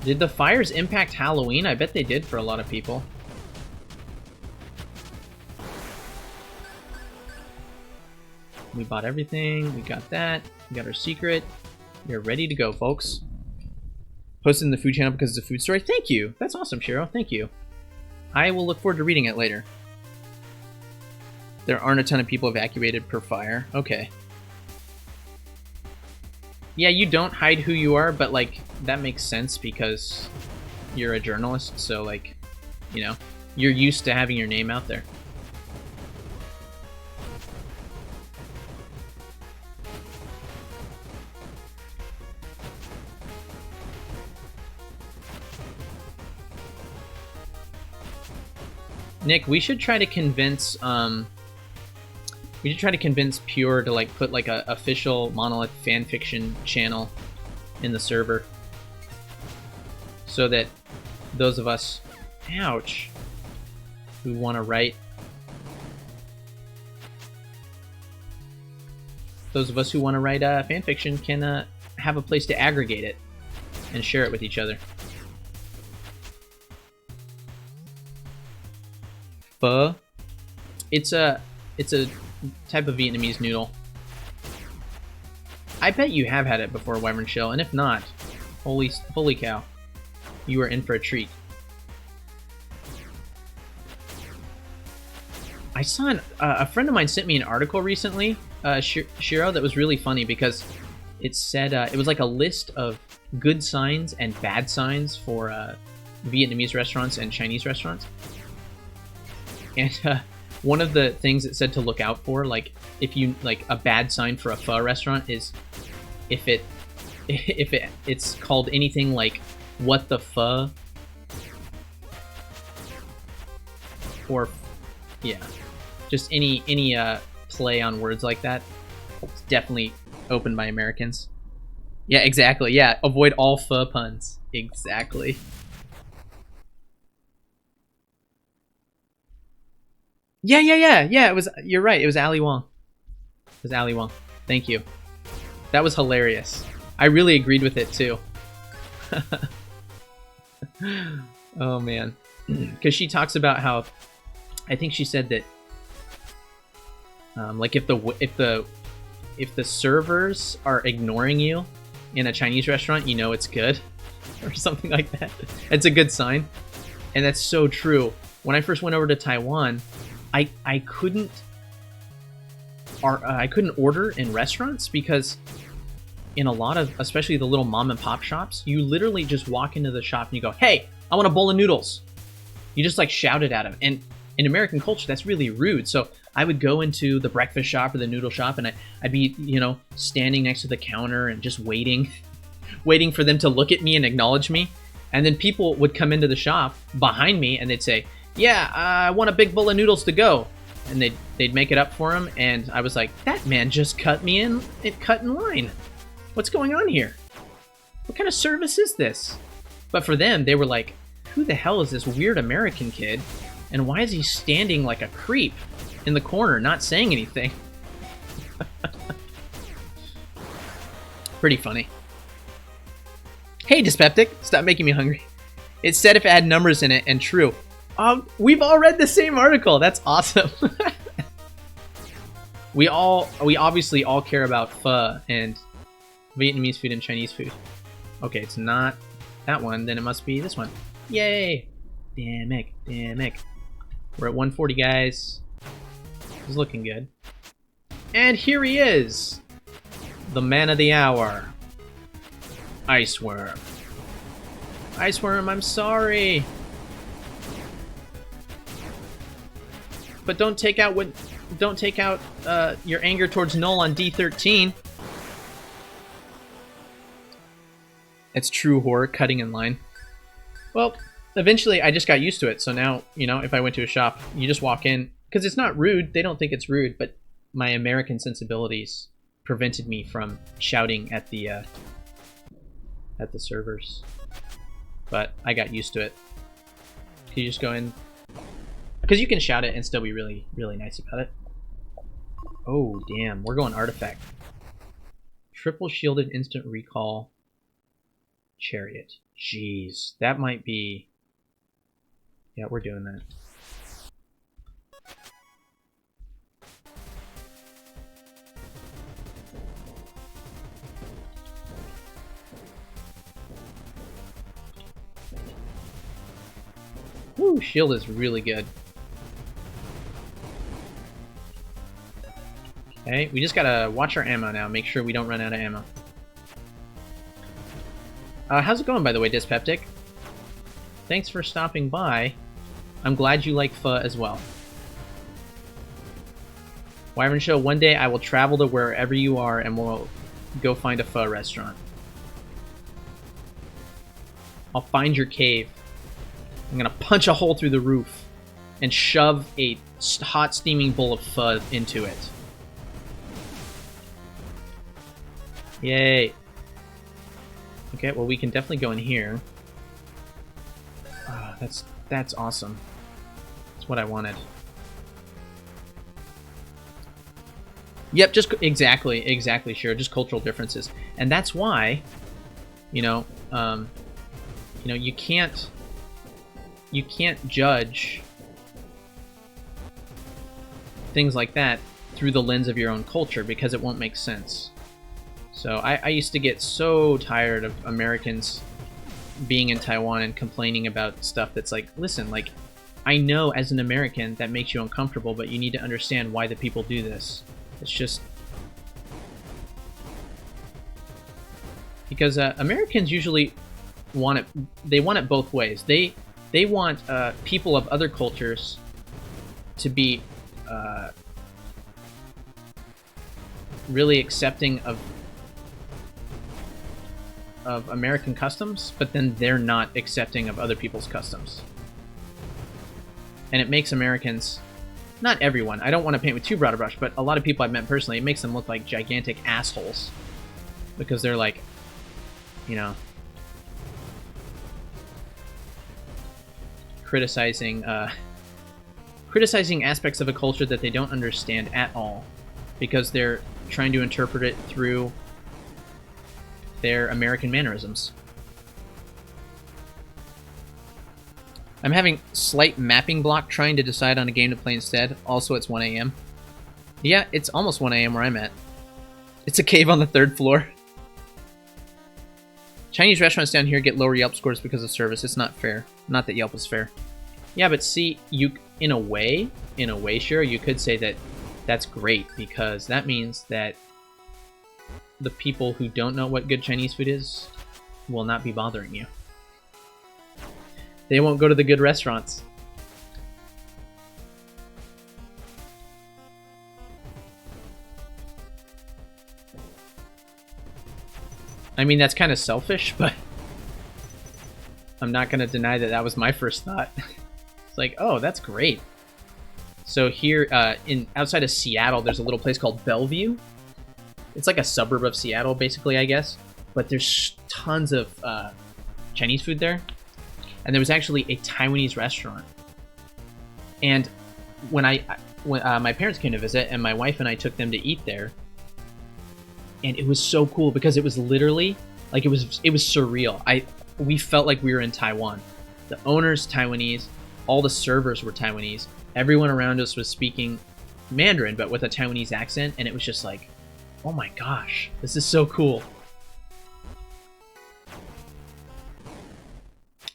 Did the fires impact Halloween? I bet they did for a lot of people. We bought everything. We got that. We got our secret. We're ready to go, folks. Posted in the food channel because it's a food story. Thank you. That's awesome, Shiro. Thank you. I will look forward to reading it later. There aren't a ton of people evacuated per fire. Okay. Yeah, you don't hide who you are, but, like, that makes sense because you're a journalist, so, like, you know, you're used to having your name out there. Nick, we should try to convince, Pure to, like, put, like, a official Monolith fanfiction channel in the server. So that those of us, ouch, who want to write, fanfiction can have a place to aggregate it and share it with each other. Pho. It's a type of Vietnamese noodle. I bet you have had it before, Wyvern Shell, and if not, holy cow, you are in for a treat. I saw a friend of mine sent me an article recently, Shiro, that was really funny because it said it was like a list of good signs and bad signs for Vietnamese restaurants and Chinese restaurants. And one of the things it said to look out for, like, if you, like, a bad sign for a pho restaurant is if it's called anything like what the pho, or yeah, just any play on words like that. It's definitely opened by Americans. Yeah, exactly. Yeah, avoid all pho puns. Exactly. Yeah. It was. You're right. It was Ali Wong. It was Ali Wong. Thank you. That was hilarious. I really agreed with it too. Oh man, because she talks about how, I think she said that, like if the servers are ignoring you in a Chinese restaurant, you know it's good, or something like that. It's a good sign, and that's so true. When I first went over to Taiwan, I couldn't order in restaurants because in a lot of, especially the little mom and pop shops, you literally just walk into the shop and you go, "Hey, I want a bowl of noodles." You just like shout it at them, and in American culture, that's really rude. So I would go into the breakfast shop or the noodle shop, and I'd be, standing next to the counter and just waiting for them to look at me and acknowledge me. And then people would come into the shop behind me and they'd say, "Yeah, I want a big bowl of noodles to go." And they'd make it up for them, and I was like, "That man just cut me in. It cut in line. What's going on here? What kind of service is this?" But for them, they were like, "Who the hell is this weird American kid? And why is he standing like a creep in the corner, not saying anything?" Pretty funny. Hey, Dyspeptic, stop making me hungry. It said if it had numbers in it, and true. We've all read the same article. That's awesome. We obviously all care about pho and Vietnamese food and Chinese food. Okay, it's not that one, then it must be this one. Yay! Damn it. We're at 140, guys. This is looking good. And here he is! The man of the hour. Iceworm. Iceworm, I'm sorry. But don't take out your anger towards Null on D13. It's true horror, cutting in line. Well, eventually I just got used to it, so now, if I went to a shop, you just walk in, because it's not rude, they don't think it's rude, but my American sensibilities prevented me from shouting at the servers. But I got used to it. Can you just go in? Because you can shout it and still be really, really nice about it. Oh, damn, we're going artifact. Triple shielded instant recall chariot. Jeez, that might be... Yeah, we're doing that. Woo, shield is really good. Okay, we just gotta watch our ammo now, make sure we don't run out of ammo. How's it going, by the way, Dyspeptic? Thanks for stopping by. I'm glad you like pho as well. Wyvern Show, one day I will travel to wherever you are and we'll go find a pho restaurant. I'll find your cave. I'm gonna punch a hole through the roof and shove a hot steaming bowl of pho into it. Yay. Okay, well we can definitely go in here. That's awesome. That's what I wanted. Yep, just exactly, sure, just cultural differences. And that's why, you can't judge things like that through the lens of your own culture because it won't make sense. So I used to get so tired of Americans being in Taiwan and complaining about stuff that's like, listen, like, I know as an American that makes you uncomfortable, but you need to understand why the people do this. It's just... Because Americans usually want it both ways. They want people of other cultures to be really accepting of of American customs, but then they're not accepting of other people's customs. And it makes Americans, not everyone, I don't want to paint with too broad a brush, but a lot of people I've met personally, it makes them look like gigantic assholes. Because they're like, you know, criticizing aspects of a culture that they don't understand at all, because they're trying to interpret it through their American mannerisms. I'm having slight mapping block trying to decide on a game to play instead. Also, it's 1 a.m. Yeah, it's almost 1 a.m. where I'm at. It's a cave on the 3rd floor. Chinese restaurants down here get lower Yelp scores because of service. It's not fair. Not that Yelp is fair. Yeah, but see, you in a way, sure, you could say that that's great, because that means that the people who don't know what good Chinese food is will not be bothering you. They won't go to the good restaurants. I mean, that's kind of selfish, but I'm not going to deny that that was my first thought. It's like, oh, that's great. So here, outside of Seattle, there's a little place called Bellevue. It's like a suburb of Seattle, basically, I guess. But there's tons of Chinese food there. And there was actually a Taiwanese restaurant. And when my parents came to visit, and my wife and I took them to eat there, and it was so cool because it was literally like it was surreal. We felt like we were in Taiwan. The owner's Taiwanese, all the servers were Taiwanese. Everyone around us was speaking Mandarin, but with a Taiwanese accent, and it was just like, oh my gosh, this is so cool.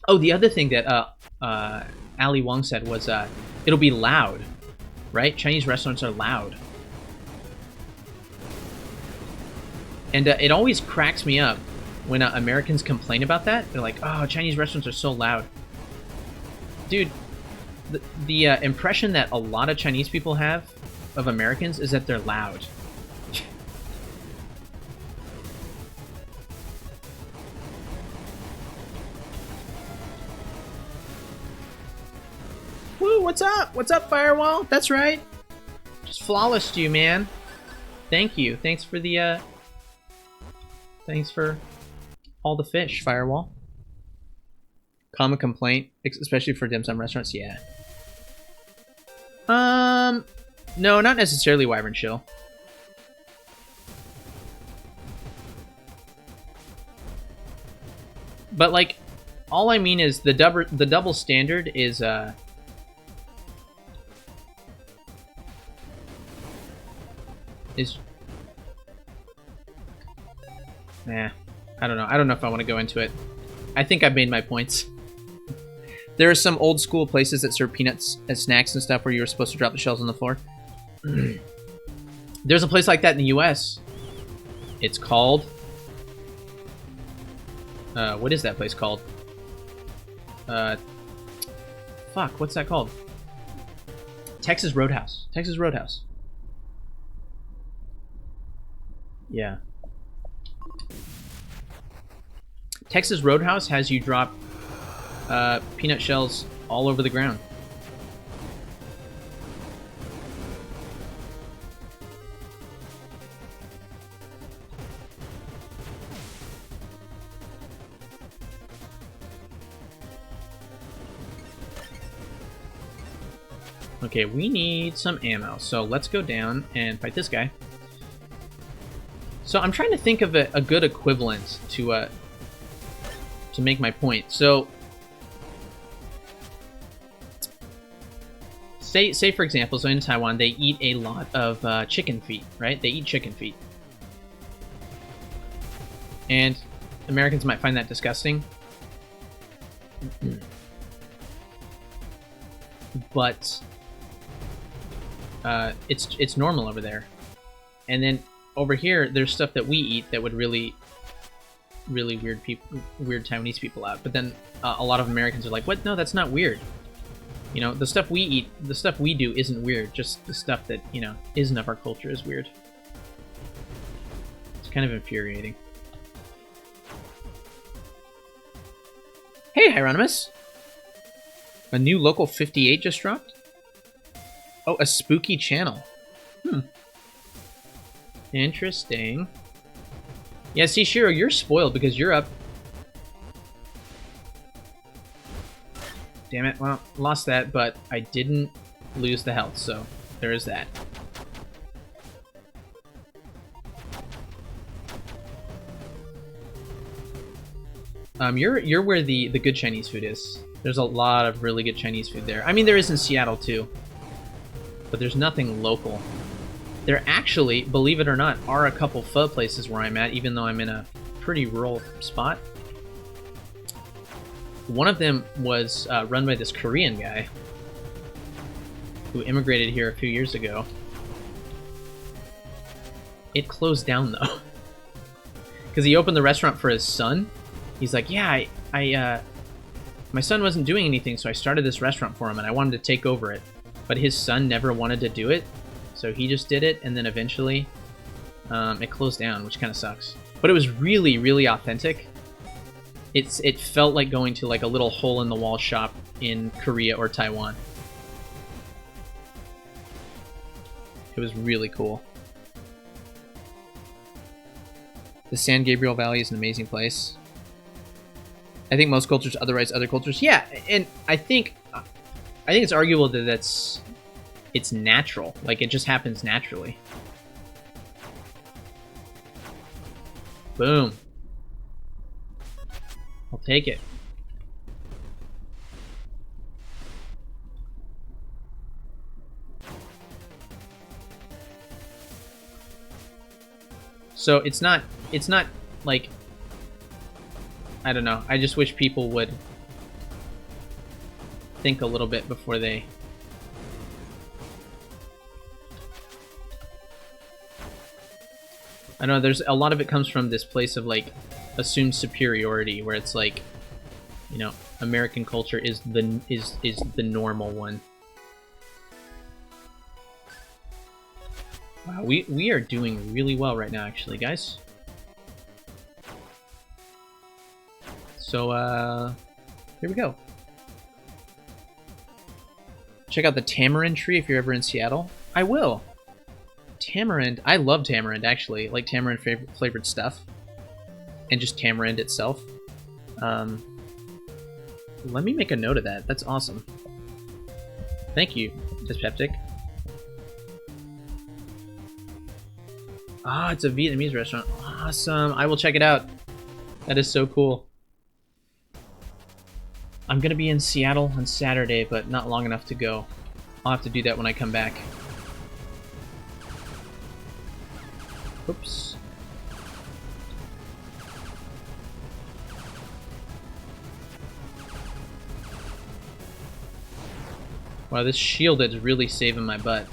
Oh, the other thing that Ali Wong said was it'll be loud, right? Chinese restaurants are loud. And it always cracks me up when Americans complain about that. They're like, oh, Chinese restaurants are so loud. Dude, the impression that a lot of Chinese people have of Americans is that they're loud. Woo, what's up? What's up, Firewall? That's right. Just flawlessed you, man. Thank you. Thanks for the, thanks for all the fish, Firewall. Common complaint, especially for dim sum restaurants, yeah. No, not necessarily Wyvern Chill. But like, all I mean is the double standard is nah, I don't know. I don't know if I want to go into it. I think I've made my points. There are some old school places that serve peanuts as snacks and stuff where you're supposed to drop the shells on the floor. There's a place like that in the US. It's called... what is that place called? Fuck, what's that called? Texas Roadhouse. Texas Roadhouse. Yeah. Texas Roadhouse has you drop peanut shells all over the ground. Okay, we need some ammo, so let's go down and fight this guy. So I'm trying to think of a good equivalent to make my point. So, say for example, so in Taiwan they eat a lot of chicken feet, right? They eat chicken feet, and Americans might find that disgusting, but it's normal over there. And then over here, there's stuff that we eat that would really weird Taiwanese people out. But then a lot of Americans are like, what? No, that's not weird. You know, the stuff we eat, the stuff we do isn't weird. Just the stuff that, you know, isn't of our culture is weird. It's kind of infuriating. Hieronymus. A new local 58 just dropped? Oh, a spooky channel. Interesting. Yeah, see, Shiro, you're spoiled because you're up. Damn it. Well, lost that, but I didn't lose the health, so there is that. You're where the good Chinese food is. There's a lot of really good Chinese food there. I mean, there is in Seattle too, but there's nothing local. There actually, believe it or not, are a couple pho places where I'm at, even though I'm in a pretty rural spot. One of them was run by this Korean guy who immigrated here a few years ago. It closed down though, because he opened the restaurant for his son. He's like, yeah, my son wasn't doing anything, so I started this restaurant for him, and I wanted to take over it. But his son never wanted to do it, so he just did it, and then eventually it closed down, which kind of sucks. But it was really, really authentic. It felt like going to like a little hole-in-the-wall shop in Korea or Taiwan. It was really cool. The San Gabriel Valley is an amazing place. I think most cultures otherwise other cultures. Yeah, and I think it's arguable that it's natural. Like, it just happens naturally. Boom. I'll take it. So it's not like, I don't know. I just wish people would think a little bit before they... I know there's a lot of it comes from this place of like assumed superiority, where it's like, you know, American culture is the normal one. Wow, we are doing really well right now, actually, guys. So, here we go. Check out the tamarind tree if you're ever in Seattle. I will. Tamarind. I love tamarind, actually. Like tamarind flavored stuff. And just tamarind itself. Let me make a note of that. That's awesome. Thank you, Dyspeptic. Ah, it's a Vietnamese restaurant. Awesome. I will check it out. That is so cool. I'm going to be in Seattle on Saturday, but not long enough to go. I'll have to do that when I come back. Oops. Wow, this shield is really saving my butt.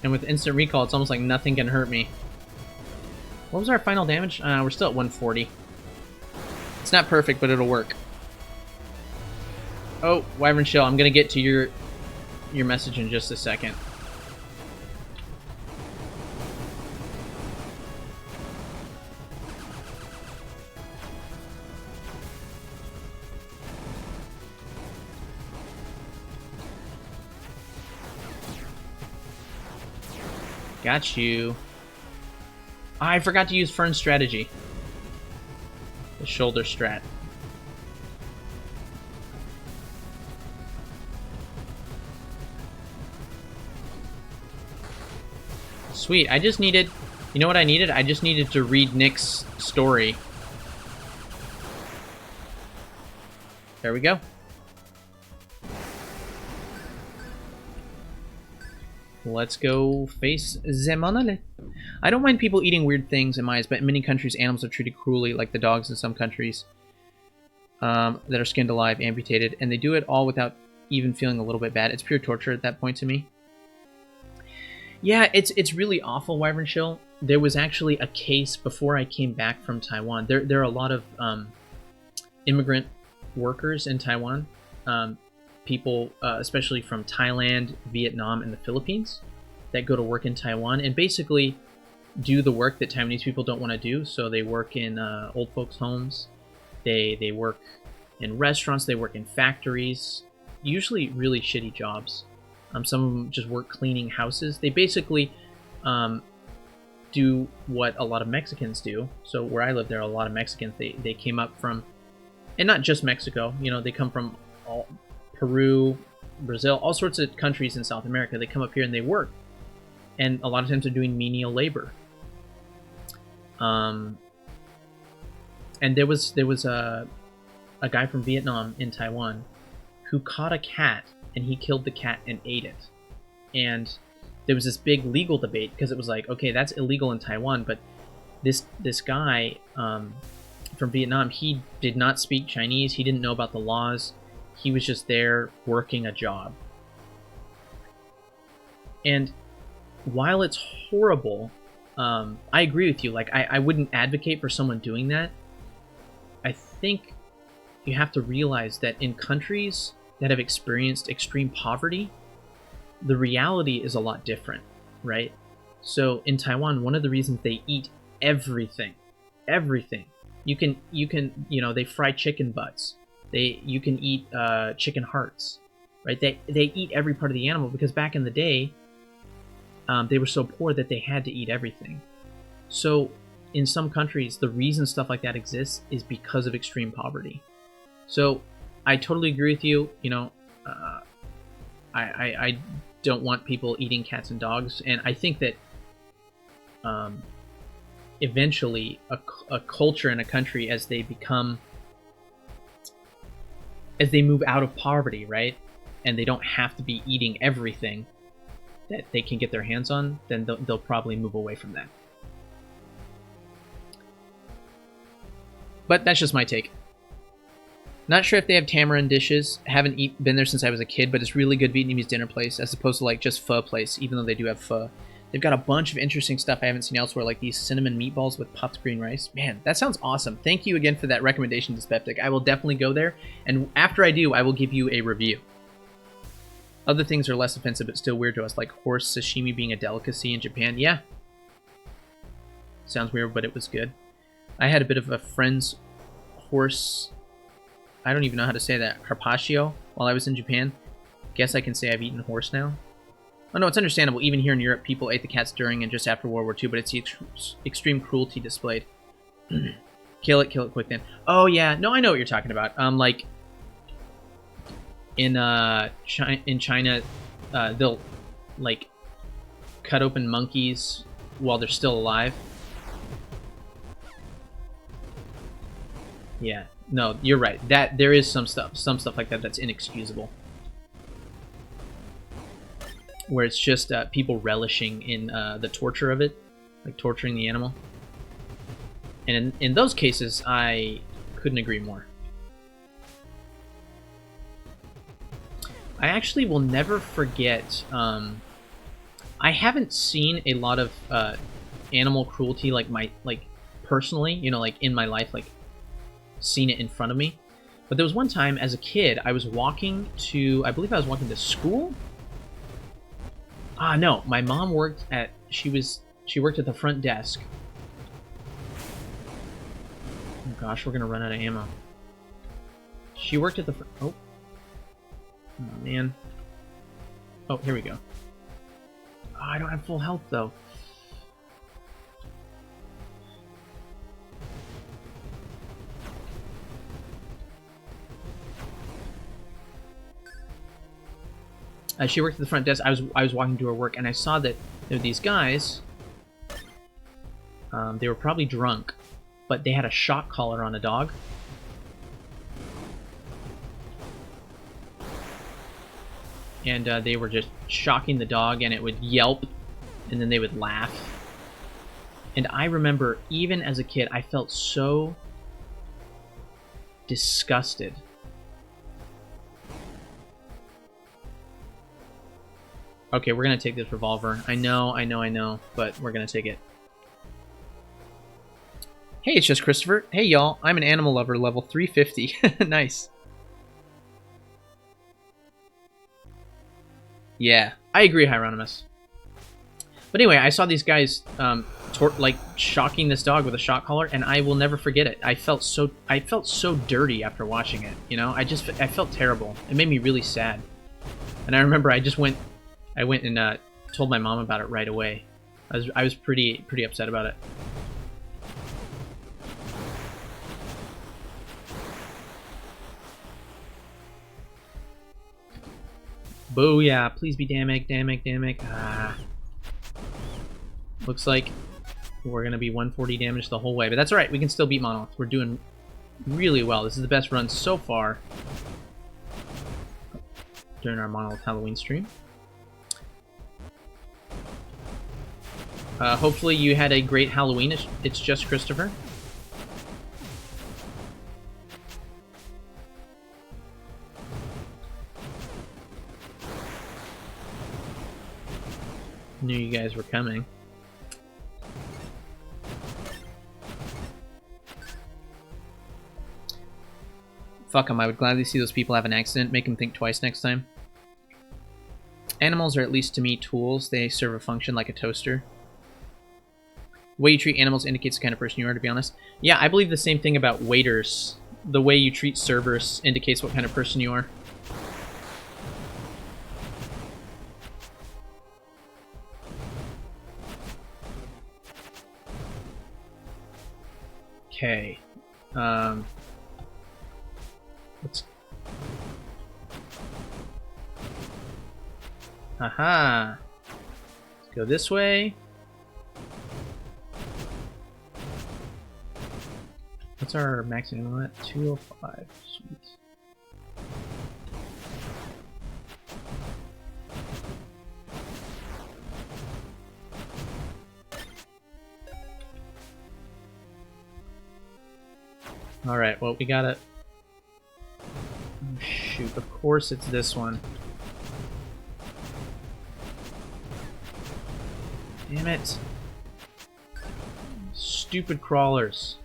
And with instant recall, it's almost like nothing can hurt me. What was our final damage? We're still at 140. It's not perfect, but it'll work. Oh, Wyvern Shell, I'm gonna get to your message in just a second. Got you. I forgot to use Fern's strategy. The shoulder strat. Sweet, I just needed... You know what I needed? I just needed to read Nick's story. There we go. Let's go face Zemonale. I don't mind people eating weird things in my eyes, but in many countries, animals are treated cruelly, like the dogs in some countries that are skinned alive, amputated, and they do it all without even feeling a little bit bad. It's pure torture at that point to me. Yeah, it's really awful, Wyvern Shill. There was actually a case before I came back from Taiwan. There are a lot of immigrant workers in Taiwan. People, especially from Thailand, Vietnam, and the Philippines. that go to work in Taiwan and basically do the work that Taiwanese people don't want to do. So they work in old folks' homes. They work in restaurants. They work in factories. Usually really shitty jobs. Some of them just work cleaning houses. They basically do what a lot of Mexicans do. So where I live, there are a lot of Mexicans. They came up from, and not just Mexico. You know, they come from Peru, Brazil, all sorts of countries in South America. They come up here and they work, and a lot of times they're doing menial labor. And there was a guy from Vietnam in Taiwan who caught a cat, and he killed the cat and ate it. And there was this big legal debate because it was like, okay, that's illegal in Taiwan, but this guy from Vietnam, he did not speak Chinese. He didn't know about the laws. He was just there working a job. And while it's horrible, I agree with you. Like, I wouldn't advocate for someone doing that. I think you have to realize that in countries that have experienced extreme poverty, the reality is a lot different, right? So in Taiwan, one of the reasons they eat everything, you can, they fry chicken butts. You can eat chicken hearts, right? They eat every part of the animal because back in the day, they were so poor that they had to eat everything. So in some countries, the reason stuff like that exists is because of extreme poverty. So I totally agree with you. You know, I don't want people eating cats and dogs, and I think that eventually a culture and a country, as they move out of poverty, right, and they don't have to be eating everything that they can get their hands on, then they'll probably move away from that. But that's just my take. Not sure if they have tamarind dishes. Haven't been there since I was a kid, but it's really good Vietnamese dinner place as opposed to like just pho place, even though they do have pho. They've got a bunch of interesting stuff I haven't seen elsewhere, like these cinnamon meatballs with puffed green rice. Man, that sounds awesome. Thank you again for that recommendation, Dyspeptic. I will definitely go there, and after I do, I will give you a review. Other things are less offensive but still weird to us, like horse sashimi being a delicacy in Japan. Yeah. Sounds weird, but it was good. I had a bit of a friend's horse... I don't even know how to say that. Carpaccio while I was in Japan. Guess I can say I've eaten horse now. Oh no, it's understandable. Even here in Europe, people ate the cats during and just after World War II, but it's the extreme cruelty displayed. Kill it quick then. Oh yeah, no, I know what you're talking about. Like in China, they'll like cut open monkeys while they're still alive. Yeah. No, you're right. That there is some stuff like that that's inexcusable, where it's just people relishing in the torture of it, like torturing the animal. And in those cases, I couldn't agree more. I actually will never forget. I haven't seen a lot of animal cruelty like personally, you know, like in my life, like seen it in front of me. But there was one time as a kid, I was walking to, I believe I was walking to school. No, my mom worked at, she worked at the front desk. Oh gosh, we're gonna run out of ammo. She worked at the front, oh man. Oh, here we go. Oh, I don't have full health though. She worked at the front desk. I was walking to her work, and I saw that there were these guys. They were probably drunk, but they had a shock collar on a dog. And they were just shocking the dog, and it would yelp, and then they would laugh. And I remember, even as a kid, I felt so disgusted. Okay, we're gonna take this revolver. I know, but we're gonna take it. Hey, it's just Christopher. Hey, y'all. I'm an animal lover, level 350. Nice. Yeah, I agree, Hieronymus. But anyway, I saw these guys like shocking this dog with a shock collar, and I will never forget it. I felt so dirty after watching it. You know, I felt terrible. It made me really sad. And I remember I went and told my mom about it right away. I was pretty upset about it. Booyah! Please be damage. Ah. Looks like we're gonna be 140 damage the whole way, but that's alright. We can still beat Monolith. We're doing really well. This is the best run so far during our Monolith Halloween stream. Hopefully you had a great Halloween. It's just Christopher. Knew you guys were coming. Fuck them, I would gladly see those people have an accident, make them think twice next time. Animals are, at least to me, tools. They serve a function like a toaster. The way you treat animals indicates the kind of person you are, to be honest. Yeah, I believe the same thing about waiters. The way you treat servers indicates what kind of person you are. Okay. Let's... Aha! Let's go this way. What's our maximum on that? 205. Sweet. Alright, well, we gotta... Oh, shoot, of course it's this one. Damn it. Stupid crawlers.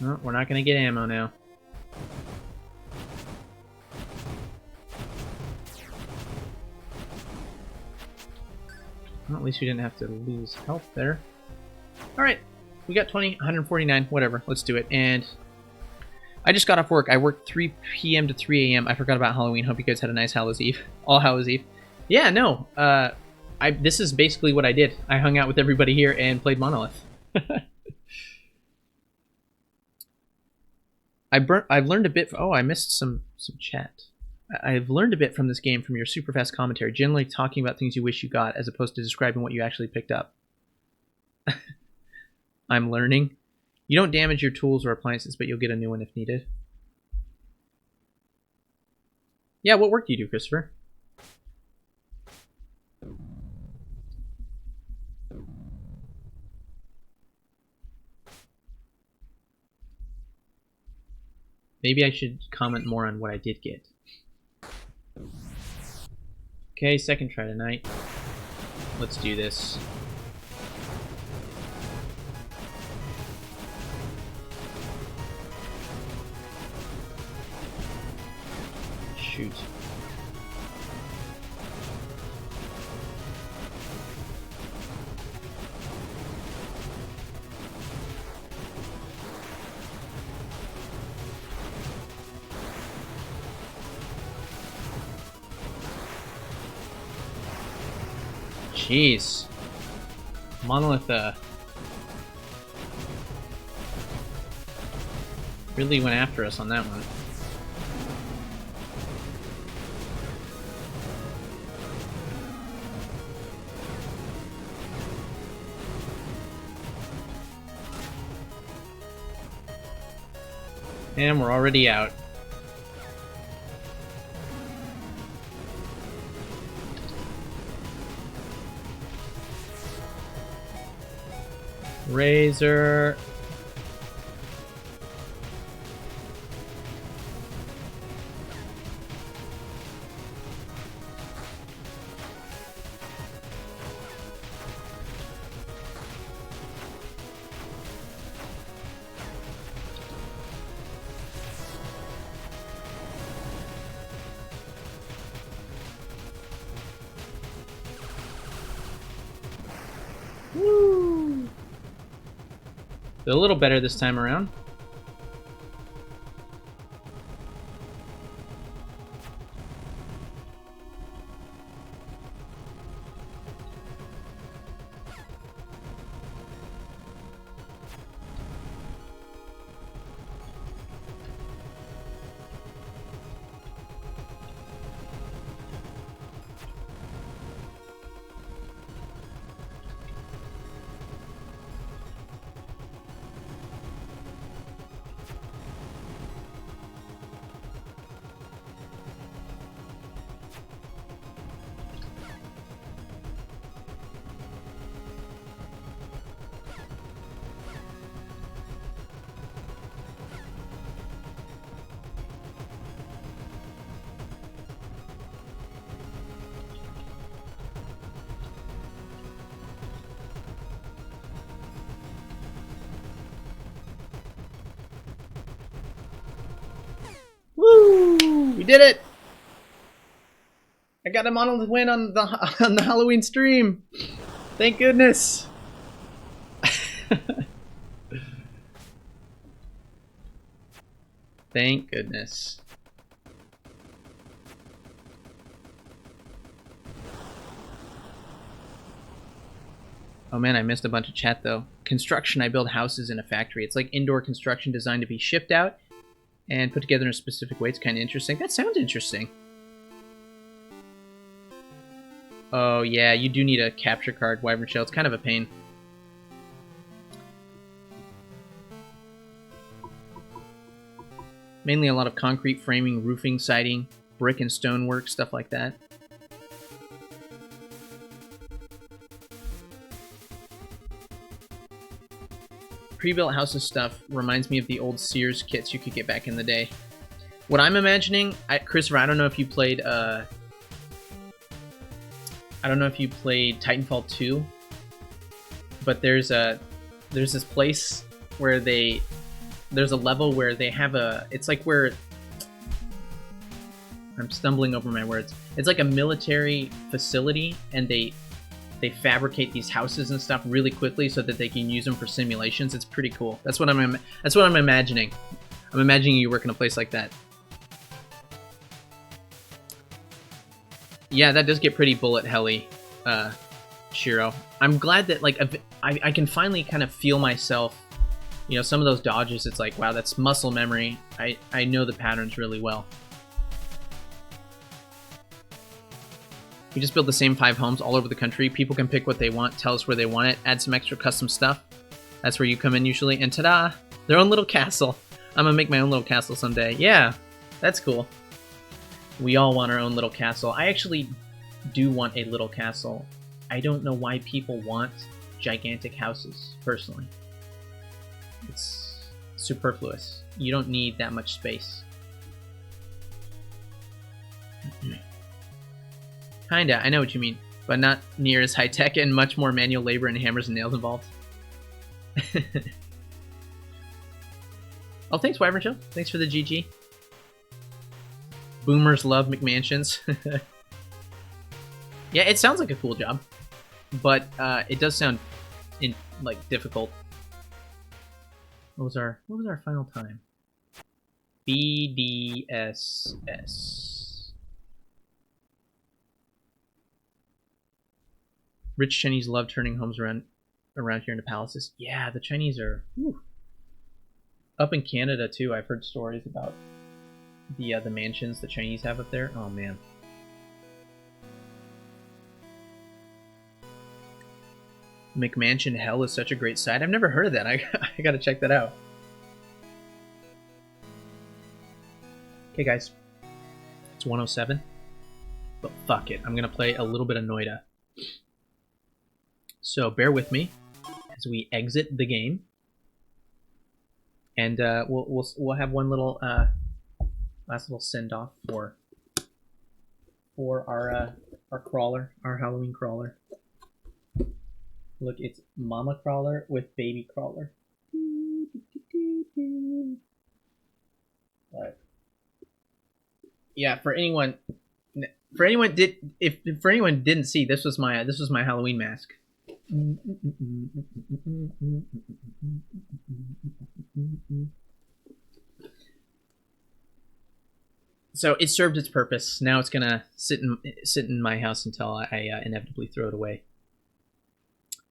No, we're not gonna get ammo now. Well, at least we didn't have to lose health there. Alright, we got 20, 149, whatever, let's do it. And I just got off work. I worked 3 p.m. to 3 a.m. I forgot about Halloween. Hope you guys had a nice Hallows Eve. All Hallows Eve. Yeah, no, this is basically what I did. I hung out with everybody here and played Monolith. I've learned a bit. Oh, I missed some chat. I've learned a bit from this game from your super fast commentary, generally talking about things you wish you got as opposed to describing what you actually picked up. I'm learning. You don't damage your tools or appliances, but you'll get a new one if needed. Yeah, what work do you do, Christopher? Maybe I should comment more on what I did get. Okay, second try tonight. Let's do this. Shoot. Jeez. Monolith, really went after us on that one. And we're already out. Razor. A little better this time around. Woo! We did it! I got him on the win on the Halloween stream. Thank goodness. Thank goodness. Oh man, I missed a bunch of chat though. Construction, I build houses in a factory. It's like indoor construction designed to be shipped out and put together in a specific way. It's kind of interesting. That sounds interesting. Oh yeah, you do need a capture card, Wyvern Shell. It's kind of a pain. Mainly a lot of concrete framing, roofing, siding, brick and stonework, stuff like that. Pre-built houses stuff reminds me of the old Sears kits you could get back in the day. What I'm imagining, Christopher, I don't know if you played Titanfall 2, but there's this place where there's a level where they have it's like where, I'm stumbling over my words. It's like a military facility, and they fabricate these houses and stuff really quickly so that they can use them for simulations. It's pretty cool. That's what I'm imagining. I'm imagining you work in a place like that. Yeah, that does get pretty bullet helly, Shiro. I'm glad that like I can finally kind of feel myself. You know, some of those dodges, it's like, wow, that's muscle memory. I know the patterns really well. We just build the same 5 homes all over the country. People can pick what they want, tell us where they want it, add some extra custom stuff. That's where you come in usually, and ta-da! Their own little castle. I'm gonna make my own little castle someday. Yeah, that's cool. We all want our own little castle. I actually do want a little castle. I don't know why people want gigantic houses, personally. It's superfluous. You don't need that much space. Kinda, I know what you mean, but not near as high-tech and much more manual labor and hammers and nails involved. Oh, thanks, Wyvern Chill. Thanks for the GG. Boomers love McMansions. Yeah, it sounds like a cool job, but it does sound difficult. What was our final time? BDSS. Rich Chinese love turning homes around here into palaces. Yeah, the Chinese are up in Canada too. I've heard stories about the mansions the Chinese have up there. Oh man. McMansion Hell is such a great site. I've never heard of that. I gotta check that out. Okay, guys. It's 1:07. But fuck it. I'm gonna play a little bit of Noida. So bear with me as we exit the game, and we'll have one little last little send off for our crawler, our Halloween crawler. Look, it's Mama Crawler with Baby Crawler. But yeah, for anyone didn't see, this was my Halloween mask. So it served its purpose. Now it's gonna sit in my house until I inevitably throw it away.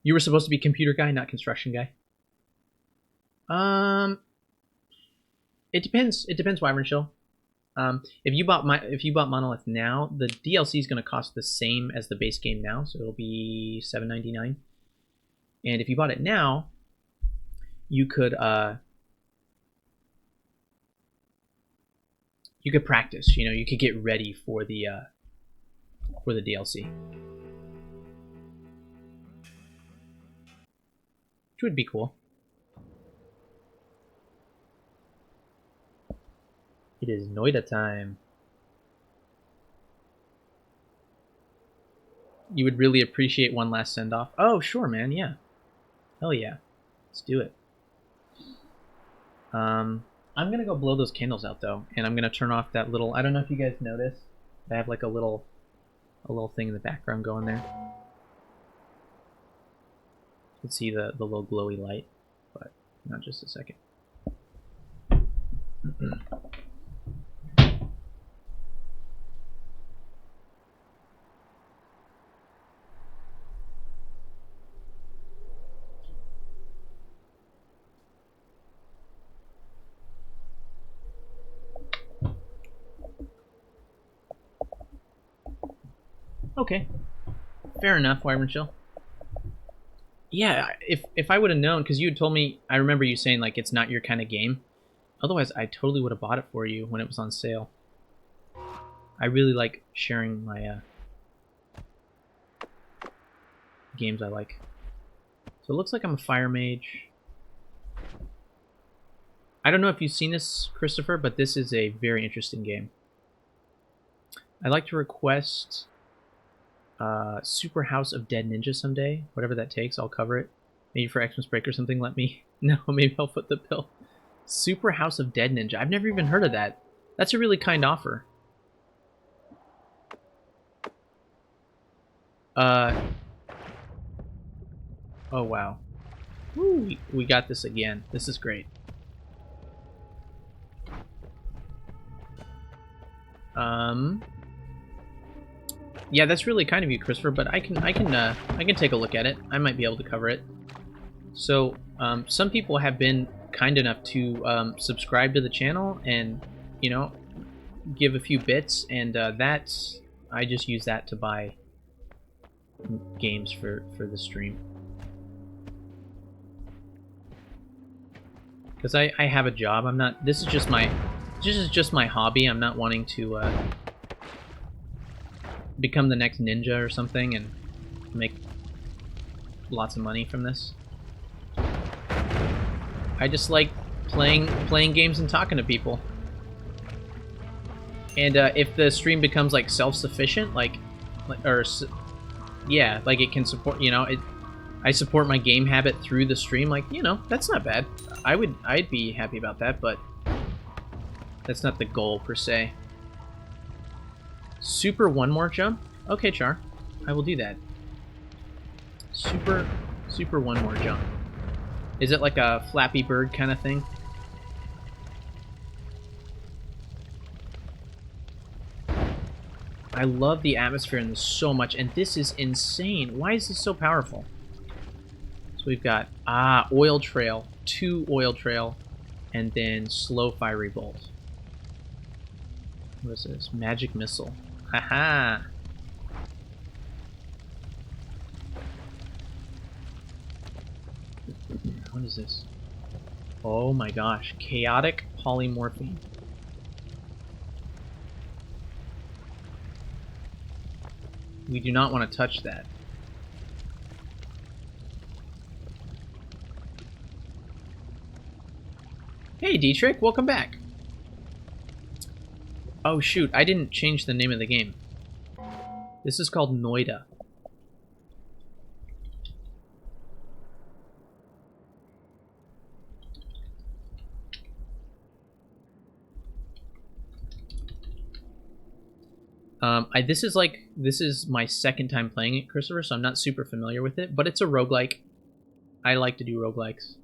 You were supposed to be computer guy, not construction guy. It depends. It depends, Wyvern Chill. If you bought Monolith now, the DLC is going to cost the same as the base game now, so it'll be $7.99. And if you bought it now, you could practice. You know, you could get ready for the DLC, which would be cool. It is Noida time. You would really appreciate one last send-off. Oh, sure, man. Yeah. Hell yeah. Let's do it. I'm going to go blow those candles out, though. And I'm going to turn off that little... I don't know if you guys noticed. I have, like, a little thing in the background going there. You can see the little glowy light. But not just a second. Okay, fair enough, Wyvern Chill. Yeah, if I would have known, because you had told me, I remember you saying, like, it's not your kind of game. Otherwise, I totally would have bought it for you when it was on sale. I really like sharing my games I like. So it looks like I'm a fire mage. I don't know if you've seen this, Christopher, but this is a very interesting game. I'd like to request... Super House of Dead Ninja someday. Whatever that takes, I'll cover it. Maybe for Xmas break or something, let me... No, maybe I'll foot the bill. Super House of Dead Ninja. I've never even heard of that. That's a really kind offer. Oh, wow. Woo, we got this again. This is great. Yeah, that's really kind of you, Christopher, but I can take a look at it. I might be able to cover it. So, some people have been kind enough to subscribe to the channel and, you know, give a few bits, and that's... I just use that to buy games for the stream. Because I have a job. I'm not... This is just my hobby. I'm not wanting to... become the next ninja or something and make lots of money from this. I just like playing games and talking to people. And if the stream becomes like self-sufficient, yeah, like it can support, you know, I support my game habit through the stream, like, you know, that's not bad. I'd be happy about that, but that's not the goal per se. Super one more jump? Okay, Char. I will do that. Super one more jump. Is it like a Flappy Bird kind of thing? I love the atmosphere in this so much, and this is insane. Why is this so powerful? So we've got, Oil Trail, 2 Oil Trail, and then Slow Fiery Bolt. What is this? Magic Missile. Haha! What is this? Oh my gosh. Chaotic Polymorphine. We do not want to touch that. Hey Dietrich, welcome back! Oh shoot, I didn't change the name of the game. This is called Noida. This is my second time playing it, Christopher, so I'm not super familiar with it, but it's a roguelike. I like to do roguelikes.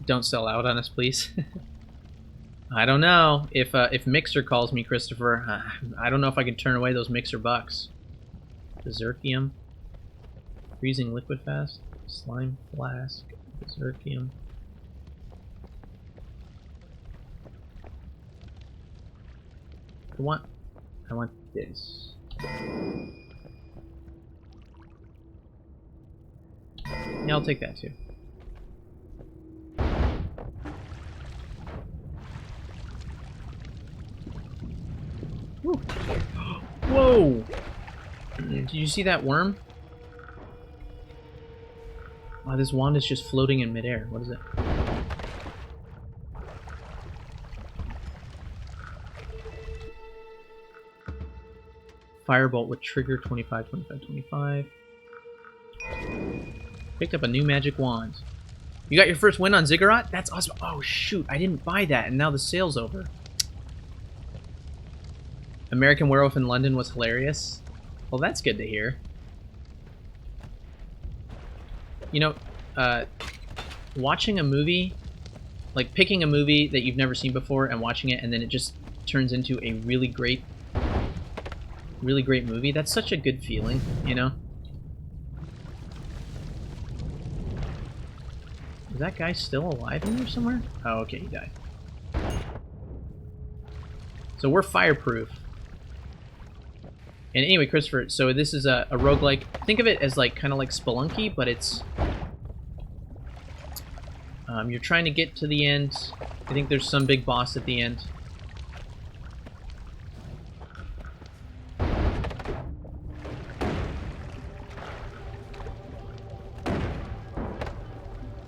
Don't sell out on us, please. I don't know. If Mixer calls me, Christopher, I don't know if I can turn away those Mixer bucks. Berserkium. Freezing liquid fast. Slime flask. Berserkium. I want this. Yeah, I'll take that too. Woo. Whoa! Did you see that worm? Wow, this wand is just floating in midair. What is it? Firebolt with trigger 25, 25, 25. Picked up a new magic wand. You got your first win on Ziggurat? That's awesome. Oh, shoot. I didn't buy that, and now the sale's over. American Werewolf in London was hilarious. Well, that's good to hear. You know, watching a movie, like picking a movie that you've never seen before and watching it, and then it just turns into a really great movie, that's such a good feeling, you know? Is that guy still alive in there somewhere? Oh, okay, he died. So we're fireproof. And anyway, Christopher, so this is a roguelike. Think of it as like kind of like Spelunky, but it's... you're trying to get to the end. I think there's some big boss at the end.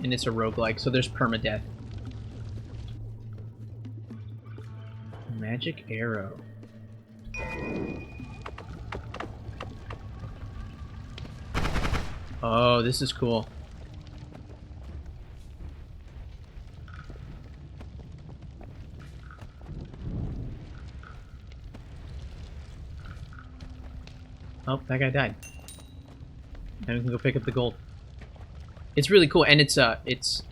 And it's a roguelike, so there's permadeath. Magic arrow. Oh, this is cool. Oh, that guy died. Now we can go pick up the gold. It's really cool, and it's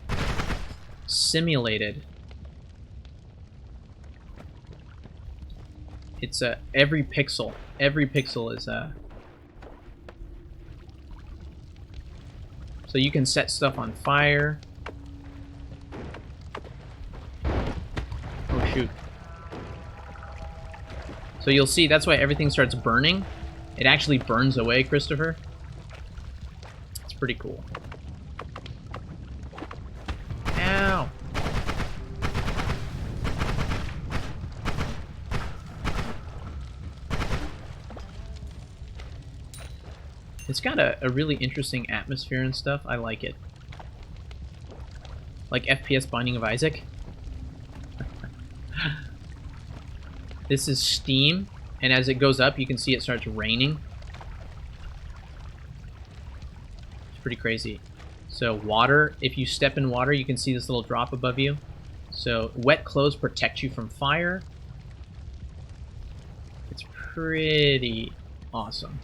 simulated. It's every pixel is so you can set stuff on fire. Oh shoot. So you'll see that's why everything starts burning. It actually burns away, Christopher. It's pretty cool. Ow. It's got a really interesting atmosphere and stuff. I like it. Like FPS Binding of Isaac. This is steam, and as it goes up, you can see it starts raining. It's pretty crazy. So water, if you step in water, you can see this little drop above you. So wet clothes protect you from fire. It's pretty awesome.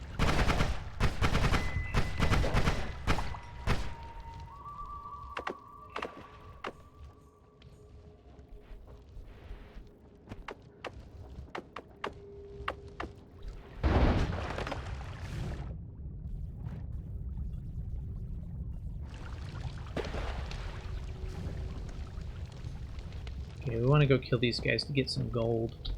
Okay, we want to go kill these guys to get some gold.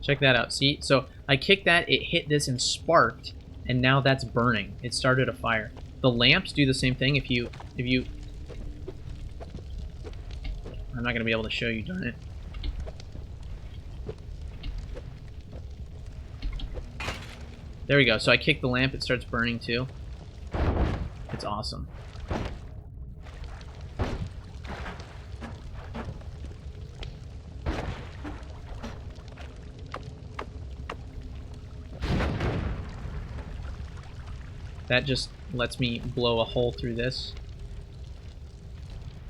Check that out. See? So I kicked that, it hit this and sparked, and now that's burning. It started a fire. The lamps do the same thing. If you... I'm not going to be able to show you, darn it. There we go. So I kick the lamp, it starts burning too. It's awesome. That just lets me blow a hole through this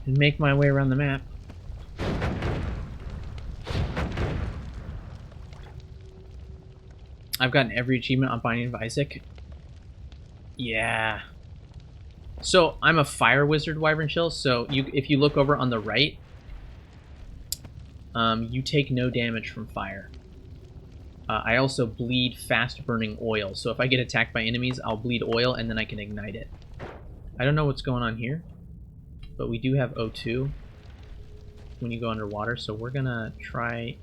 and make my way around the map. I've gotten every achievement on Binding of Isaac. Yeah. So I'm a fire wizard, Wyvern Chill. So if you look over on the right, you take no damage from fire. I also bleed fast-burning oil. So if I get attacked by enemies, I'll bleed oil and then I can ignite it. I don't know what's going on here, but we do have O2 when you go underwater. So we're gonna try.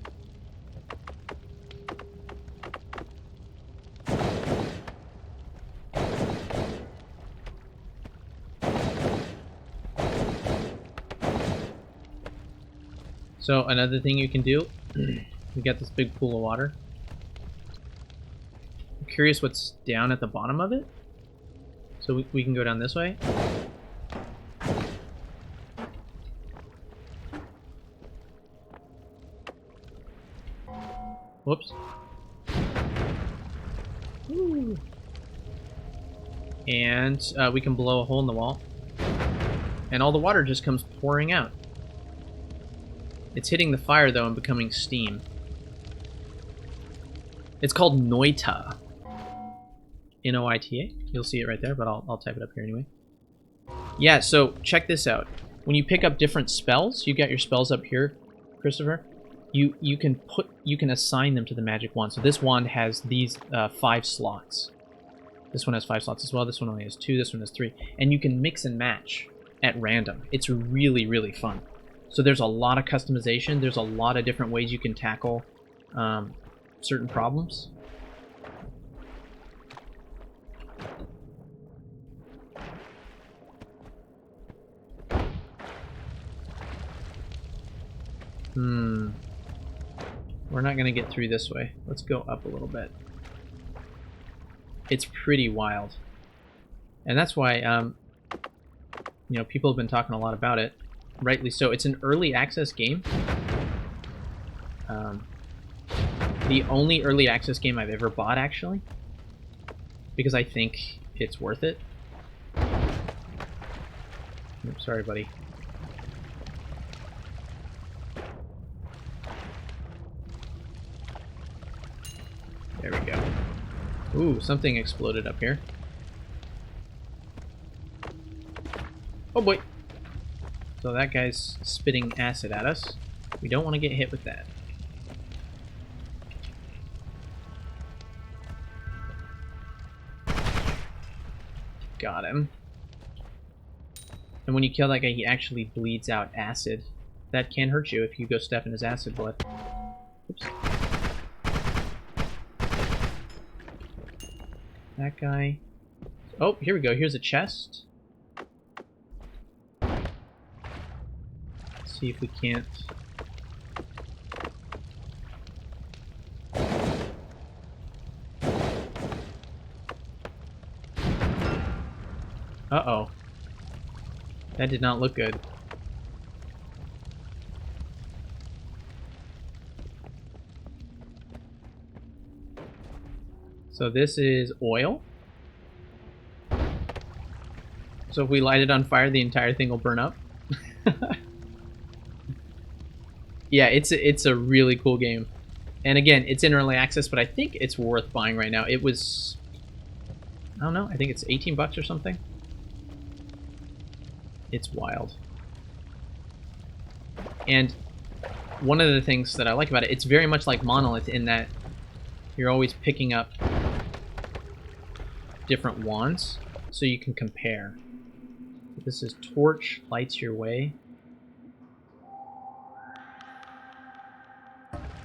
So another thing you can do, we got this big pool of water. I'm curious what's down at the bottom of it. So we can go down this way. Whoops. Woo. And we can blow a hole in the wall. And all the water just comes pouring out. It's hitting the fire, though, and becoming steam. It's called Noita. N-O-I-T-A. You'll see it right there, but I'll type it up here anyway. Yeah, so check this out. When you pick up different spells, you got your spells up here, Christopher. You can assign them to the magic wand. So this wand has these 5 slots. This one has 5 slots as well. This one only has 2. This one has 3. And you can mix and match at random. It's really, really fun. So there's a lot of customization. There's a lot of different ways you can tackle certain problems. We're not going to get through this way. Let's go up a little bit. It's pretty wild. And that's why, you know, people have been talking a lot about it. Rightly so. It's an early access game. The only early access game I've ever bought, actually. Because I think it's worth it. Oops, sorry, buddy. There we go. Ooh, something exploded up here. Oh boy! So that guy's spitting acid at us. We don't want to get hit with that. Got him. And when you kill that guy, he actually bleeds out acid. That can hurt you if you go step in his acid blood. Oops. That guy. Oh, here we go. Here's a chest. Let's see if we can't. Uh-oh. That did not look good. So this is oil. So if we light it on fire, the entire thing will burn up. Yeah, it's a really cool game. And again, it's in early access, but I think it's worth buying right now. It was, I don't know, I think it's 18 bucks or something. It's wild. And one of the things that I like about it, it's very much like Monolith in that you're always picking up different wands so you can compare. This is torch, lights your way.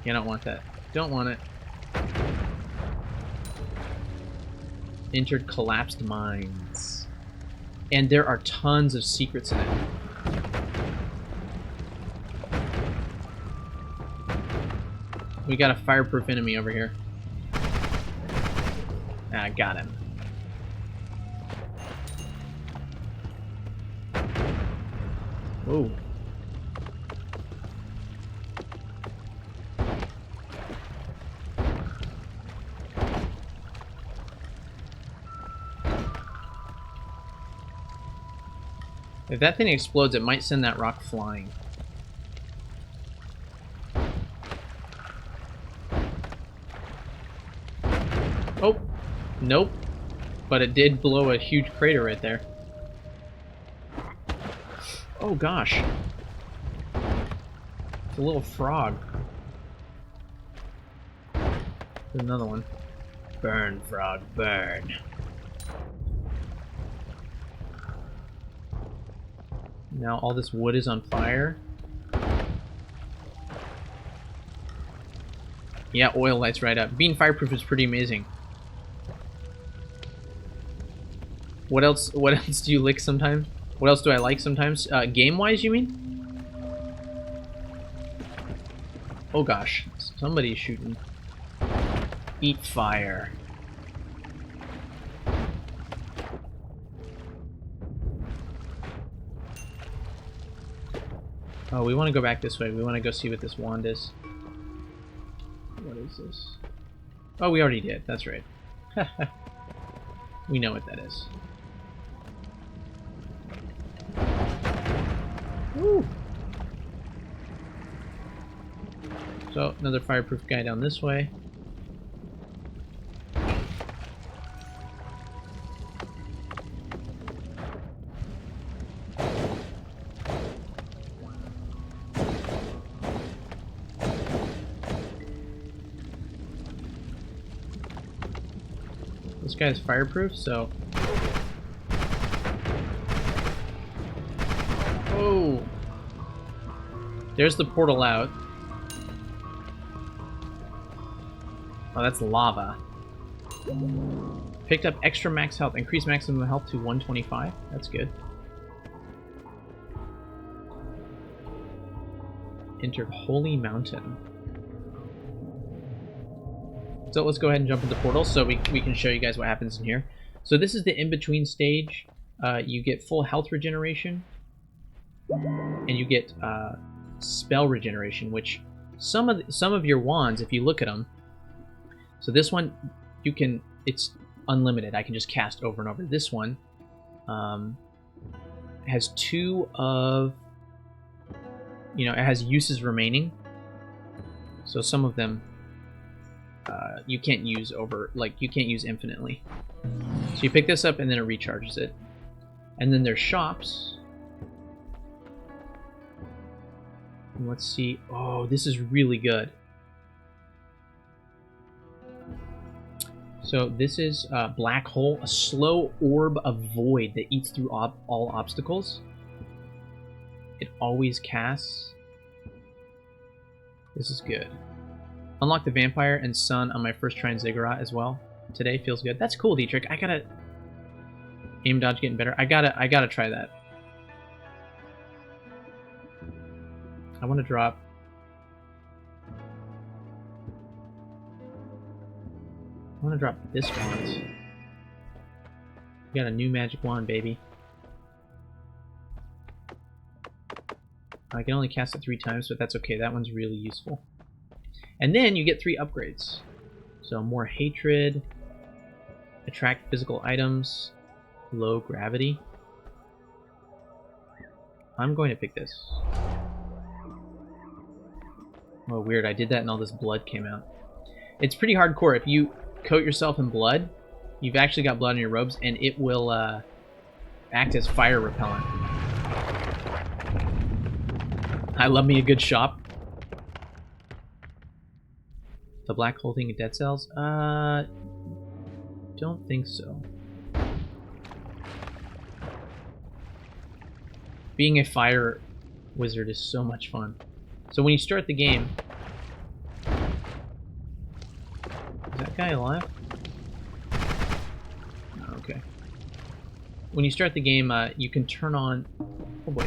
You don't want that. Don't want it. Entered collapsed mines. And there are tons of secrets in it. We got a fireproof enemy over here. Ah, got him. Whoa. If that thing explodes, it might send that rock flying. Oh, nope. But it did blow a huge crater right there. Oh gosh. It's a little frog. There's another one. Burn, frog, burn. Now all this wood is on fire. Yeah, oil lights right up. Being fireproof is pretty amazing. What else do you lick sometimes? What else do I like sometimes? Game-wise, you mean? Oh gosh, somebody's shooting. Eat fire. Oh, we want to go back this way. We want to go see what this wand is. What is this? Oh, we already did. That's right. We know what that is. Woo! So, another fireproof guy down this way. This guy's fireproof, so... Oh! There's the portal out. Oh, that's lava. Picked up extra max health. Increased maximum health to 125. That's good. Entered Holy Mountain. So let's go ahead and jump into the portal so we can show you guys what happens in here. So this is the in-between stage. You get full health regeneration. And you get spell regeneration, which some of your wands, if you look at them, so this one it's unlimited. I can just cast over and over. This one has two of, it has uses remaining. So some of them you can't use you can't use infinitely. So you pick this up and then it recharges it. And then there's shops. And let's see. Oh, this is really good. So this is Black Hole, a slow orb of void that eats through all obstacles. It always casts. This is good. Unlock the Vampire and Sun on my first try in Ziggurat as well. Today feels good. That's cool, Dietrich. I gotta... Aim dodge getting better. I gotta try that. I want to drop... I want to drop this wand. We got a new magic wand, baby. I can only cast it 3 times, but that's okay. That one's really useful. And then you get 3 upgrades. So more hatred, attract physical items, low gravity. I'm going to pick this. Oh, weird. I did that and all this blood came out. It's pretty hardcore. If you coat yourself in blood, you've actually got blood on your robes, and it will act as fire repellent. I love me a good shop. The black hole thing in dead cells? Don't think so. Being a fire wizard is so much fun. So when you start the game... Is that guy alive? Oh, okay. When you start the game, you can turn on... Oh boy.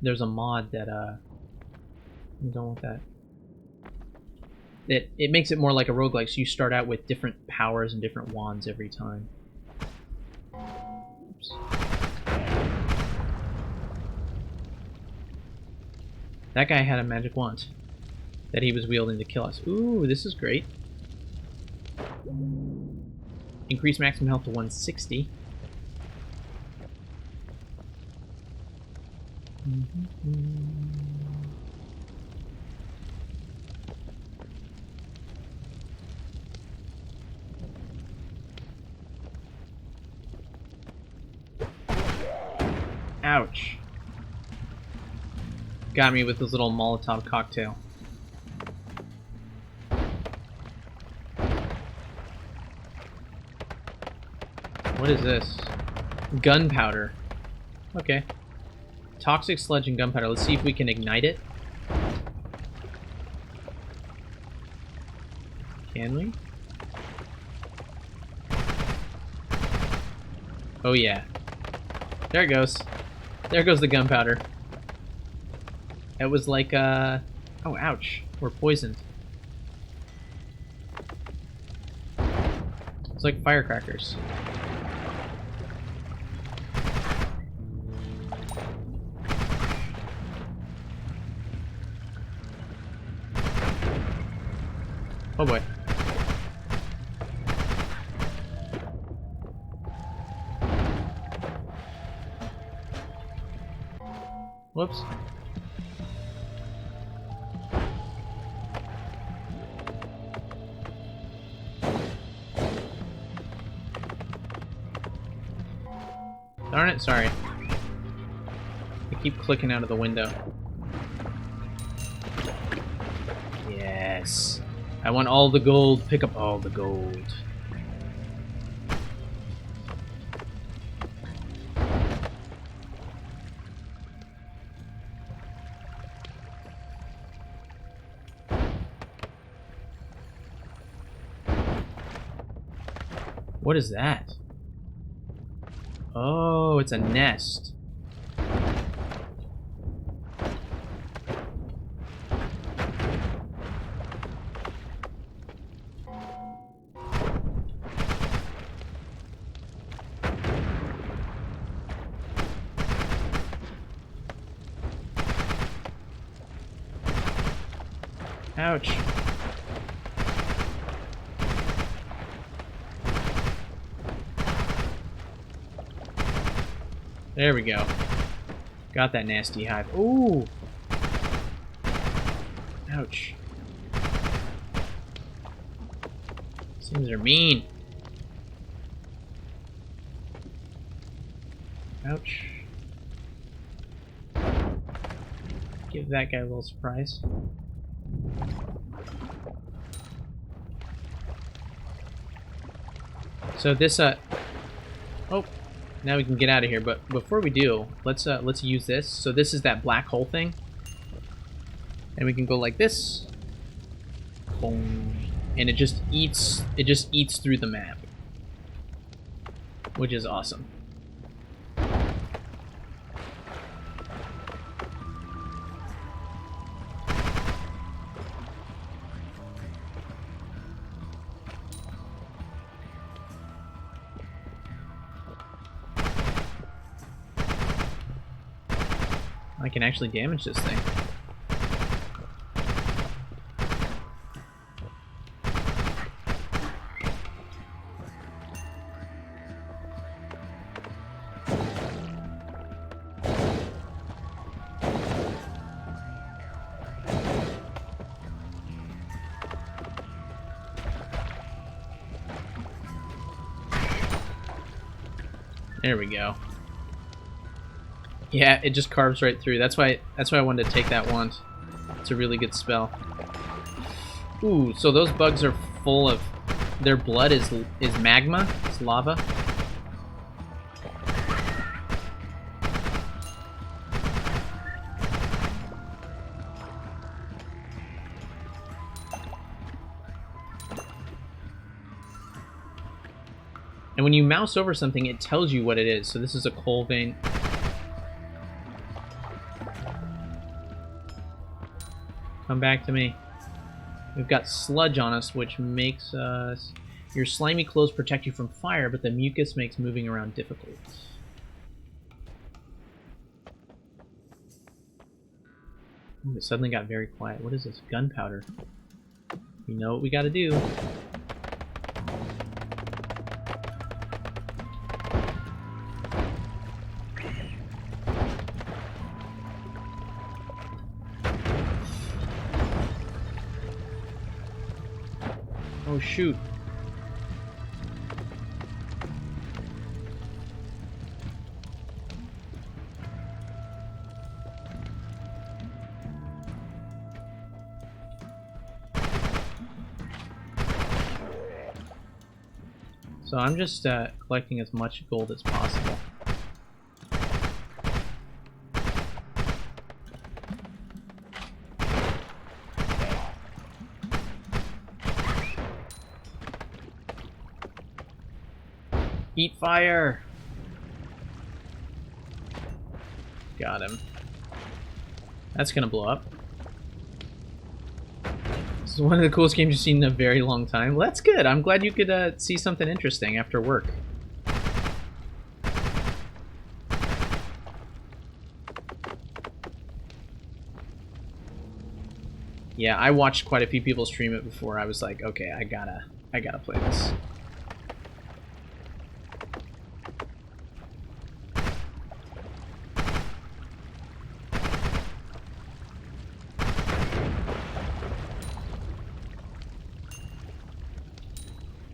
There's a mod that, I don't want that. It makes it more like a roguelike, so you start out with different powers and different wands every time. Oops. That guy had a magic wand that he was wielding to kill us. Ooh, this is great. Increase maximum health to 160. Ouch. Got me with this little Molotov cocktail. What is this? Gunpowder. Okay. Toxic sludge and gunpowder. Let's see if we can ignite it. Can we? Oh yeah. There it goes. There goes the gunpowder. It was like, oh, ouch. We're poisoned. It's like firecrackers. Oh boy. Whoops. Darn it, sorry. I keep clicking out of the window. Yes. I want all the gold. Pick up all the gold. What is that? Oh, it's a nest. Ouch. There we go. Got that nasty hive. Ooh! Ouch. These things are mean. Ouch. Give that guy a little surprise. So this, oh, now we can get out of here. But before we do, let's use this. So this is that black hole thing, and we can go like this. Boom. And it just eats through the map, which is awesome. I can actually damage this thing. There we go. Yeah, it just carves right through. That's why I wanted to take that wand. It's a really good spell. Ooh, so those bugs are full of, their blood is magma, it's lava. And when you mouse over something, it tells you what it is. So this is a coal vein. Come back to me. We've got sludge on us, which makes us... Your slimy clothes protect you from fire, but the mucus makes moving around difficult. Ooh, it suddenly got very quiet. What is this? Gunpowder. You know what we gotta do. Oh shoot. So I'm just collecting as much gold as possible. Eat fire! Got him. That's gonna blow up. This is one of the coolest games you've seen in a very long time. Well, that's good. I'm glad you could see something interesting after work. Yeah, I watched quite a few people stream it before. I was like, okay, I gotta play this.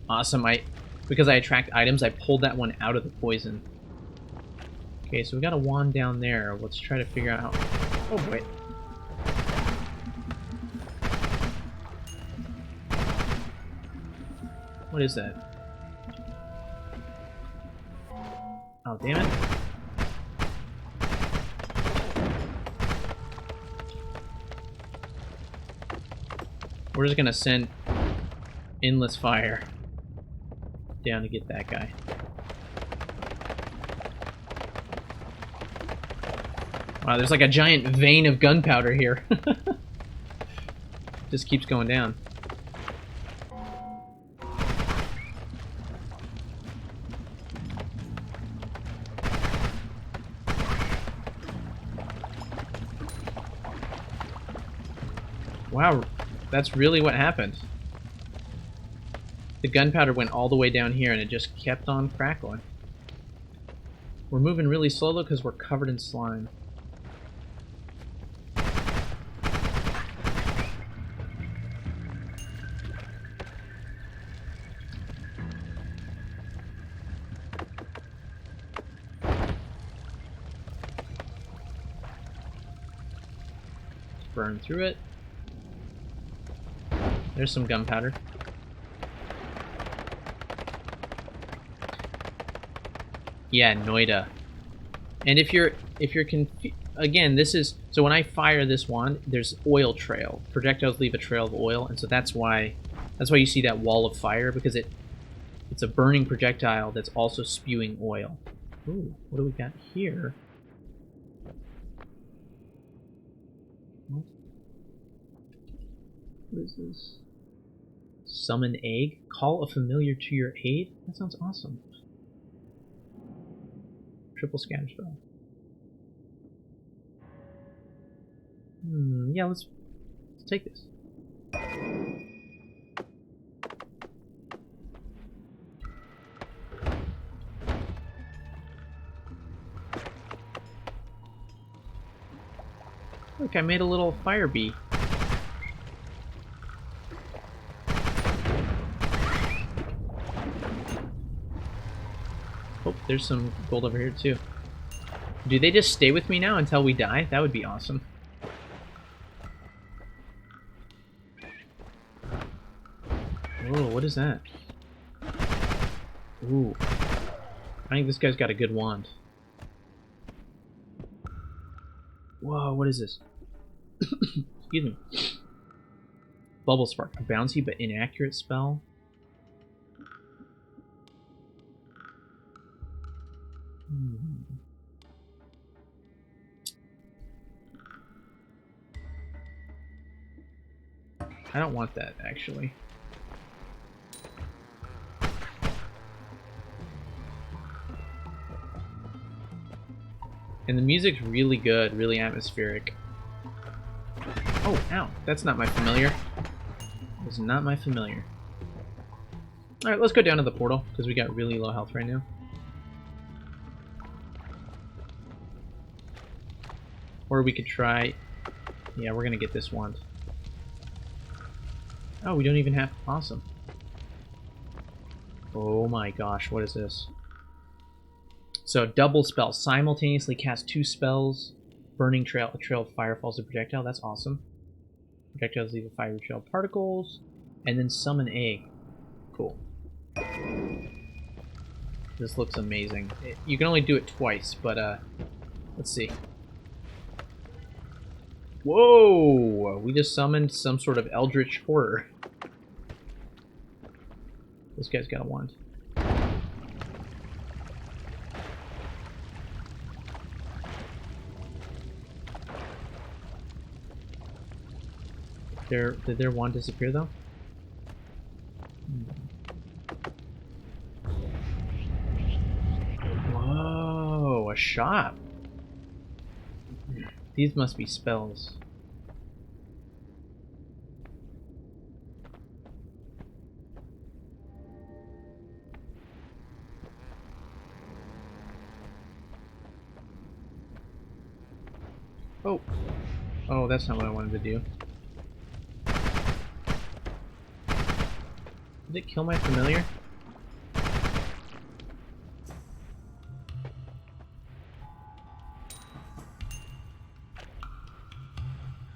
Awesome. Because I attract items, I pulled that one out of the poison. Okay, so we got a wand down there. Let's try to figure out how... Oh, wait. What is that? Oh, damn it. We're just gonna send endless fire down to get that guy. Wow, there's like a giant vein of gunpowder here. Just keeps going down. Wow, that's really what happened. The gunpowder went all the way down here and it just kept on crackling. We're moving really slow though because we're covered in slime. Burn through it. There's some gunpowder. Yeah, Noida. And if you're again, this is so when I fire this wand, there's oil trail. Projectiles leave a trail of oil, and so that's why you see that wall of fire, because it's a burning projectile that's also spewing oil. Ooh, what do we got here? What is this? Summon egg? Call a familiar to your aid? That sounds awesome. Triple scatter spell. Yeah, let's take this. Look, I made a little fire bee. Oh, there's some gold over here too. Do they just stay with me now until we die? That would be awesome. Whoa, what is that? Ooh. I think this guy's got a good wand. Whoa, what is this? Excuse me. Bubble Spark. A bouncy but inaccurate spell. I don't want that, actually. And the music's really good, really atmospheric. Oh, ow. That's not my familiar. That's not my familiar. Alright, let's go down to the portal, because we got really low health right now. Or we could try... Yeah, we're gonna get this wand. Oh, we don't even have... Awesome. Oh my gosh, what is this? So, double spell. Simultaneously cast 2 spells. Burning trail. A trail of fire falls a projectile. That's awesome. Projectiles leave a fiery trail of particles. And then summon egg. Cool. This looks amazing. You can only do it twice, but let's see. Whoa! We just summoned some sort of eldritch horror. This guy's got a wand. Did their wand disappear though? Whoa, a shop. These must be spells. Oh. Oh, that's not what I wanted to do. Did it kill my familiar?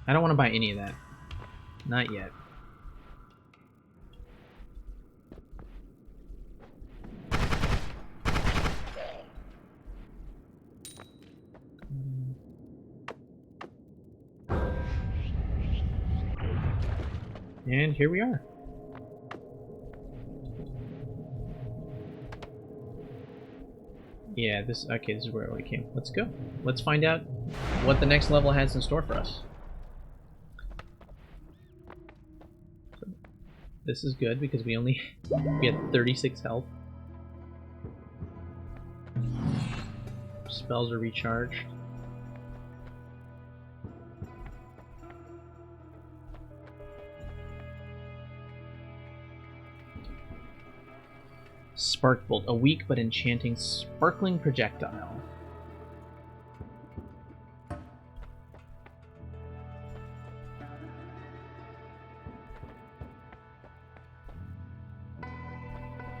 I don't want to buy any of that. Not yet. And here we are. Yeah, this is where I came. Let's go. Let's find out what the next level has in store for us. So, this is good because we had 36 health. Spells are recharged. Sparkbolt, a weak but enchanting sparkling projectile.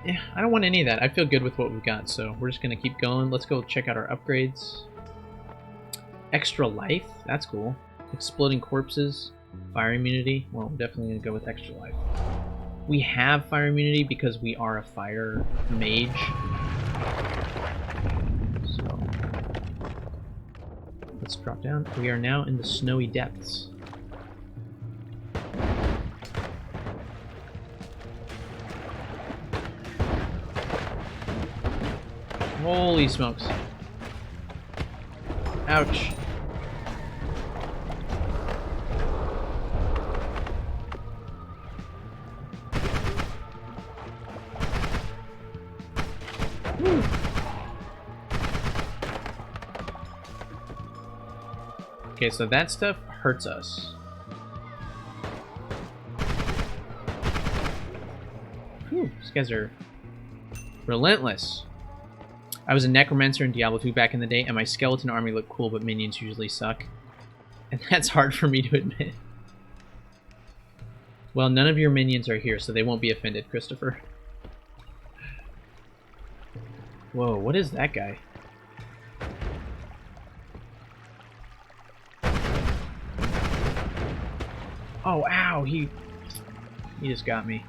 Yeah, I don't want any of that. I feel good with what we've got, so we're just gonna keep going. Let's go check out our upgrades. Extra life, that's cool. Exploding corpses, fire immunity. Well, I'm definitely gonna go with extra life. We have fire immunity because we are a fire mage. So let's drop down. We are now in the snowy depths. Holy smokes. Ouch. Okay, so that stuff hurts us. Whew, these guys are relentless. I was a necromancer in Diablo 2 back in the day, and my skeleton army looked cool, but minions usually suck. And that's hard for me to admit. Well, none of your minions are here, so they won't be offended, Christopher. Whoa, what is that guy? Oh, ow, he just got me.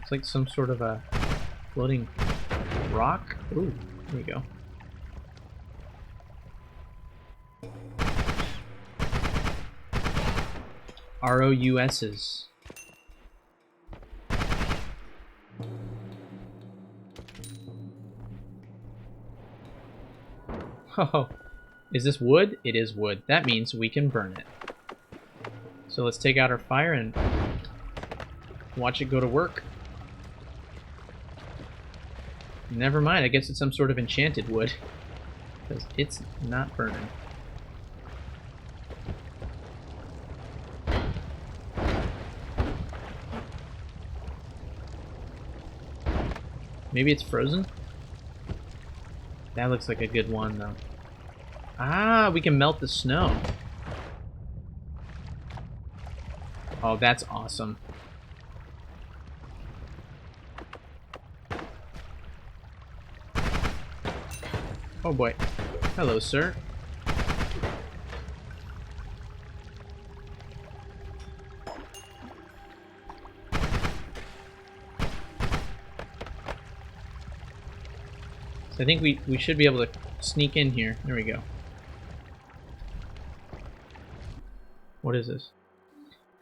It's like some sort of a floating rock. Ooh, there we go. ROUSs. Oh, is this wood? It is wood. That means we can burn it. So let's take out our fire and watch it go to work. Never mind, I guess it's some sort of enchanted wood. Because it's not burning. Maybe it's frozen? That looks like a good one, though. Ah, we can melt the snow. Oh, that's awesome. Oh boy. Hello, sir. So I think we should be able to sneak in here. There we go. What is this?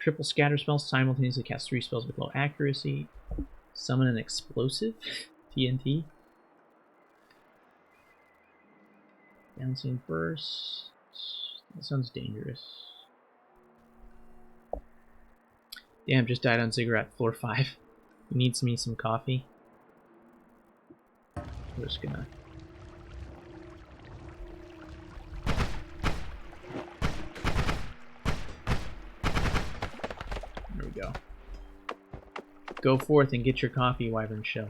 Triple scatter spell, simultaneously cast 3 spells with low accuracy. Summon an explosive? TNT? Bouncing burst. That sounds dangerous. Damn, just died on Ziggurat, floor 5. Needs me some coffee. We're just gonna... There we go. Go forth and get your coffee, Wyvern Shell.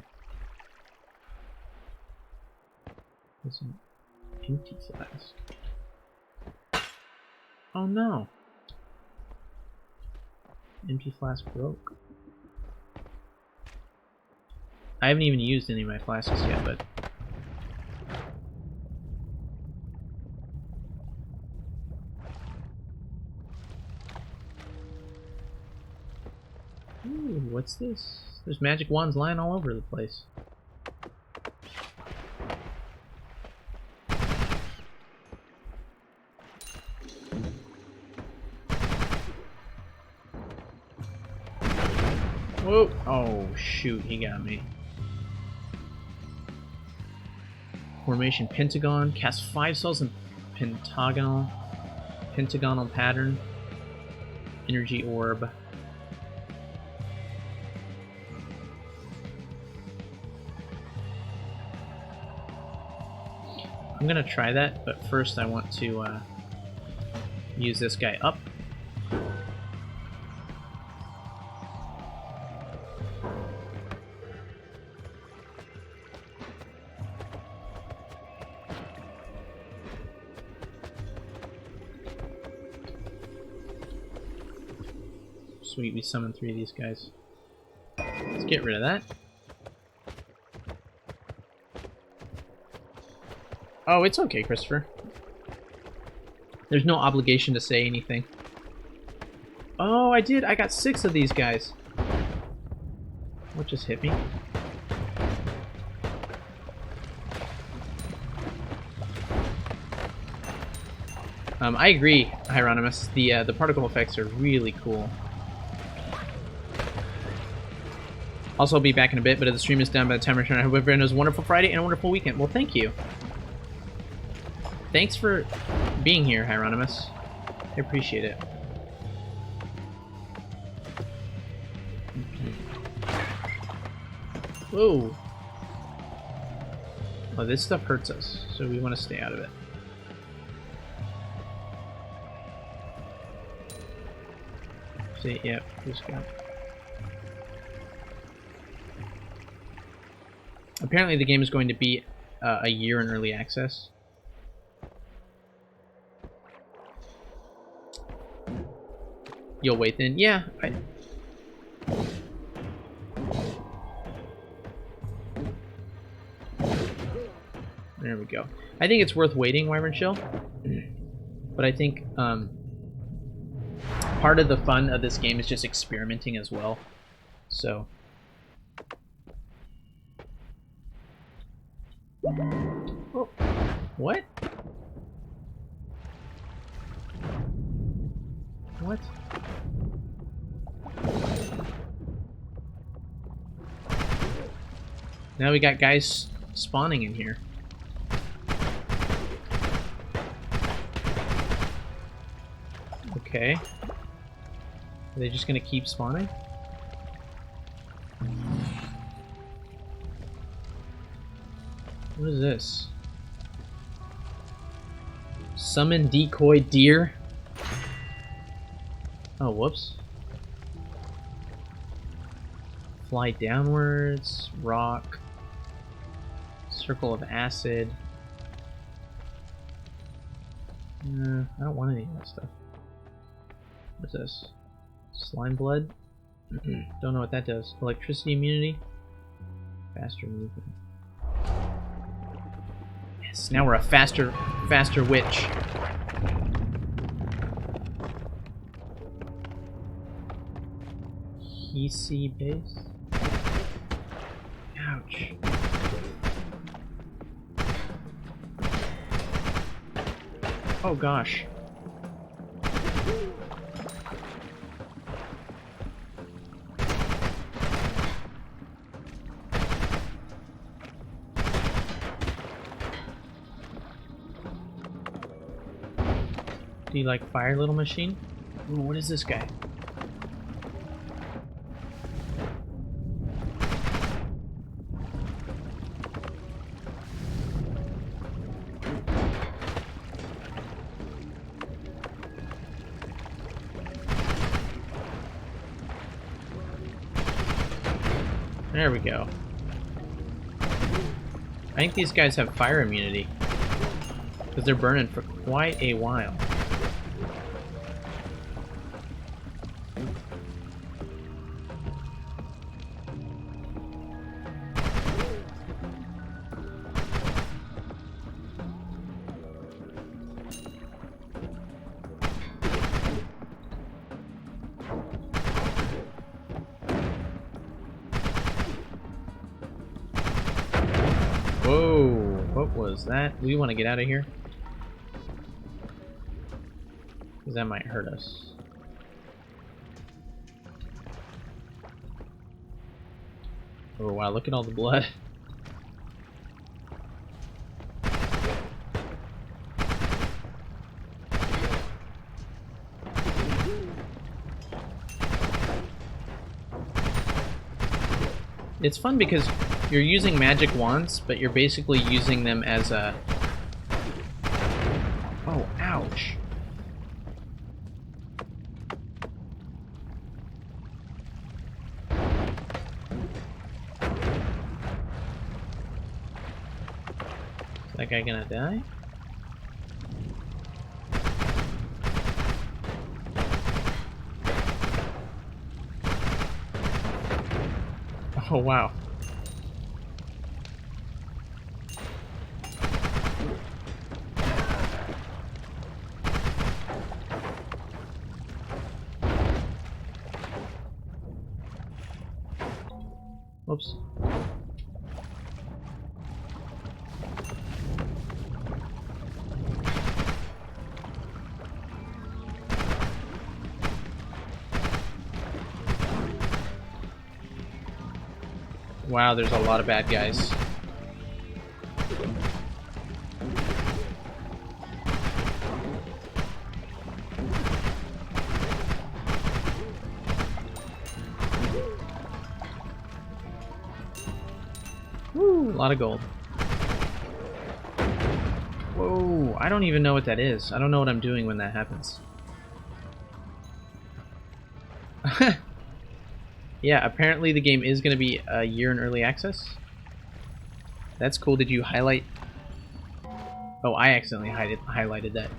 There's an empty flask. Oh no! Empty flask broke. I haven't even used any of my flasks yet, but... Ooh, what's this? There's magic wands lying all over the place. Whoa! Oh shoot, he got me. Formation Pentagon. Cast 5 spells in pentagonal pattern. Energy Orb. I'm gonna try that, but first I want to use this guy up. Sweet, we summoned 3 of these guys. Let's get rid of that. Oh, it's okay, Christopher. There's no obligation to say anything. Oh, I did! I got 6 of these guys. What just hit me? I agree, Hieronymus. The particle effects are really cool. Also, I'll be back in a bit, but if the stream is done by the time I return, I hope everyone has a wonderful Friday and a wonderful weekend. Well, thank you. Thanks for being here, Hieronymus. I appreciate it. Whoa. Oh, this stuff hurts us, so we want to stay out of it. See, yep, just got. Apparently the game is going to be a year in early access. You'll wait then? Yeah. There we go. I think it's worth waiting, Wyvern Shill. But I think part of the fun of this game is just experimenting as well. So... Oh. What? What? Now we got guys spawning in here. Okay. Are they just gonna keep spawning? What is this? Summon decoy deer? Oh, whoops. Fly downwards, rock, circle of acid. I don't want any of that stuff. What's this? Slime blood? Don't know what that does. Electricity immunity? Faster movement. Yes, now we're a faster witch. PC base? Ouch. Oh gosh. Do you like fire, little machine? Ooh, what is this guy? There we go. I think these guys have fire immunity, because they're burning for quite a while. Whoa, what was that? We want to get out of here? Because that might hurt us. Oh wow, look at all the blood. It's fun because you're using magic wands, but you're basically using them as a... Oh, ouch. Is that guy gonna die? Oh, wow. Whoops. Wow, there's a lot of bad guys. Woo, a lot of gold. Whoa, I don't even know what that is. I don't know what I'm doing when that happens. Yeah, apparently the game is going to be a year in early access. That's cool. Did you highlight? Oh, I accidentally highlighted that.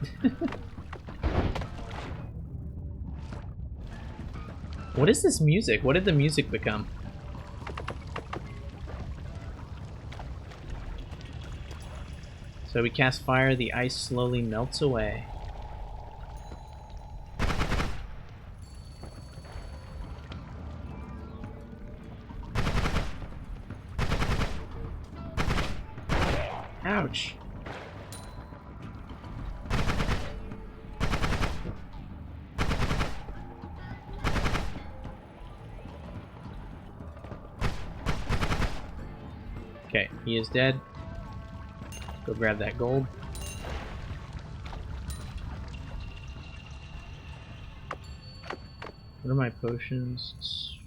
What is this music? What did the music become? So we cast fire, the ice slowly melts away. Ouch. Okay, he is dead. Go grab that gold. What are my potions?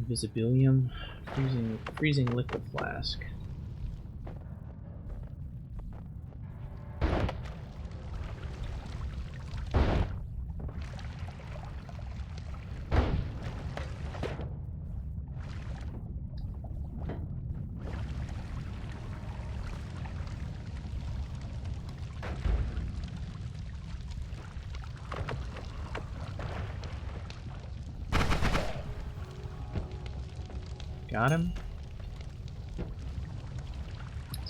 Invisibilium. Freezing liquid flask. Got him.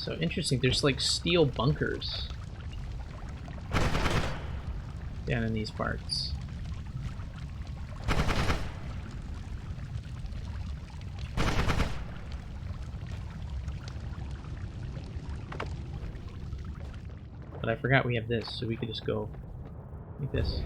So interesting, there's like steel bunkers down in these parts. But I forgot we have this, so we could just go like this.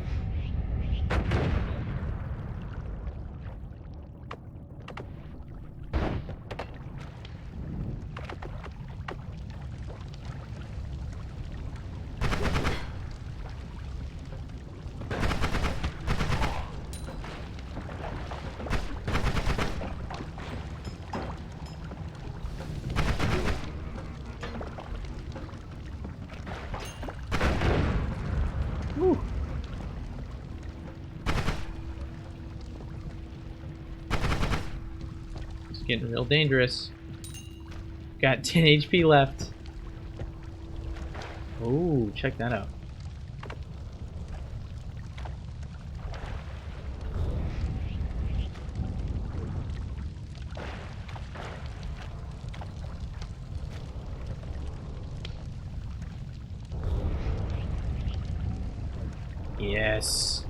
Whew. It's getting real dangerous. Got 10 HP left. Oh, check that out. Yes.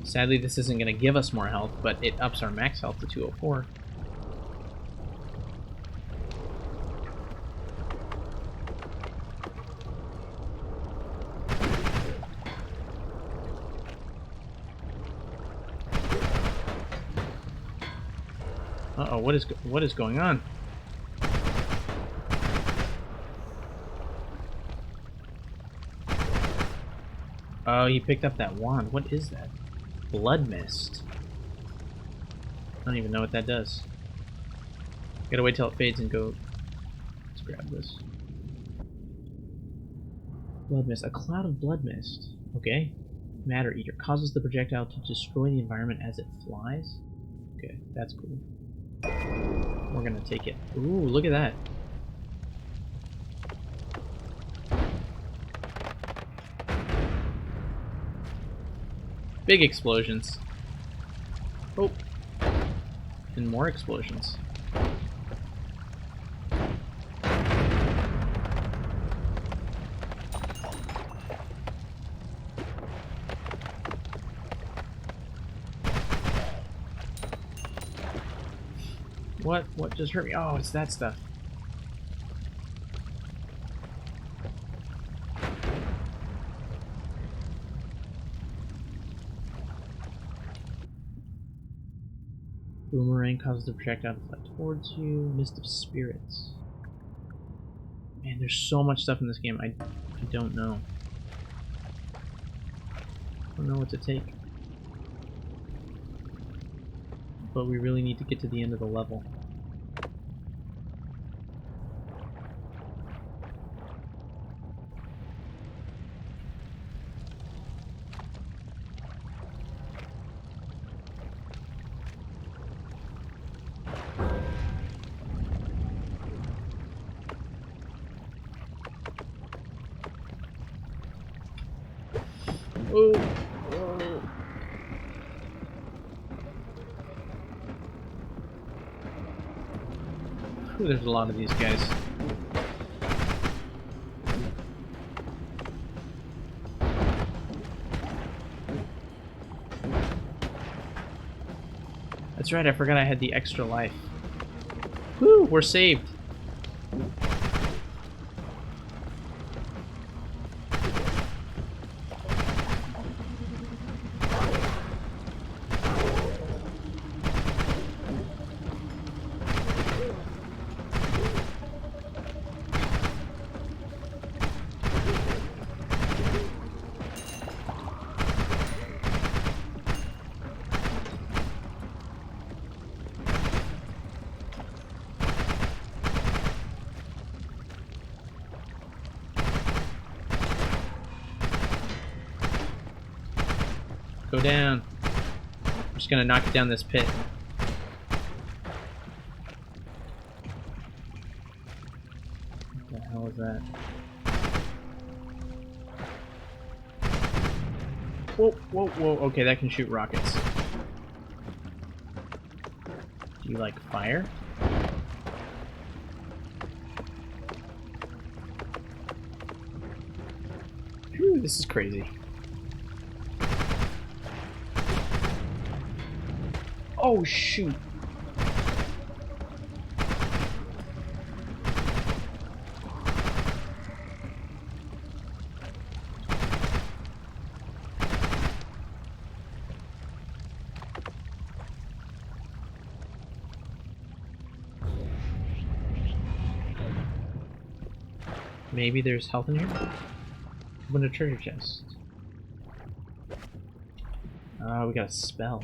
Sadly, this isn't going to give us more health, but it ups our max health to 204. Uh-oh, what is going on? Oh, he picked up that wand. What is that? Blood mist. I don't even know what that does. Gotta wait till it fades and go. Let's grab this. Blood mist. A cloud of blood mist. Okay. Matter Eater. Causes the projectile to destroy the environment as it flies. Okay, that's cool. We're gonna take it. Ooh, look at that. Big explosions. Oh. And more explosions. What just hurt me? Oh, it's that stuff. Boomerang causes the projectile to fly towards you. Mist of Spirits. Man, there's so much stuff in this game. I don't know. I don't know what to take. But we really need to get to the end of the level. Oh. Oh. Ooh, there's a lot of these guys. That's right, I forgot I had the extra life. Woo, we're saved. Go down. I'm just gonna knock it down this pit. What the hell is that? Whoa, whoa, whoa. Okay, that can shoot rockets. Do you like fire? This is crazy. Oh, shoot. Maybe there's health in here? Open a treasure chest. We got a spell.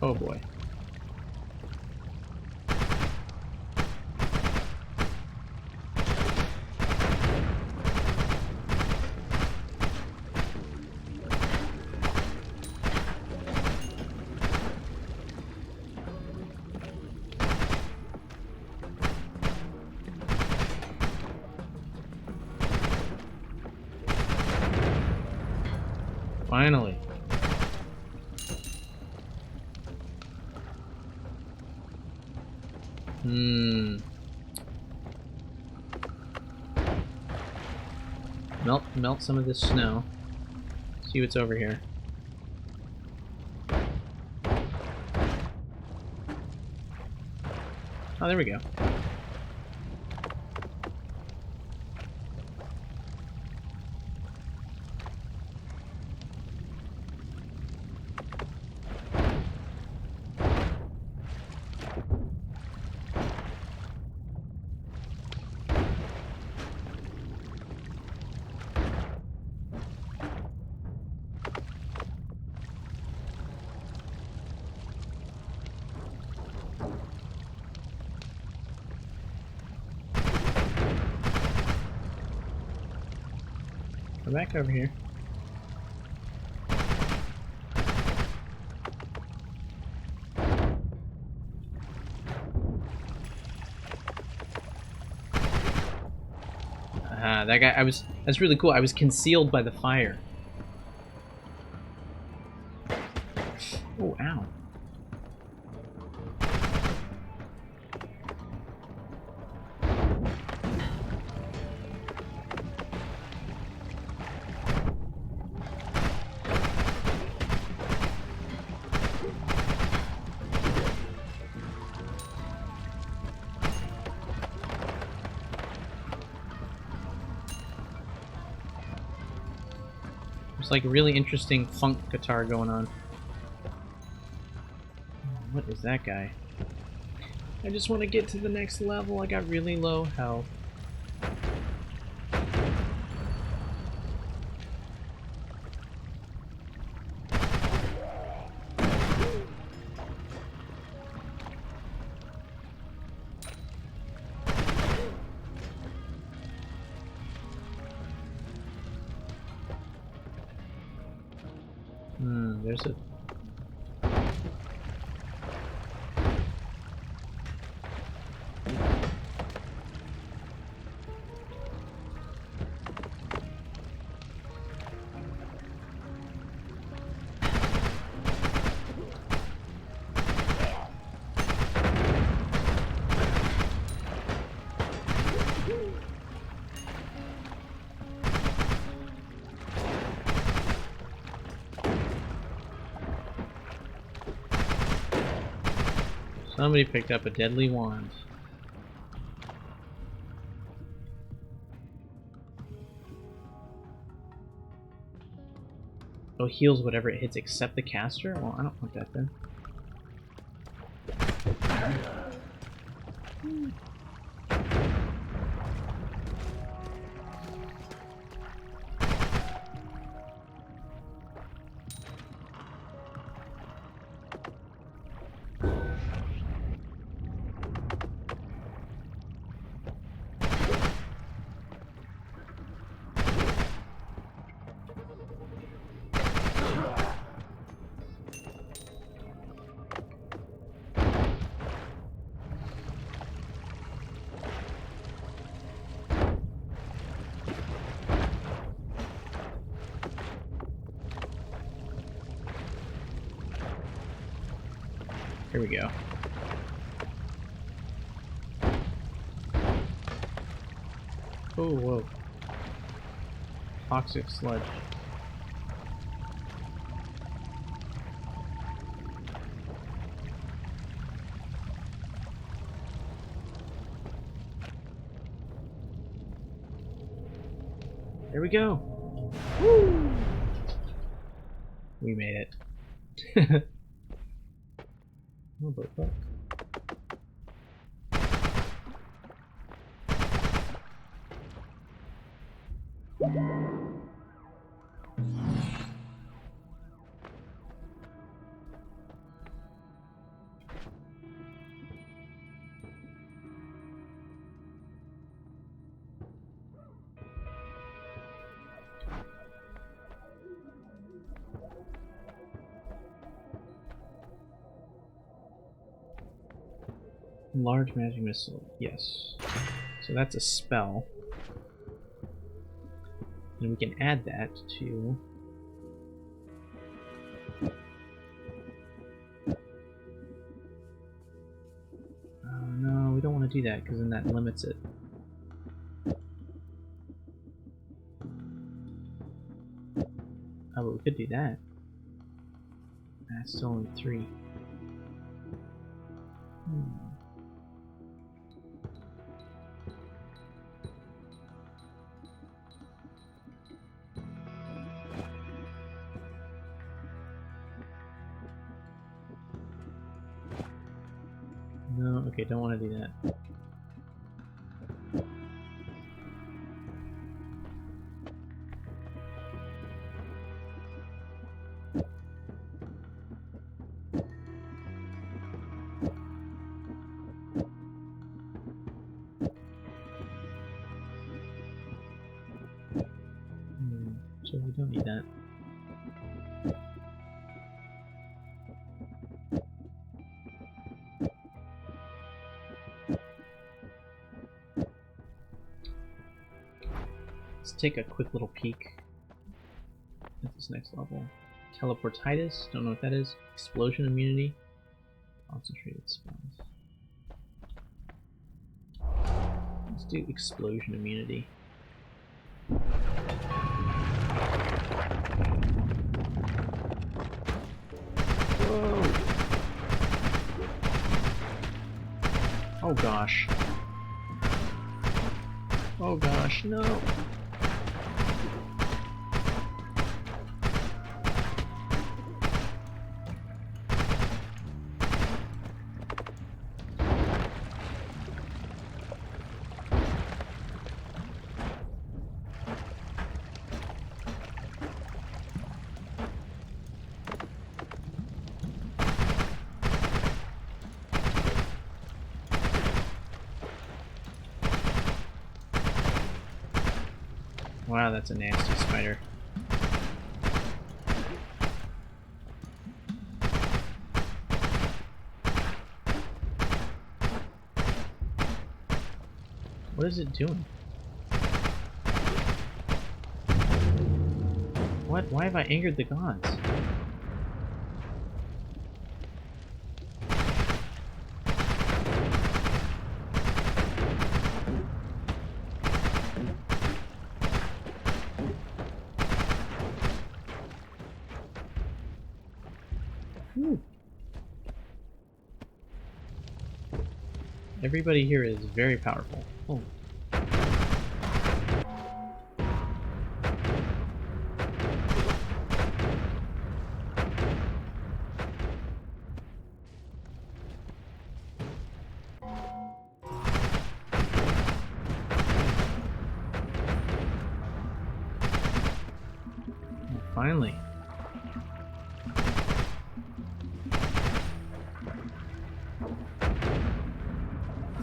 Oh boy. Finally. Melt some of this snow. See what's over here. Oh, there we go. Come back over here. That guy, that's really cool. I was concealed by the fire. Oh, ow. There's like a really interesting funk guitar going on. What is that guy? I just want to get to the next level. I got really low health. There's a... Somebody picked up a deadly wand. Oh, heals whatever it hits except the caster? Well, I don't want that then. Here we go. Oh, whoa. Toxic sludge. There we go. Woo! We made it. Oh, but what? Large magic missile, yes. So that's a spell. And we can add that to... Oh no, we don't want to do that because then that limits it. Oh, but we could do that. That's still only 3. No, okay, don't want to do that. So we don't need that. Let's take a quick little peek at this next level. Teleportitis, don't know what that is. Explosion immunity. Concentrated spells. Let's do explosion immunity. Whoa! Oh gosh. Oh gosh, no! Wow, that's a nasty spider. What is it doing? What? Why have I angered the gods? Whew. Everybody here is very powerful. Oh. Finally.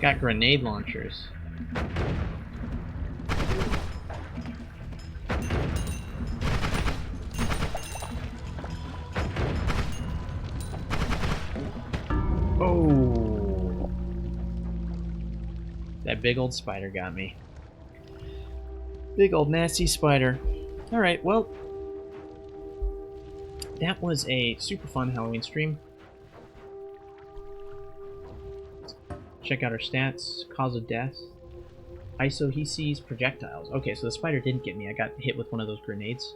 Got grenade launchers. Oh. That big old spider got me. Big old nasty spider. Alright, well, that was a super fun Halloween stream. Check out our stats. Cause of death. ISO, he sees projectiles. Okay, so the spider didn't get me. I got hit with one of those grenades.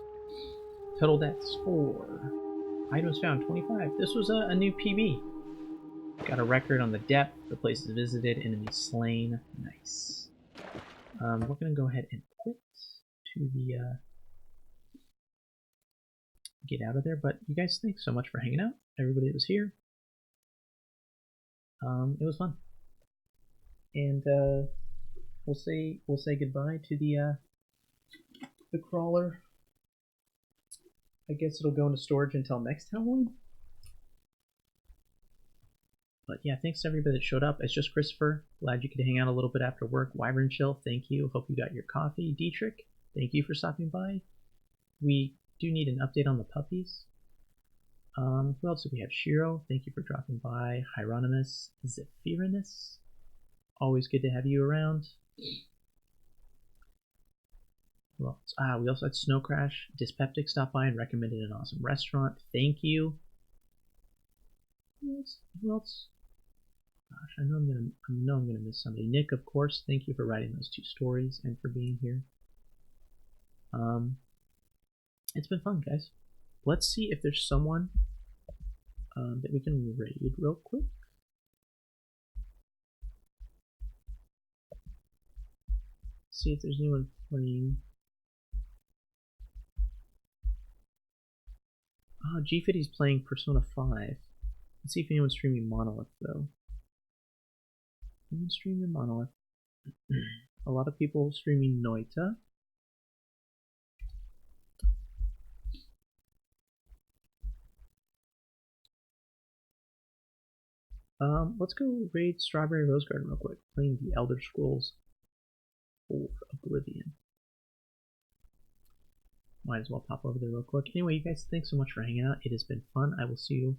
Total deaths, 4. Items found, 25. This was a new PB. Got a record on the depth, the places visited, enemies slain. Nice. We're going to go ahead and quit to the... get out of there, but you guys, thanks so much for hanging out. Everybody that was here. It was fun. And we'll say goodbye to the crawler. I guess it'll go into storage until next Halloween. But yeah, thanks to everybody that showed up. It's just Christopher. Glad you could hang out a little bit after work. Wyvern Chill, thank you. Hope you got your coffee. Dietrich, thank you for stopping by. We do need an update on the puppies. Who else do we have? Shiro, thank you for dropping by. Hieronymus, Zephyrinus, always good to have you around. Who else? We also had Snow Crash. Dyspeptic stopped by and recommended an awesome restaurant. Thank you. Who else? Gosh, I know I'm gonna miss somebody. Nick, of course. Thank you for writing those 2 stories and for being here. It's been fun, guys. Let's see if there's someone that we can raid real quick. See if there's anyone playing. G50's playing Persona 5. Let's see if anyone's streaming Monolith, though. Anyone streaming Monolith? A lot of people streaming Noita. Let's go raid Strawberry Rose Garden real quick. Playing the Elder Scrolls of Oblivion. Might as well pop over there real quick. Anyway, you guys, thanks so much for hanging out. It has been fun. I will see you.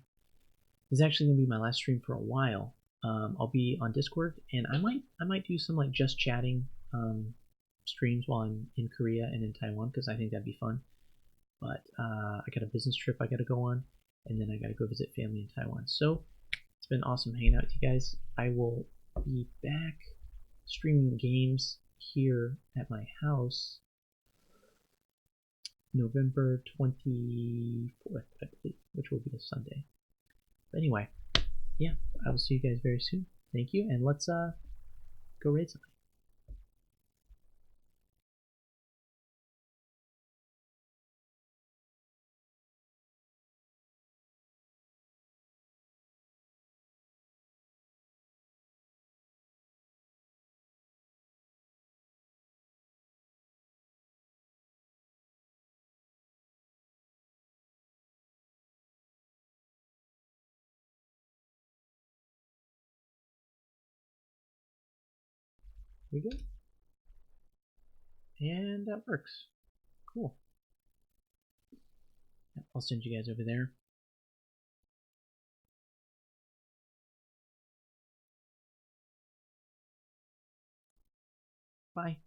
This is actually going to be my last stream for a while. I'll be on Discord, and I might do some like just chatting streams while I'm in Korea and in Taiwan, because I think that'd be fun. But I got a business trip I got to go on, and then I got to go visit family in Taiwan. So it's been awesome hanging out with you guys. I will be back streaming games here at my house November 24th, I believe, which will be a Sunday. But anyway, yeah, I will see you guys very soon. Thank you, and let's go raid something. We go. And that works. Cool. I'll send you guys over there. Bye.